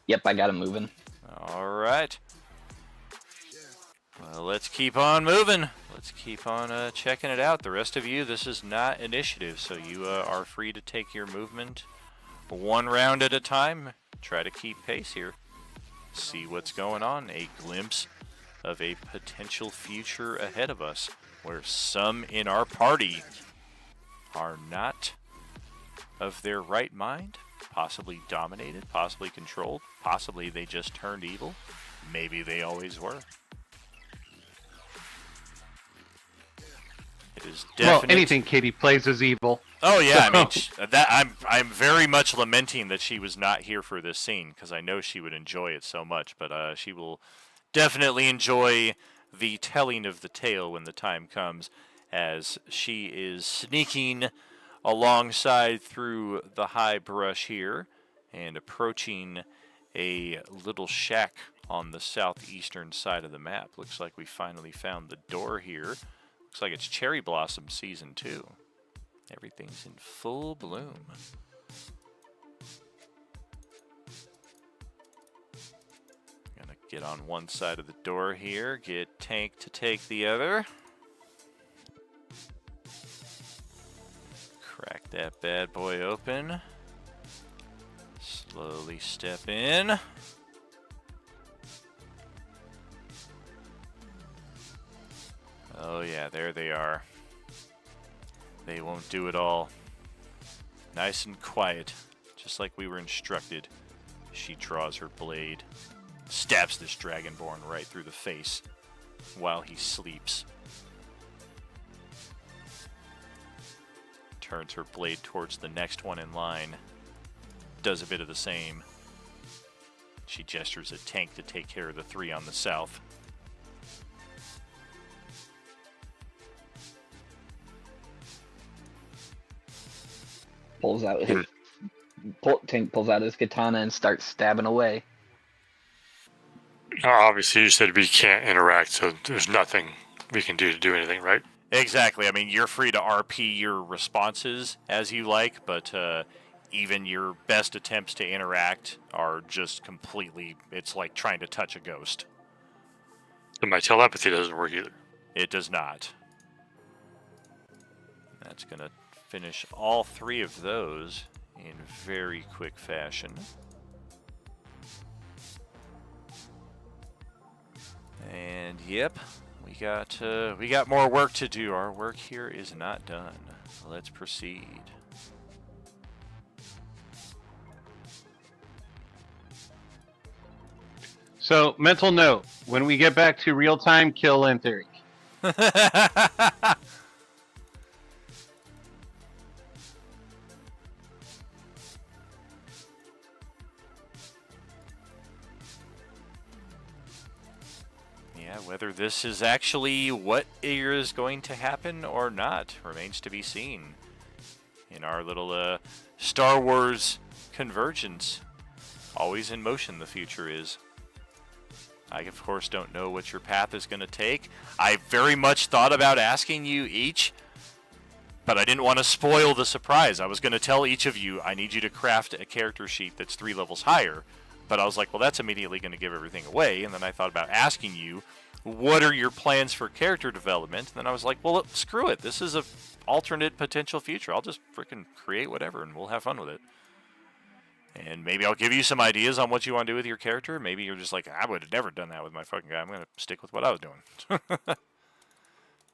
Speaker 9: Yep, I got him moving.
Speaker 4: All right. Well, let's keep on moving. Let's keep on checking it out. The rest of you, this is not initiative, so you are free to take your movement one round at a time. Try to keep pace here. See what's going on. A glimpse of a potential future ahead of us where some in our party are not of their right mind, possibly dominated, possibly controlled, possibly they just turned evil, maybe they always were. It is definite.
Speaker 6: Well, anything Katie plays is evil.
Speaker 4: Oh yeah, I mean that I'm very much lamenting that she was not here for this scene because I know she would enjoy it so much, but she will definitely enjoy the telling of the tale when the time comes, as she is sneaking alongside through the high brush here and approaching a little shack on the southeastern side of the map. Looks like we finally found the door here. Looks like it's Cherry Blossom Season 2. Everything's in full bloom. Gonna get on one side of the door here, get Tank to take the other. Crack that bad boy open. Slowly step in. Oh yeah, there they are. They won't do it all. Nice and quiet, just like we were instructed. She draws her blade, stabs this Dragonborn right through the face while he sleeps. Turns her blade towards the next one in line. Does a bit of the same. She gestures at Tank to take care of the three on the south.
Speaker 9: Tank pulls out his katana and starts stabbing away.
Speaker 7: Obviously, you said we can't interact, so there's nothing we can do to do anything, right?
Speaker 4: Exactly. I mean, you're free to RP your responses as you like, but even your best attempts to interact are just completely, it's like trying to touch a ghost.
Speaker 7: So my telepathy doesn't work either.
Speaker 4: It does not. That's going to finish all three of those in very quick fashion. And yep, we got more work to do. Our work here is not done. Let's proceed.
Speaker 6: So, mental note: when we get back to real time, kill Lantheric.
Speaker 4: Whether this is actually what is going to happen or not remains to be seen. In our little Star Wars convergence, always in motion the future is. I, of course, don't know what your path is going to take. I very much thought about asking you each But I didn't want to spoil the surprise. I was going to tell each of you, I need you to craft a character sheet that's 3 levels higher. But I was like, well, that's immediately going to give everything away. And then I thought about asking you, what are your plans for character development? And then I was like, well, screw it. This is a alternate potential future. I'll just freaking create whatever, and we'll have fun with it. And maybe I'll give you some ideas on what you want to do with your character. Maybe you're just like, I would have never done that with my fucking guy. I'm going to stick with what I was doing.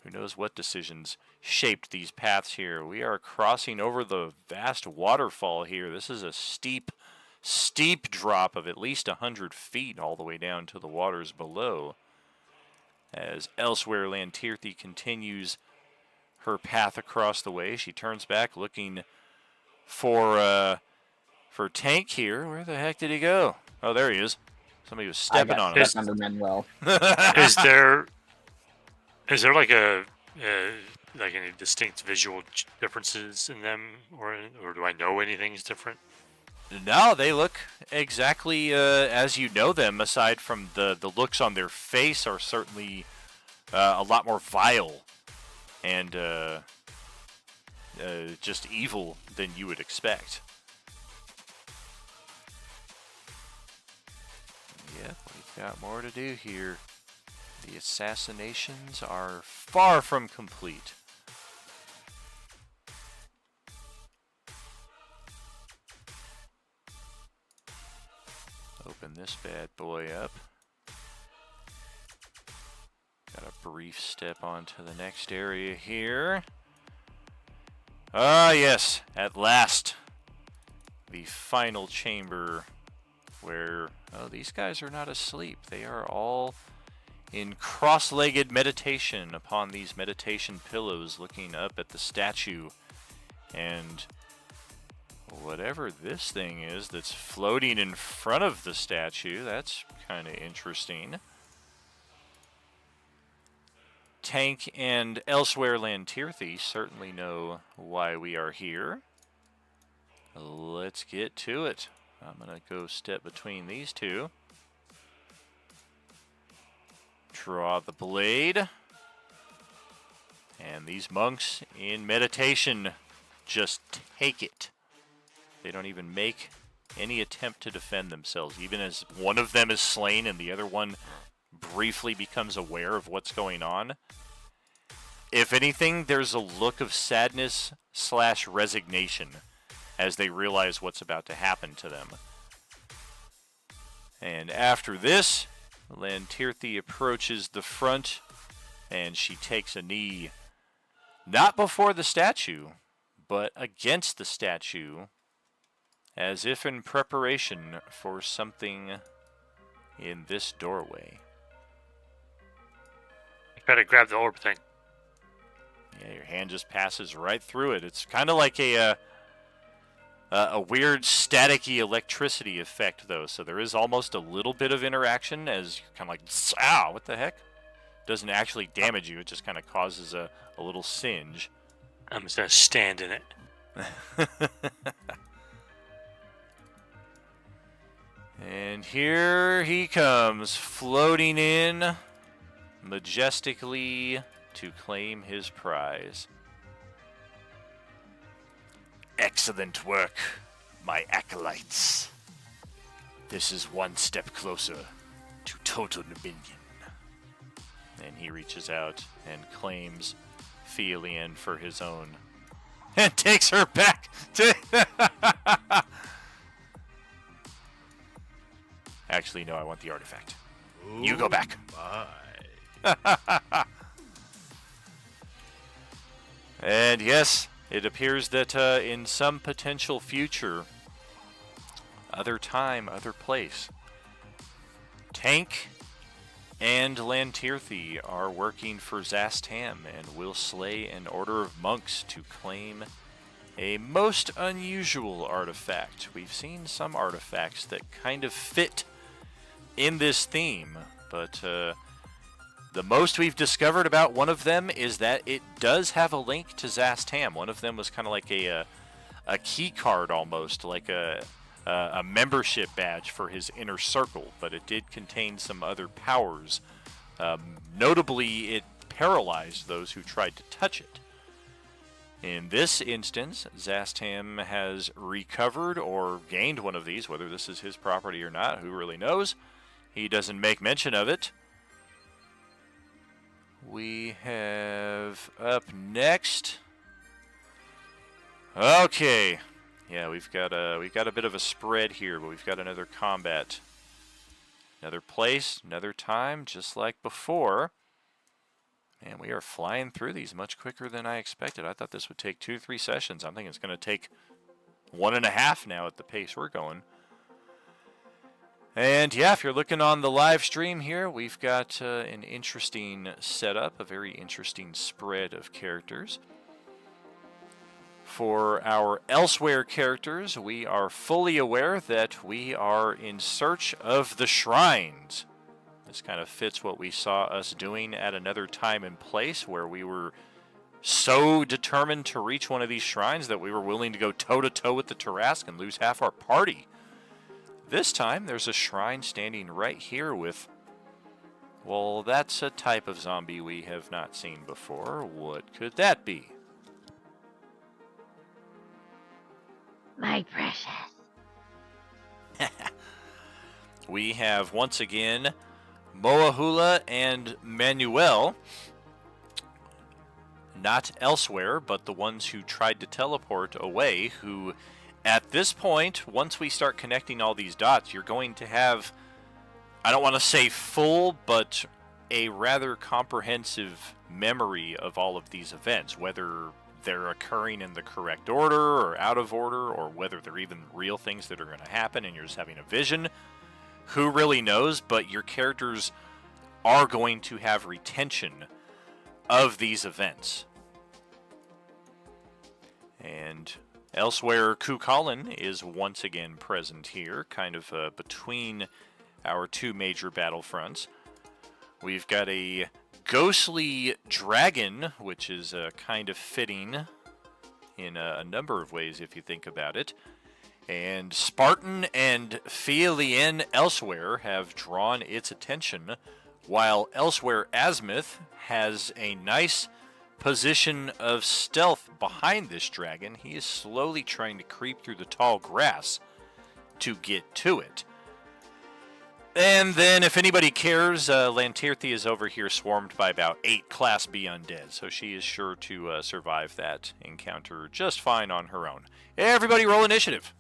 Speaker 4: Who knows what decisions shaped these paths here. We are crossing over the vast waterfall here. This is a steep, steep drop of at least 100 feet all the way down to the waters below. As elsewhere, Lantirthi continues her path across the way. She turns back looking for Tank here. Where the heck did he go? Oh, there he is. Somebody was stepping on him.
Speaker 9: Under Manuel.
Speaker 7: Is there like any distinct visual differences in them, or do I know anything's different?
Speaker 4: No, they look exactly as you know them, aside from the looks on their face are certainly a lot more vile and just evil than you would expect. Yep, we've got more to do here. The assassinations are far from complete. Open this bad boy up. Got a brief step onto the next area here. Ah, yes, at last. The final chamber where, oh, these guys are not asleep. They are all in cross-legged meditation upon these meditation pillows, looking up at the statue. And whatever this thing is that's floating in front of the statue, that's kind of interesting. Tank and elsewhere Lantirthi certainly know why we are here. Let's get to it. I'm going to go step between these two. Draw the blade. And these monks in meditation just take it. They don't even make any attempt to defend themselves, even as one of them is slain and the other one briefly becomes aware of what's going on. If anything, there's a look of sadness / resignation as they realize what's about to happen to them. And after this, Lantirthi approaches the front and she takes a knee, not before the statue, but against the statue, as if in preparation for something in this doorway.
Speaker 7: You gotta grab the orb thing.
Speaker 4: Yeah, your hand just passes right through it. It's kind of like a weird staticky electricity effect, though. So there is almost a little bit of interaction as you're kind of like, ow, what the heck? Doesn't actually damage you. It just kind of causes a little singe.
Speaker 7: I'm just gonna stand in it.
Speaker 4: And here he comes, floating in majestically to claim his prize. Excellent work, my acolytes. This is one step closer to total dominion. And he reaches out and claims Felian for his own. And takes her back to... Actually, no, I want the artifact. Ooh, you go back. And yes, it appears that in some potential future, other time, other place, Tank and Lantirthi are working for Zastam and will slay an order of monks to claim a most unusual artifact. We've seen some artifacts that kind of fit in this theme, but the most we've discovered about one of them is that it does have a link to Zastam. One of them was kind of like a key card almost, like a membership badge for his inner circle, but it did contain some other powers. Notably, it paralyzed those who tried to touch it. In this instance, Zastam has recovered or gained one of these, whether this is his property or not, who really knows. He doesn't make mention of it. We have up next. Okay. Yeah, we've got a bit of a spread here, but we've got another combat. Another place, another time, just like before. And we are flying through these much quicker than I expected. I thought this would take 2-3 sessions. I'm thinking it's going to take 1.5 now at the pace we're going. And yeah, if you're looking on the live stream here, we've got an interesting setup, a very interesting spread of characters. For our elsewhere characters, we are fully aware that we are in search of the shrines. This kind of fits what we saw us doing at another time and place, where we were so determined to reach one of these shrines that we were willing to go toe-to-toe with the Tarrasque and lose half our party. This time, there's a shrine standing right here with, well, that's a type of zombie we have not seen before. What could that be?
Speaker 10: My precious.
Speaker 4: We have, once again, Moahula and Manuel, not elsewhere, but the ones who tried to teleport away, who, at this point, once we start connecting all these dots, you're going to have, I don't want to say full, but a rather comprehensive memory of all of these events, whether they're occurring in the correct order or out of order, or whether they're even real things that are going to happen and you're just having a vision. Who really knows? But your characters are going to have retention of these events. And elsewhere, Kukulin is once again present here, kind of between our two major battlefronts. We've got a ghostly dragon, which is kind of fitting in a number of ways if you think about it. And Spartan and Fielien elsewhere have drawn its attention, while elsewhere Azimuth has a nice position of stealth behind this dragon. He is slowly trying to creep through the tall grass to get to it. And then, if anybody cares, Lantirthi is over here swarmed by about 8 Class B undead, so she is sure to survive that encounter just fine on her own. Everybody roll initiative.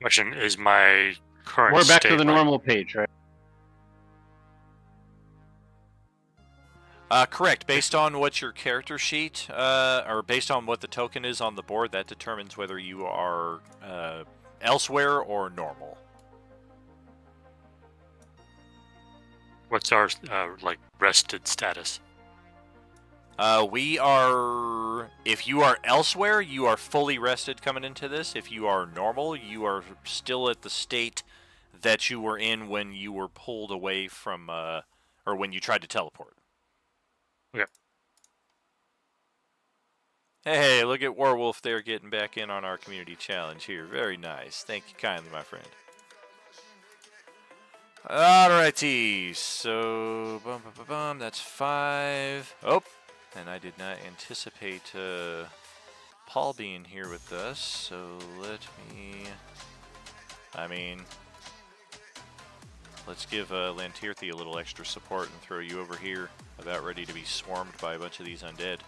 Speaker 7: Question is my current
Speaker 6: We're back to
Speaker 7: state
Speaker 6: the
Speaker 7: like-
Speaker 6: normal page, right?
Speaker 4: Correct. Based on what your character sheet, or based on what the token is on the board, that determines whether you are elsewhere or normal.
Speaker 7: What's our rested status?
Speaker 4: We are, if you are elsewhere, you are fully rested coming into this. If you are normal, you are still at the state that you were in when you were pulled away from, or when you tried to teleport.
Speaker 7: Okay.
Speaker 4: Hey, look at Warwolf there getting back in on our community challenge here. Very nice. Thank you kindly, my friend. Alrighty, so that's 5. Oh, and I did not anticipate Paul being here with us, so let's give Lantirthi a little extra support and throw you over here, about ready to be swarmed by a bunch of these undead.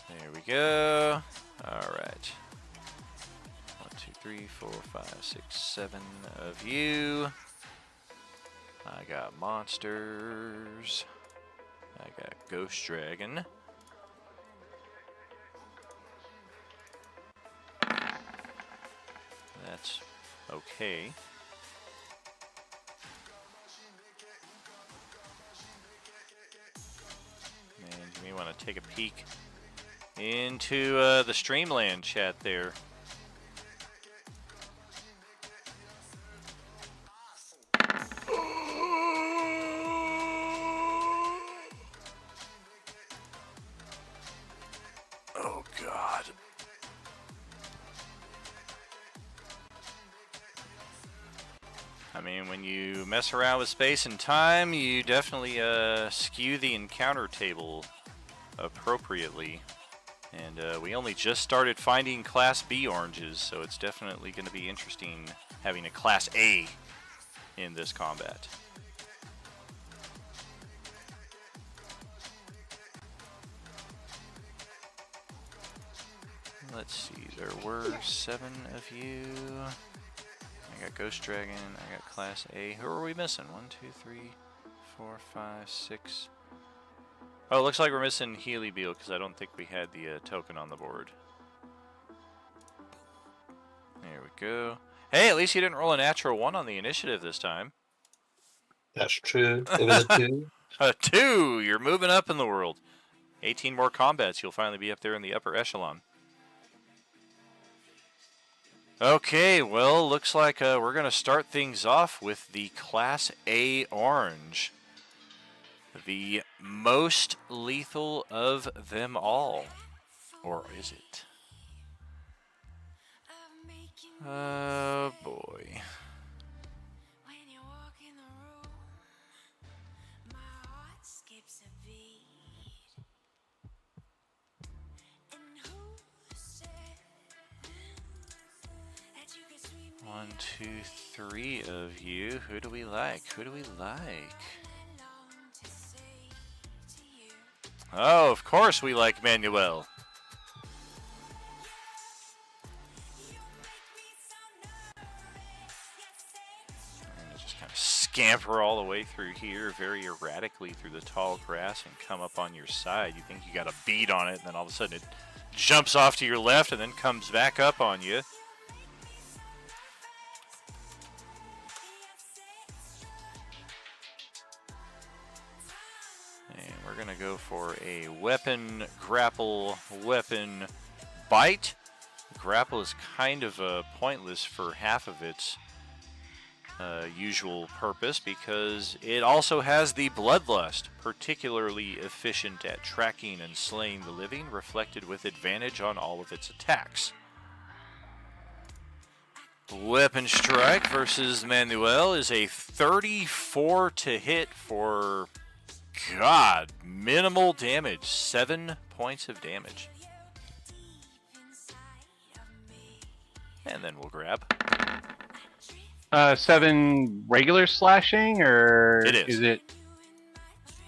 Speaker 4: There we go. Alright. 1, 2, 3, 4, 5, 6, 7 of you. I got monsters. I got Ghost Dragon. That's okay. And you may want to take a peek into the Streamland chat there. Oh, God. I mean, when you mess around with space and time, you definitely skew the encounter table appropriately. And we only just started finding Class B oranges, so it's definitely going to be interesting having a Class A in this combat. Let's see, there were 7 of you. I got Ghost Dragon, I got Class A. Who are we missing? 1, 2, 3, 4, 5, 6. Oh, it looks like we're missing Healy Beal because I don't think we had the token on the board. There we go. Hey, at least you didn't roll a natural 1 on the initiative this time.
Speaker 11: That's true. It was a 2.
Speaker 4: A 2! You're moving up in the world. 18 more combats, you'll finally be up there in the upper echelon. Okay, well, looks like we're going to start things off with the Class A orange. The most lethal of them all. Or is it? Oh, boy. One, two, 3 of you. Who do we like? Who do we like? Oh, of course we like Manuel. And just kind of scamper all the way through here very erratically through the tall grass and come up on your side. You think you got a bead on it, and then all of a sudden it jumps off to your left and then comes back up on you. And we're going to go for a weapon, grapple, weapon, bite. Grapple is kind of pointless for half of its usual purpose because it also has the bloodlust, particularly efficient at tracking and slaying the living, reflected with advantage on all of its attacks. Weapon strike versus Manuel is a 34 to hit for, God, minimal damage, 7 points of damage. And then we'll grab.
Speaker 6: 7 regular slashing, or
Speaker 4: It is.
Speaker 6: it?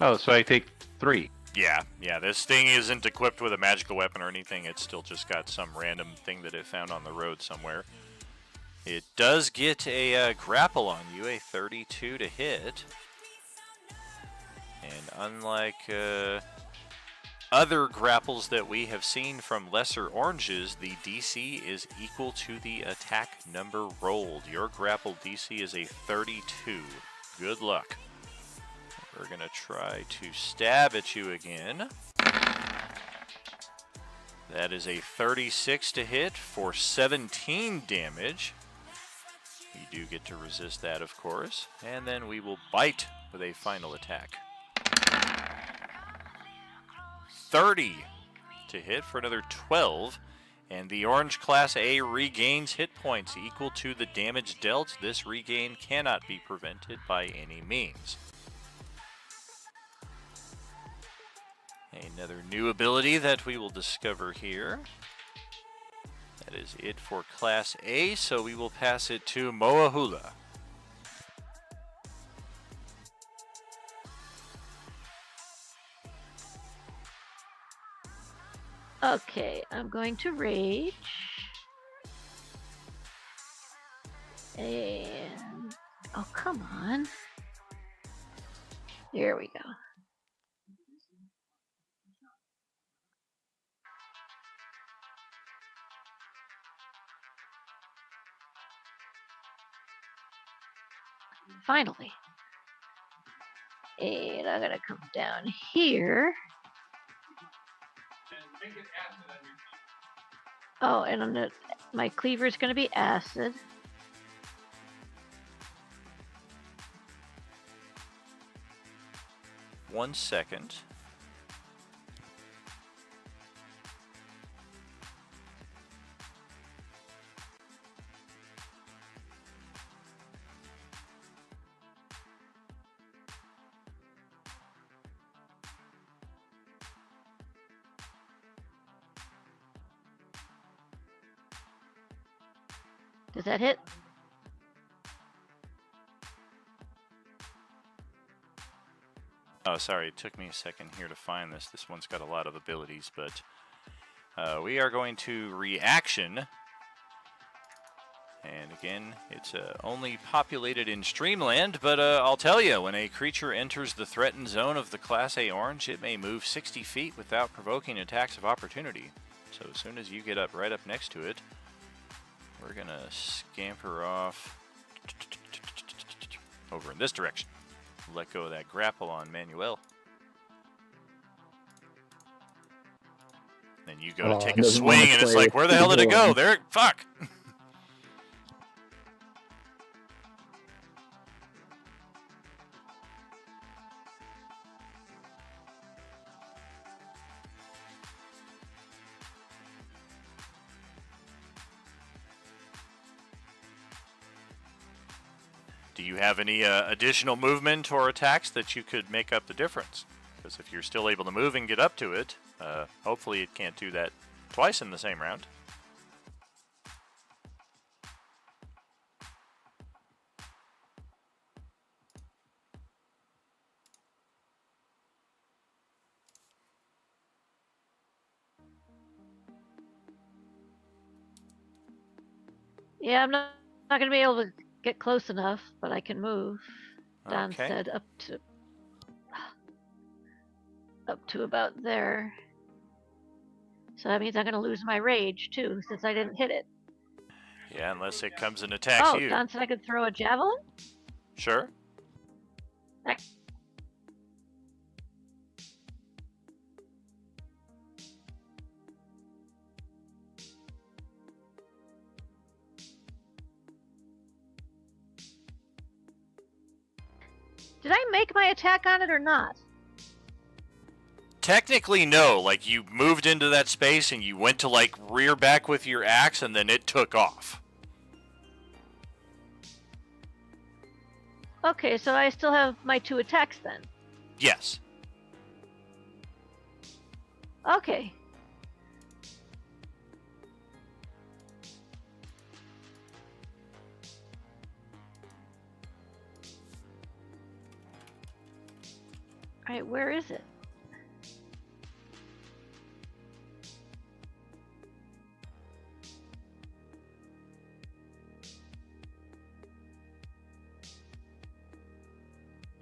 Speaker 6: Oh, so I take 3.
Speaker 4: Yeah, this thing isn't equipped with a magical weapon or anything. It's still just got some random thing that it found on the road somewhere. It does get a grapple on you, a 32 to hit. And unlike other grapples that we have seen from lesser oranges, the DC is equal to the attack number rolled. Your grapple DC is a 32. Good luck. We're going to try to stab at you again. That is a 36 to hit for 17 damage. You do get to resist that, of course. And then we will bite with a final attack. 30 to hit for another 12. And the orange Class A regains hit points equal to the damage dealt. This regain cannot be prevented by any means. Another new ability that we will discover here. That is it for Class A, so we will pass it to Moahula.
Speaker 10: Okay, I'm going to rage. And oh, come on. There we go. Finally. And I'm gonna come down here. Oh, and my cleaver is gonna be acid.
Speaker 4: One second.
Speaker 10: Does that hit?
Speaker 4: Oh, sorry, it took me a second here to find this. This one's got a lot of abilities, but we are going to reaction. And again, it's only populated in Streamland, but I'll tell you, when a creature enters the threatened zone of the Class A orange, it may move 60 feet without provoking attacks of opportunity. So as soon as you get up right up next to it, we're going to scamper off over in this direction. Let go of that grapple on Manuel. Then you go to take a
Speaker 13: doesn't wanna
Speaker 4: swing, and it's
Speaker 13: play
Speaker 4: like, where the hell did it go?
Speaker 13: alone.
Speaker 4: There, fuck! Do you have any additional movement or attacks that you could make up the difference? Because if you're still able to move and get up to it, hopefully it can't do that twice in the same round.
Speaker 10: Yeah, I'm not going to be able to get close enough, but I can move. Don
Speaker 4: Okay.
Speaker 10: said up to about there. So that means I'm going to lose my rage too, since I didn't hit it.
Speaker 4: Yeah, unless it comes and attacks
Speaker 10: Oh,
Speaker 4: you.
Speaker 10: Don said I could throw a javelin?
Speaker 4: Sure.
Speaker 10: Did I make my attack on it or not?
Speaker 4: Technically, no. Like, you moved into that space and you went to, like, rear back with your axe, and then it took off.
Speaker 10: Okay, so I still have my 2 attacks then.
Speaker 4: Yes.
Speaker 10: Okay. Alright, where is it?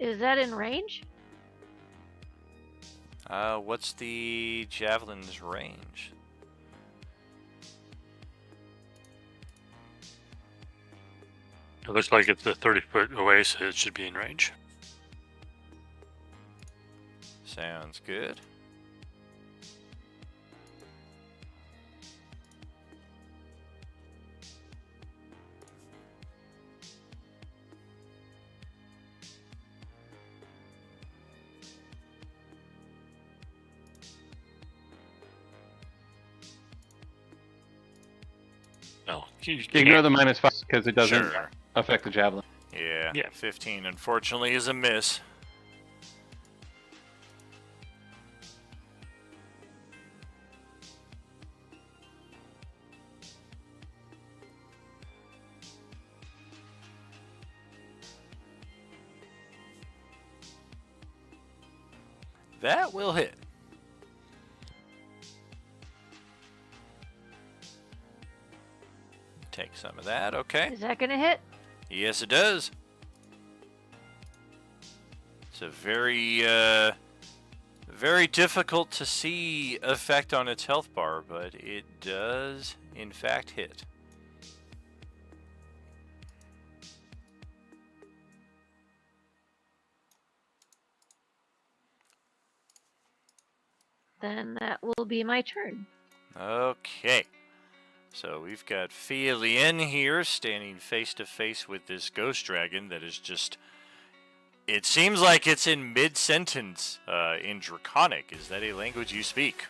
Speaker 10: Is that in range?
Speaker 4: What's the javelin's range?
Speaker 7: It looks like it's a 30-foot away, so it should be in range.
Speaker 4: Sounds good.
Speaker 7: No, you
Speaker 6: Ignore
Speaker 7: can't.
Speaker 6: the -5 because it doesn't
Speaker 4: Sure.
Speaker 6: affect the javelin.
Speaker 4: Yeah,
Speaker 7: Yeah.
Speaker 4: 15 unfortunately is a miss. That will hit. Take some of that, okay.
Speaker 10: Is that gonna hit?
Speaker 4: Yes, it does. It's a very, very difficult to see effect on its health bar, but it does, in fact, hit.
Speaker 10: Then that will be my turn.
Speaker 4: Okay. So we've got Fielien here standing face to face with this ghost dragon that is just... It seems like it's in mid-sentence in Draconic. Is that a language you speak?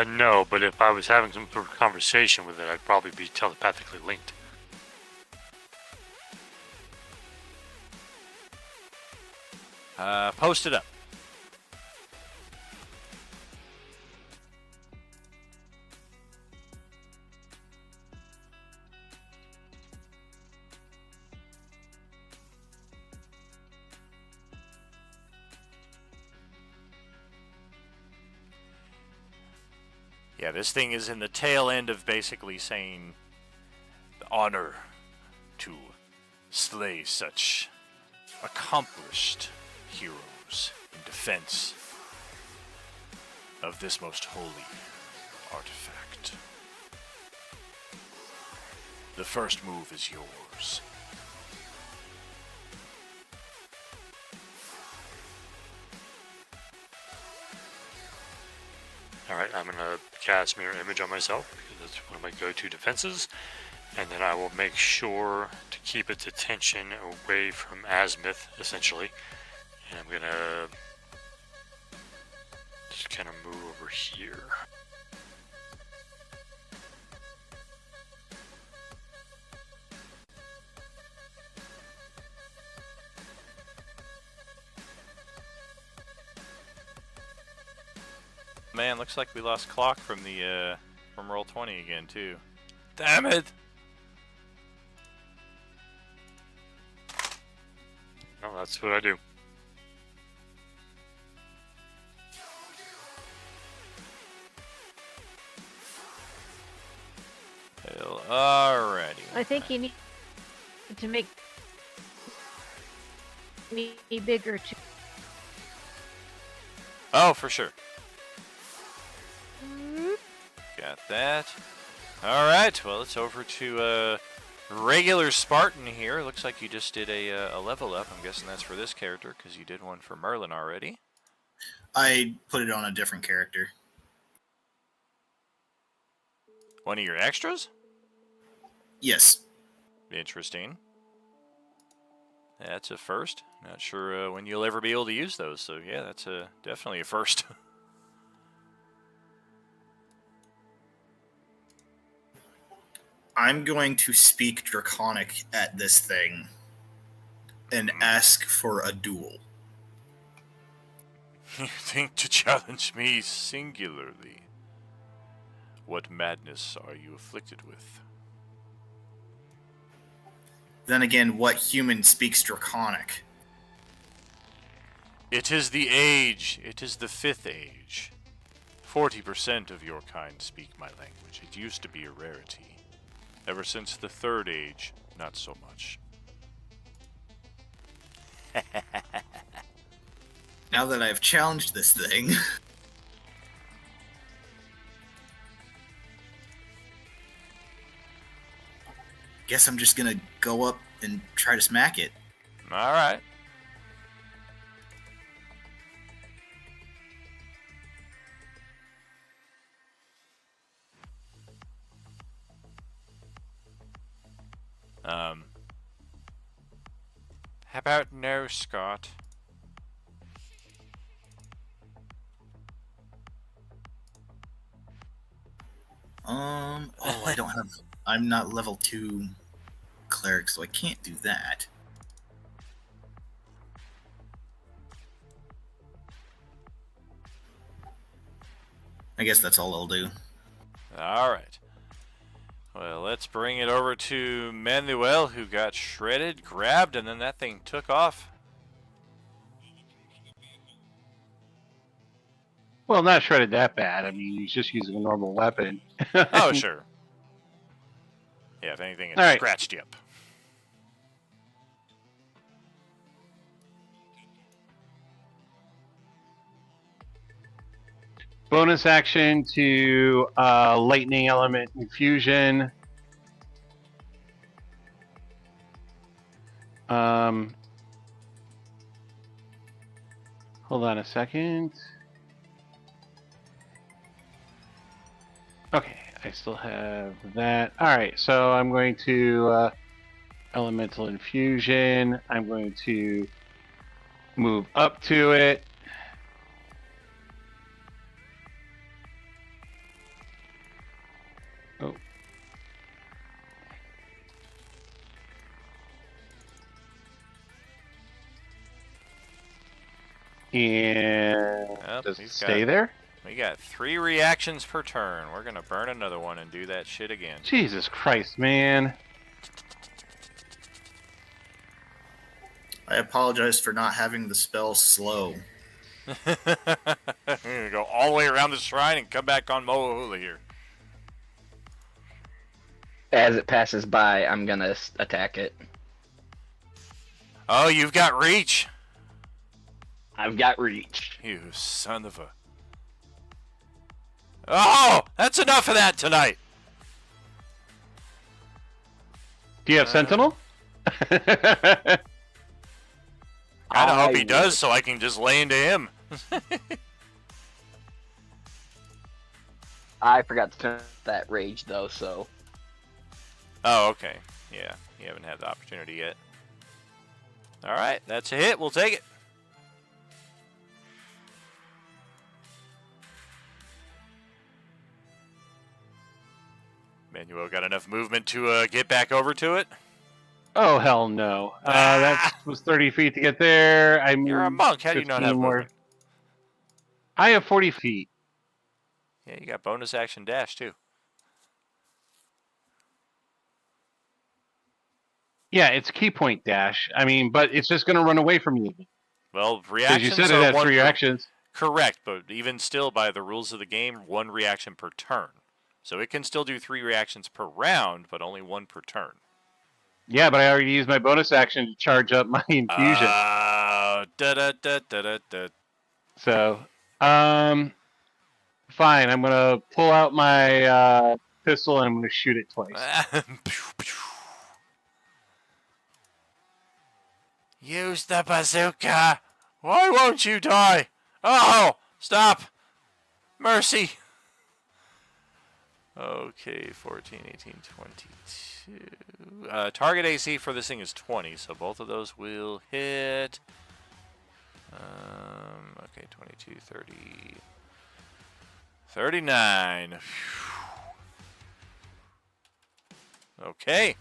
Speaker 7: No, but if I was having some sort of conversation with it, I'd probably be telepathically linked.
Speaker 4: Post it up. Yeah, this thing is in the tail end of basically saying the honor to slay such accomplished heroes in defense of this most holy artifact. The first move is yours.
Speaker 7: Alright, I'm gonna cast Mirror Image on myself because that's one of my go-to defenses. And then I will make sure to keep its attention away from Azimuth, essentially. And I'm gonna just kind of move over here.
Speaker 4: Man, looks like we lost clock from the from Roll20 again too. Damn it!
Speaker 7: No, that's what I do.
Speaker 4: Well, alrighty.
Speaker 10: I think you need to make me bigger too.
Speaker 4: Oh, for sure. Got that. Alright, well, it's over to regular Spartan here. Looks like you just did a level up. I'm guessing that's for this character, because you did one for Merlin already.
Speaker 12: I put it on a different character.
Speaker 4: One of your extras?
Speaker 12: Yes.
Speaker 4: Interesting. That's a first. Not sure when you'll ever be able to use those, so yeah, that's definitely a first.
Speaker 12: I'm going to speak Draconic at this thing and ask for a duel.
Speaker 4: You think to challenge me singularly? What madness are you afflicted with?
Speaker 12: Then again, what human speaks Draconic?
Speaker 4: It is the age. It is the 5th age. 40% of your kind speak my language. It used to be a rarity. Ever since the 3rd age, not so much.
Speaker 12: Now that I've challenged this thing... guess I'm just gonna go up and try to smack it.
Speaker 4: Alright. How about no, Scott?
Speaker 12: Oh, I don't have... I'm not level 2 cleric, so I can't do that. I guess that's all I'll do.
Speaker 4: Alright. Well, let's bring it over to Manuel, who got shredded, grabbed, and then that thing took off.
Speaker 6: Well, not shredded that bad. I mean, he's just using a normal weapon.
Speaker 4: Oh, sure. Yeah, if anything, it
Speaker 6: All right.
Speaker 4: scratched you up.
Speaker 6: Bonus action to lightning element infusion. Hold on a second. Okay, I still have that. All right, so I'm going to elemental infusion. I'm going to move up to it. Oh. And
Speaker 4: Yep,
Speaker 6: does it
Speaker 4: he's
Speaker 6: stay
Speaker 4: got-
Speaker 6: there?
Speaker 4: We got 3 reactions per turn. We're gonna burn another one and do that shit again.
Speaker 6: Jesus Christ, man.
Speaker 12: I apologize for not having the spell slow.
Speaker 4: We're gonna go all the way around the shrine and come back on Moahula here.
Speaker 9: As it passes by, I'm gonna attack it.
Speaker 4: Oh, you've got reach.
Speaker 9: I've got reach.
Speaker 4: You son of a... Oh, that's enough of that tonight.
Speaker 6: Do you have Sentinel?
Speaker 4: I hope he
Speaker 9: I
Speaker 4: does so I can just lay into him.
Speaker 9: I forgot to turn that rage though, so
Speaker 4: Oh, okay. Yeah, you haven't had the opportunity yet. All right, that's a hit. We'll take it. Manuel got enough movement to get back over to it.
Speaker 6: Oh, hell no. That was 30 feet to get there.
Speaker 4: You're a monk. How do you not have movement?
Speaker 6: I have 40 feet.
Speaker 4: Yeah, you got bonus action dash too.
Speaker 6: Yeah, it's key point dash. I mean, but it's just going to run away from you.
Speaker 4: Well,
Speaker 6: Because
Speaker 4: reactions
Speaker 6: you said
Speaker 4: are
Speaker 6: it has
Speaker 4: one
Speaker 6: 3
Speaker 4: per-
Speaker 6: actions.
Speaker 4: Correct, but even still, by the rules of the game, 1 reaction per turn. So it can still do 3 reactions per round, but only 1 per turn.
Speaker 6: Yeah, but I already used my bonus action to charge up my infusion. So, fine. I'm going to pull out my pistol and I'm going to shoot it twice.
Speaker 4: Use the bazooka. Why won't you die? Oh, stop. Mercy. Okay, 14, 18, 22. Target AC for this thing is 20, so both of those will hit. Okay, 22, 30, 39. Okay.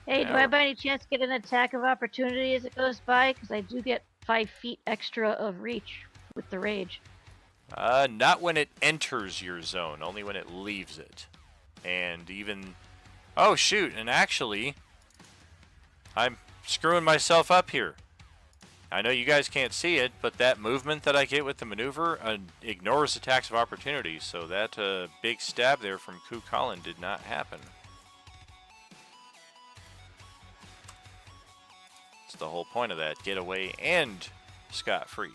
Speaker 10: Hey, do I by any chance get an attack of opportunity as it goes by? Because I do get 5 feet extra of reach with the rage.
Speaker 4: Not when it enters your zone, only when it leaves it. And even... Oh, shoot, and actually, I'm screwing myself up here. I know you guys can't see it, but that movement that I get with the maneuver ignores attacks of opportunity, so that big stab there from Ku Colin did not happen. That's the whole point of that, get away and scot-free.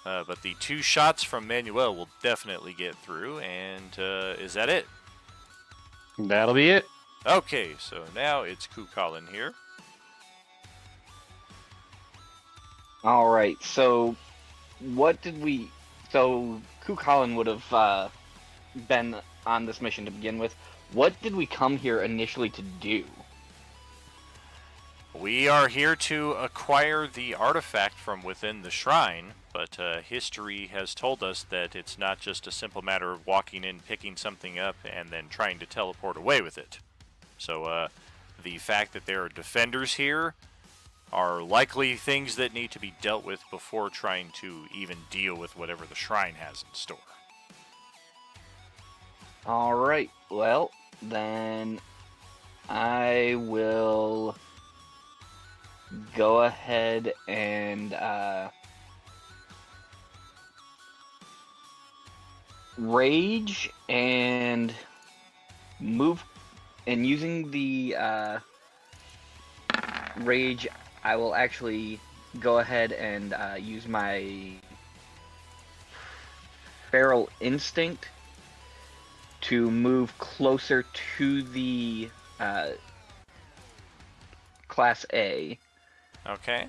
Speaker 4: But the 2 shots from Manuel will definitely get through, and is that it?
Speaker 6: That'll be it.
Speaker 4: Okay, so now it's Ku Colin here.
Speaker 9: all right. So, what did we? So, Ku Colin would have been on this mission to begin with. What did we come here initially to do?
Speaker 4: We are here to acquire the artifact from within the shrine, but history has told us that it's not just a simple matter of walking in, picking something up, and then trying to teleport away with it. So the fact that there are defenders here are likely things that need to be dealt with before trying to even deal with whatever the shrine has in store.
Speaker 9: All right. Well, then I will go ahead and rage and move, and using the rage, I will actually go ahead and use my feral instinct to move closer to the Class A.
Speaker 4: Okay.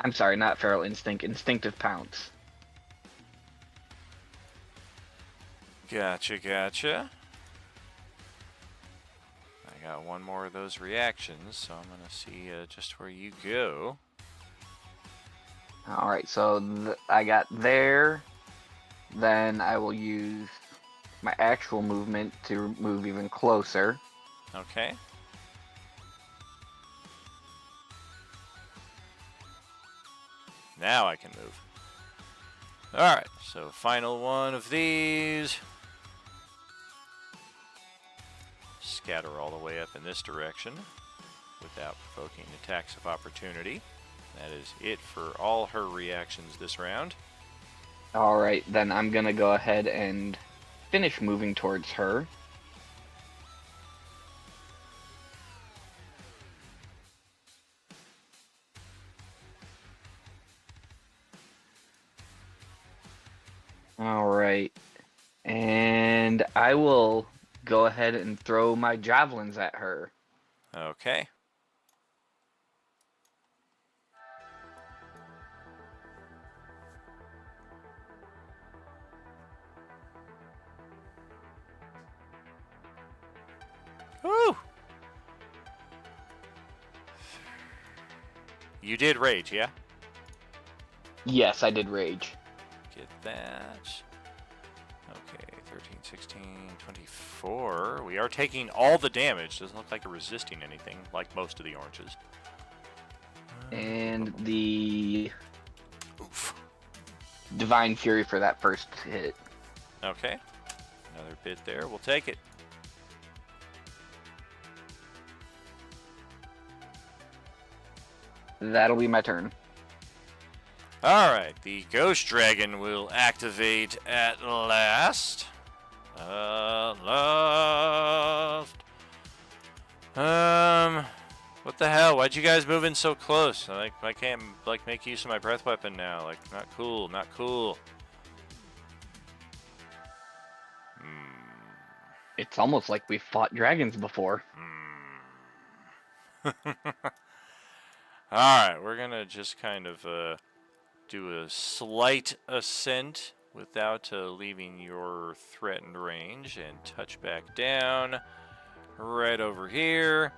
Speaker 9: I'm sorry, not feral instinct, instinctive pounce.
Speaker 4: Gotcha, gotcha. I got one more of those reactions, so I'm going to see just where you go.
Speaker 9: Alright, so I got there. Then I will use my actual movement to move even closer.
Speaker 4: Okay. Now I can move. Alright, so final one of these. Scatter all the way up in this direction without provoking attacks of opportunity. That is it for all her reactions this round.
Speaker 9: Alright, then I'm gonna go ahead and finish moving towards her. Alright. And I will go ahead and throw my javelins at her.
Speaker 4: Okay. Woo! You did rage, yeah?
Speaker 9: Yes, I did rage.
Speaker 4: Get that. Okay, 13, 16, 24. We are taking all the damage. Doesn't look like you're resisting anything, like most of the oranges.
Speaker 9: And the
Speaker 4: Oof.
Speaker 9: Divine Fury for that first hit.
Speaker 4: Okay. Another bit there. We'll take it.
Speaker 9: That'll be my turn.
Speaker 4: Alright, the Ghost Dragon will activate at last. What the hell? Why'd you guys move in so close? I can't, make use of my breath weapon now. Not cool, not cool.
Speaker 9: It's almost like we've fought dragons before.
Speaker 4: Alright, we're gonna just kind of, do a slight ascent without leaving your threatened range and touch back down right over here,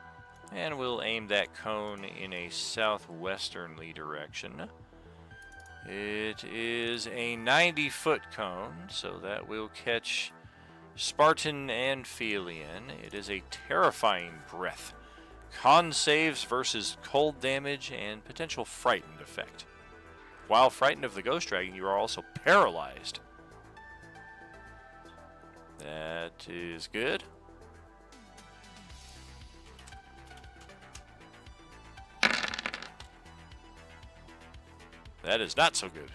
Speaker 4: and we'll aim that cone in a southwesternly direction. It is a 90-foot cone, so that will catch Spartan and Felian. It is a terrifying breath. Con saves versus cold damage and potential frightened effect. While frightened of the Ghost Dragon, you are also paralyzed. That is good. That is not so good.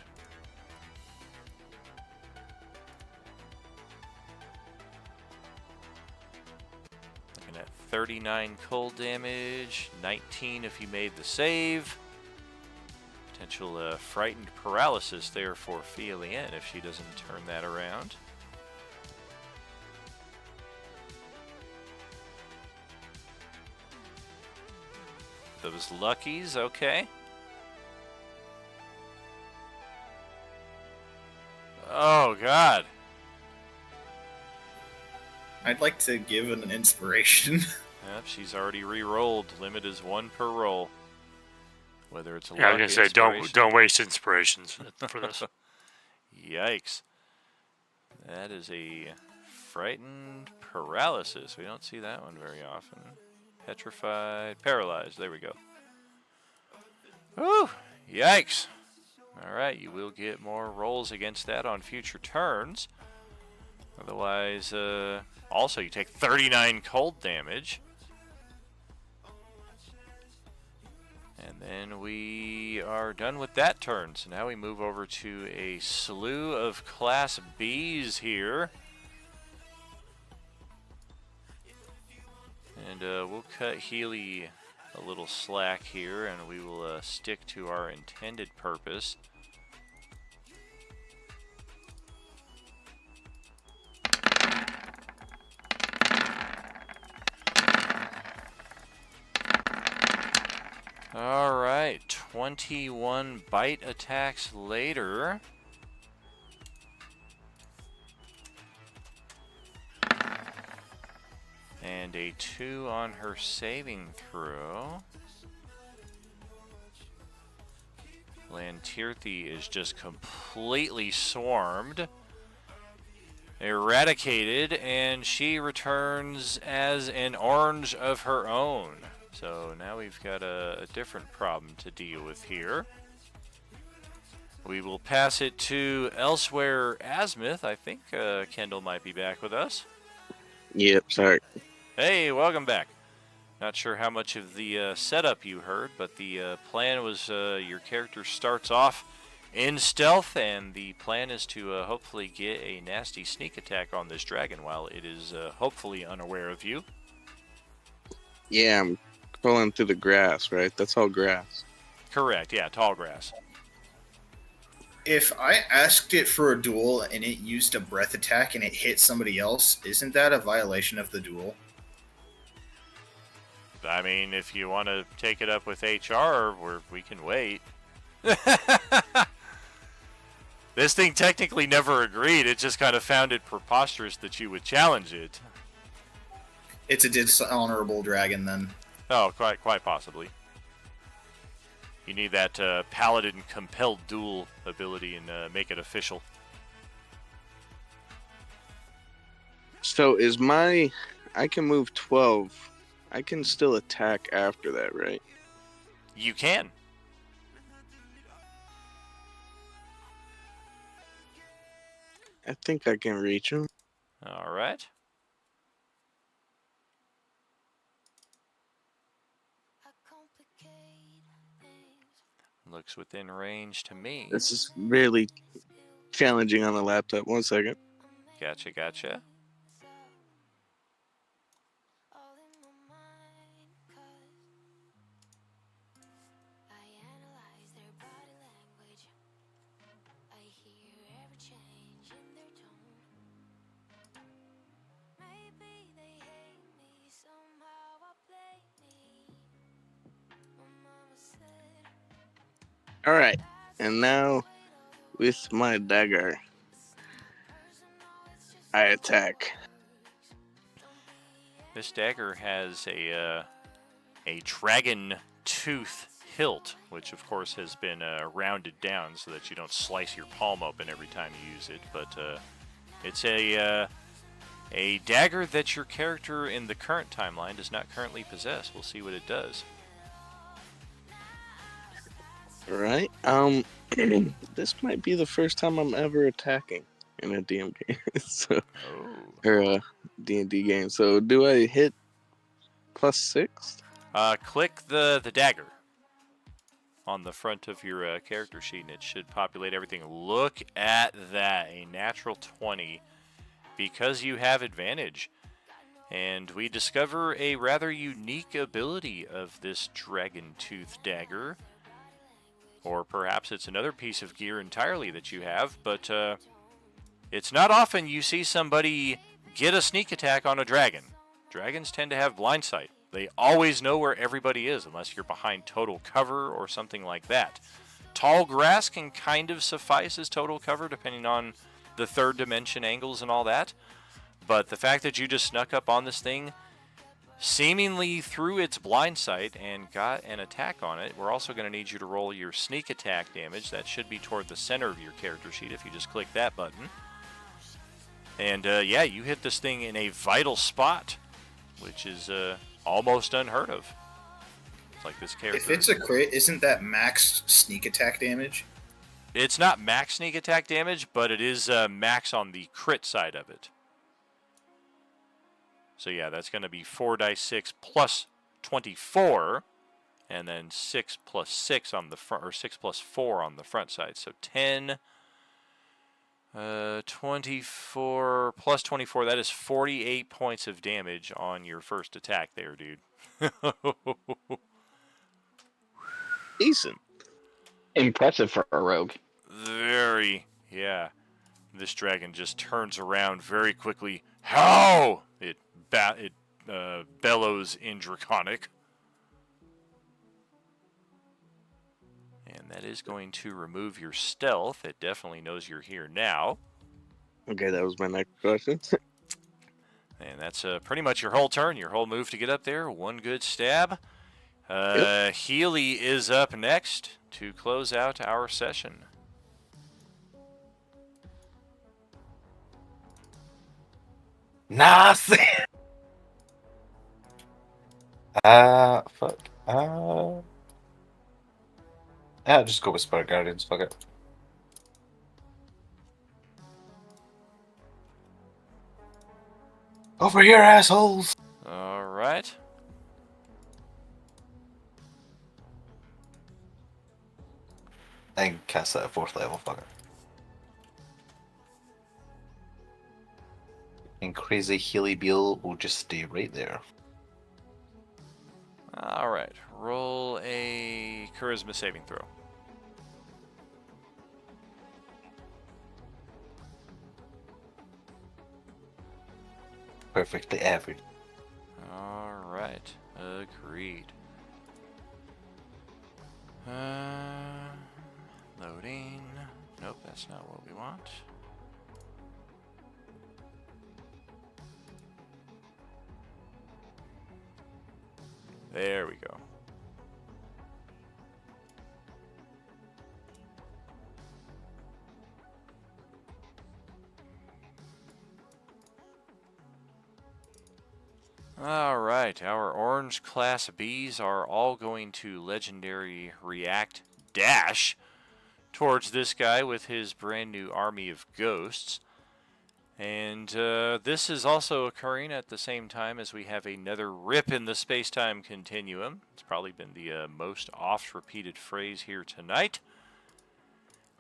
Speaker 4: Looking at 39 cold damage, 19 if you made the save. Potential frightened paralysis there for Felian if she doesn't turn that around. Those luckies, okay. Oh, God.
Speaker 12: I'd like to give an inspiration.
Speaker 4: Yep, she's already re-rolled. Limit is 1 per roll. Whether it's a
Speaker 7: Yeah, I
Speaker 4: luck,
Speaker 7: was gonna say
Speaker 4: inspiration.
Speaker 7: don't waste inspirations for this.
Speaker 4: Yikes. That is a frightened paralysis. We don't see that one very often. Petrified, paralyzed. There we go. Whew! Yikes. Alright, you will get more rolls against that on future turns. Otherwise, also you take 39 cold damage. And then we are done with that turn. So now we move over to a slew of Class Bs here. And we'll cut Healy a little slack here, and we will stick to our intended purpose. Alright, 21 bite attacks later. And a 2 on her saving throw. Lantirthi is just completely swarmed. eradicated, and she returns as an orange of her own. So now we've got a different problem to deal with here. We will pass it to Elsewhere Azimuth. I think Kendall might be back with us.
Speaker 8: Yep, sorry.
Speaker 4: Hey, welcome back. Not sure how much of the setup you heard, but the plan was your character starts off in stealth, and the plan is to hopefully get a nasty sneak attack on this dragon while it is hopefully unaware of you.
Speaker 8: Yeah, I'm crawling through the grass, right? That's all grass.
Speaker 4: Correct, yeah, tall grass.
Speaker 12: If I asked it for a duel and it used a breath attack and it hit somebody else, isn't that a violation of the duel?
Speaker 4: I mean, if you want to take it up with HR, we can wait. This thing technically never agreed. It just kind of found it preposterous that you would challenge it.
Speaker 12: It's a dishonorable dragon, then.
Speaker 4: Oh, quite possibly. You need that Paladin Compelled Duel ability and make it official.
Speaker 8: So I can move 12. I can still attack after that, right?
Speaker 4: You can.
Speaker 8: I think I can reach him.
Speaker 4: All right. Looks within range to me.
Speaker 8: This is really challenging on the laptop. 1 second.
Speaker 4: Gotcha.
Speaker 8: All right, and now with my dagger, I attack.
Speaker 4: This dagger has a dragon tooth hilt, which of course has been rounded down so that you don't slice your palm open every time you use it. But it's a dagger that your character in the current timeline does not currently possess. We'll see what it does.
Speaker 8: All right. This might be the first time I'm ever attacking in a DM game, or a D&D game. So, do I hit +6?
Speaker 4: Click the dagger on the front of your character sheet, and it should populate everything. Look at that, a natural 20, because you have advantage. And we discover a rather unique ability of this dragon tooth dagger. Or perhaps it's another piece of gear entirely that you have, but it's not often you see somebody get a sneak attack on a dragon. Dragons tend to have blind sight. They always know where everybody is unless you're behind total cover or something like that. Tall grass can kind of suffice as total cover depending on the third dimension angles and all that. But the fact that you just snuck up on this thing seemingly through its blind sight and got an attack on it, we're also going to need you to roll your sneak attack damage. That should be toward the center of your character sheet if you just click that button. And yeah, you hit this thing in a vital spot, which is almost unheard of. It's like this character.
Speaker 12: If it's a crit, isn't that max sneak attack damage?
Speaker 4: It's not max sneak attack damage, but it is max on the crit side of it. So yeah, that's going to be 4 dice 6 plus 24, and then 6 plus 6 on the front, or 6 plus 4 on the front side. So 10, 24 plus 24. That is 48 points of damage on your first attack there, dude.
Speaker 8: Decent.
Speaker 9: Impressive for a rogue.
Speaker 4: Very, yeah. This dragon just turns around very quickly. How? It bellows in Draconic. And that is going to remove your stealth. It definitely knows you're here now.
Speaker 8: Okay, that was my next question.
Speaker 4: And that's pretty much your whole turn, your whole move to get up there. One good stab. Yep. Healy is up next to close out our session.
Speaker 11: Nothing. Fuck. Yeah, just go with Spirit Guardians. Fuck it. Over here, assholes.
Speaker 4: All right.
Speaker 11: I can cast that at 4th level. Fuck it. And Crazy Healy Beal will just stay right there.
Speaker 4: All right. Roll a charisma saving throw.
Speaker 11: Perfectly average.
Speaker 4: All right. Agreed. Loading. Nope, that's not what we want. There we go. Alright, our orange class Bs are all going to legendary react dash towards this guy with his brand new army of ghosts. And this is also occurring at the same time as we have another rip in the space-time continuum. It's probably been the most oft-repeated phrase here tonight.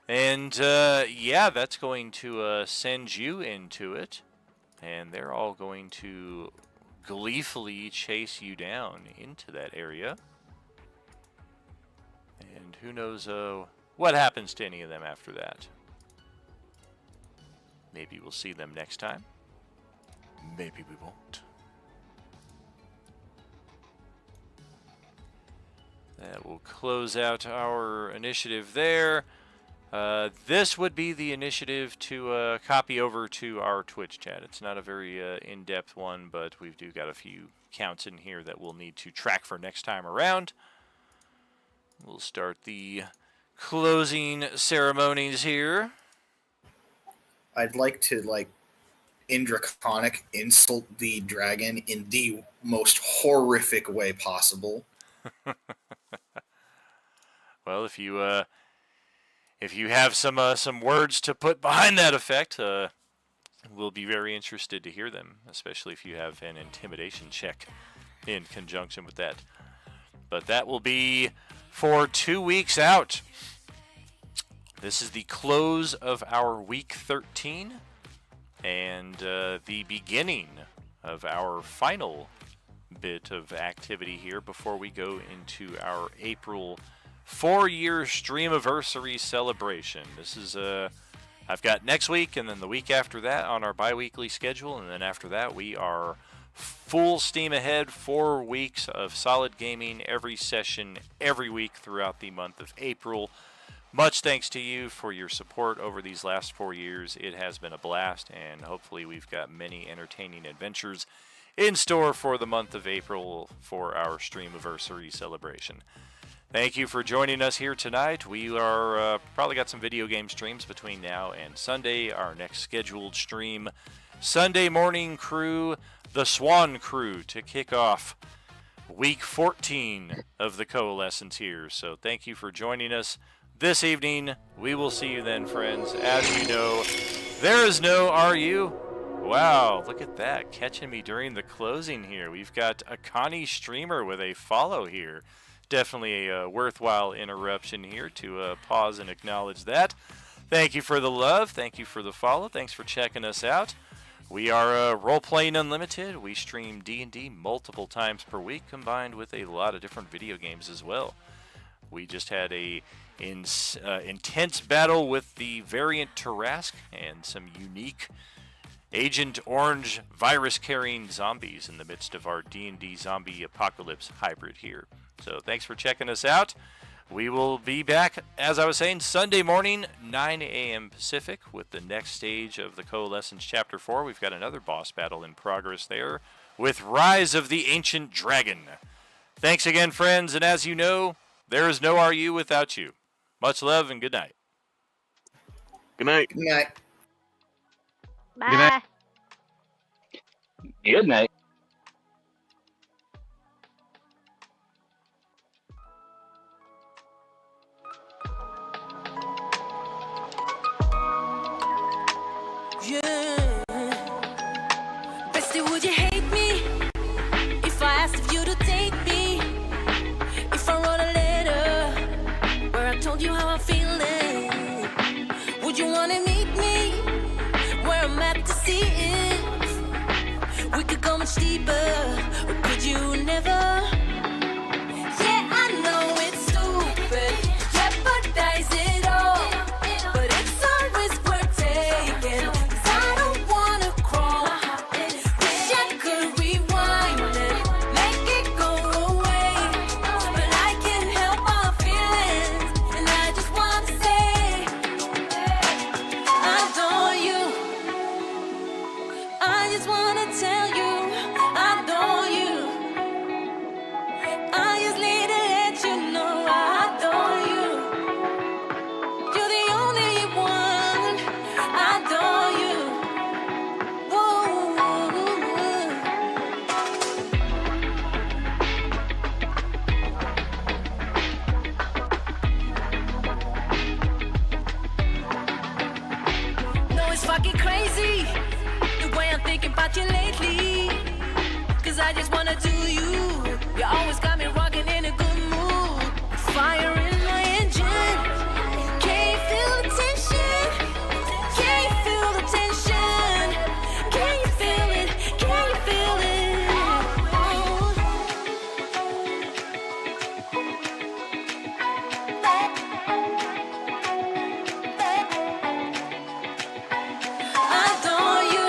Speaker 4: And yeah, that's going to send you into it. And they're all going to gleefully chase you down into that area. And who knows what happens to any of them after that. Maybe we'll see them next time. Maybe we won't. That will close out our initiative there. This would be the initiative to copy over to our Twitch chat. It's not a very in-depth one, but we do got a few counts in here that we'll need to track for next time around. We'll start the closing ceremonies here.
Speaker 12: I'd like to, in Draconic, insult the dragon in the most horrific way possible.
Speaker 4: Well, if you have some words to put behind that effect, we'll be very interested to hear them, especially if you have an intimidation check in conjunction with that. But that will be for 2 weeks out. This is the close of our week 13 and the beginning of our final bit of activity here before we go into our April 4-year Streamiversary celebration. This is I've got next week and then the week after that on our bi-weekly schedule, and then after that we are full steam ahead. 4 weeks of solid gaming, every session, every week throughout the month of April. Much thanks to you for your support over these last 4 years. It has been a blast, and hopefully we've got many entertaining adventures in store for the month of April for our Streamiversary celebration. Thank you for joining us here tonight. We are probably got some video game streams between now and Sunday. Our next scheduled stream, Sunday morning crew, the Swan Crew, to kick off week 14 of the Coalescence here. So thank you for joining us this evening. We will see you then, friends. As you know, there is no RU. Wow, look at that, catching me during the closing here. We've got a Connie streamer with a follow here. Definitely a worthwhile interruption here to pause and acknowledge that. Thank you for the love. Thank you for the follow. Thanks for checking us out. We are Role-Playing Unlimited. We stream D&D multiple times per week, combined with a lot of different video games as well. We just had a intense battle with the variant Tarask and some unique Agent Orange virus-carrying zombies in the midst of our D&D zombie apocalypse hybrid here. So thanks for checking us out. We will be back, as I was saying, Sunday morning, 9 a.m. Pacific, with the next stage of the Coalescence Chapter 4. We've got another boss battle in progress there with Rise of the Ancient Dragon. Thanks again, friends, and as you know, there is no RU without you. Much love and good night.
Speaker 8: Good night.
Speaker 12: Good night.
Speaker 10: Bye.
Speaker 9: Good night.
Speaker 1: Yeah. Bestie, would you hate me if I asked if you'd date me? If I wrote a letter where I told you how I'm feeling, would you wanna meet me where I'm at to see if we could go much deeper? Or could you never? Yeah, I know it's stupid, jeopardize it all, but it's a risk we're taking. 'Cause I don't wanna crawl. Wish I could rewind it, make it go away, but I can't help our feelings, and I just wanna say I adore you. I just wanna tell you I adore you. I just need to let you know I adore you. You're the only one. I adore you. Whoa. No, it's fucking crazy the way I'm thinking about you lately. 'Cause I just wanna do you. You always got me rocking in a good mood. Fire in my engine. Can you feel the tension? Can you feel the tension? Can you feel it? Can you feel it? I adore you.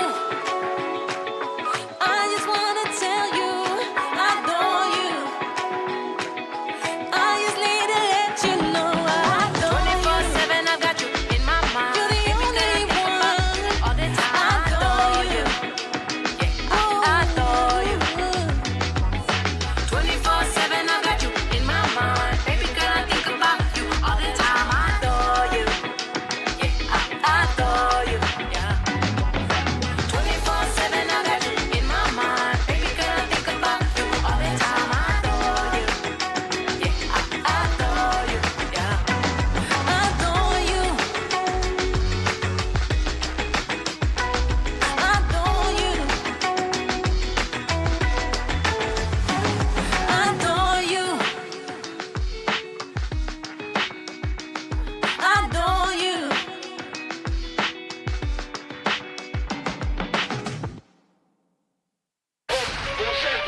Speaker 1: I just wanna tell you I adore you. I just need to let you know I adore you. 24/7, I've got you in my mind. You're the only one. All the time. I adore you. Yeah, I adore you. 24/7, I've got you in my mind. Baby girl, I think about you all the time. I adore you. Yeah, I adore you. Yeah. 24/7, I got you in my mind. Baby girl, I think about you all the time. I adore you. Yeah, I adore you. Yeah. I adore you. I adore you. I adore you. I adore you.
Speaker 3: Bullshit,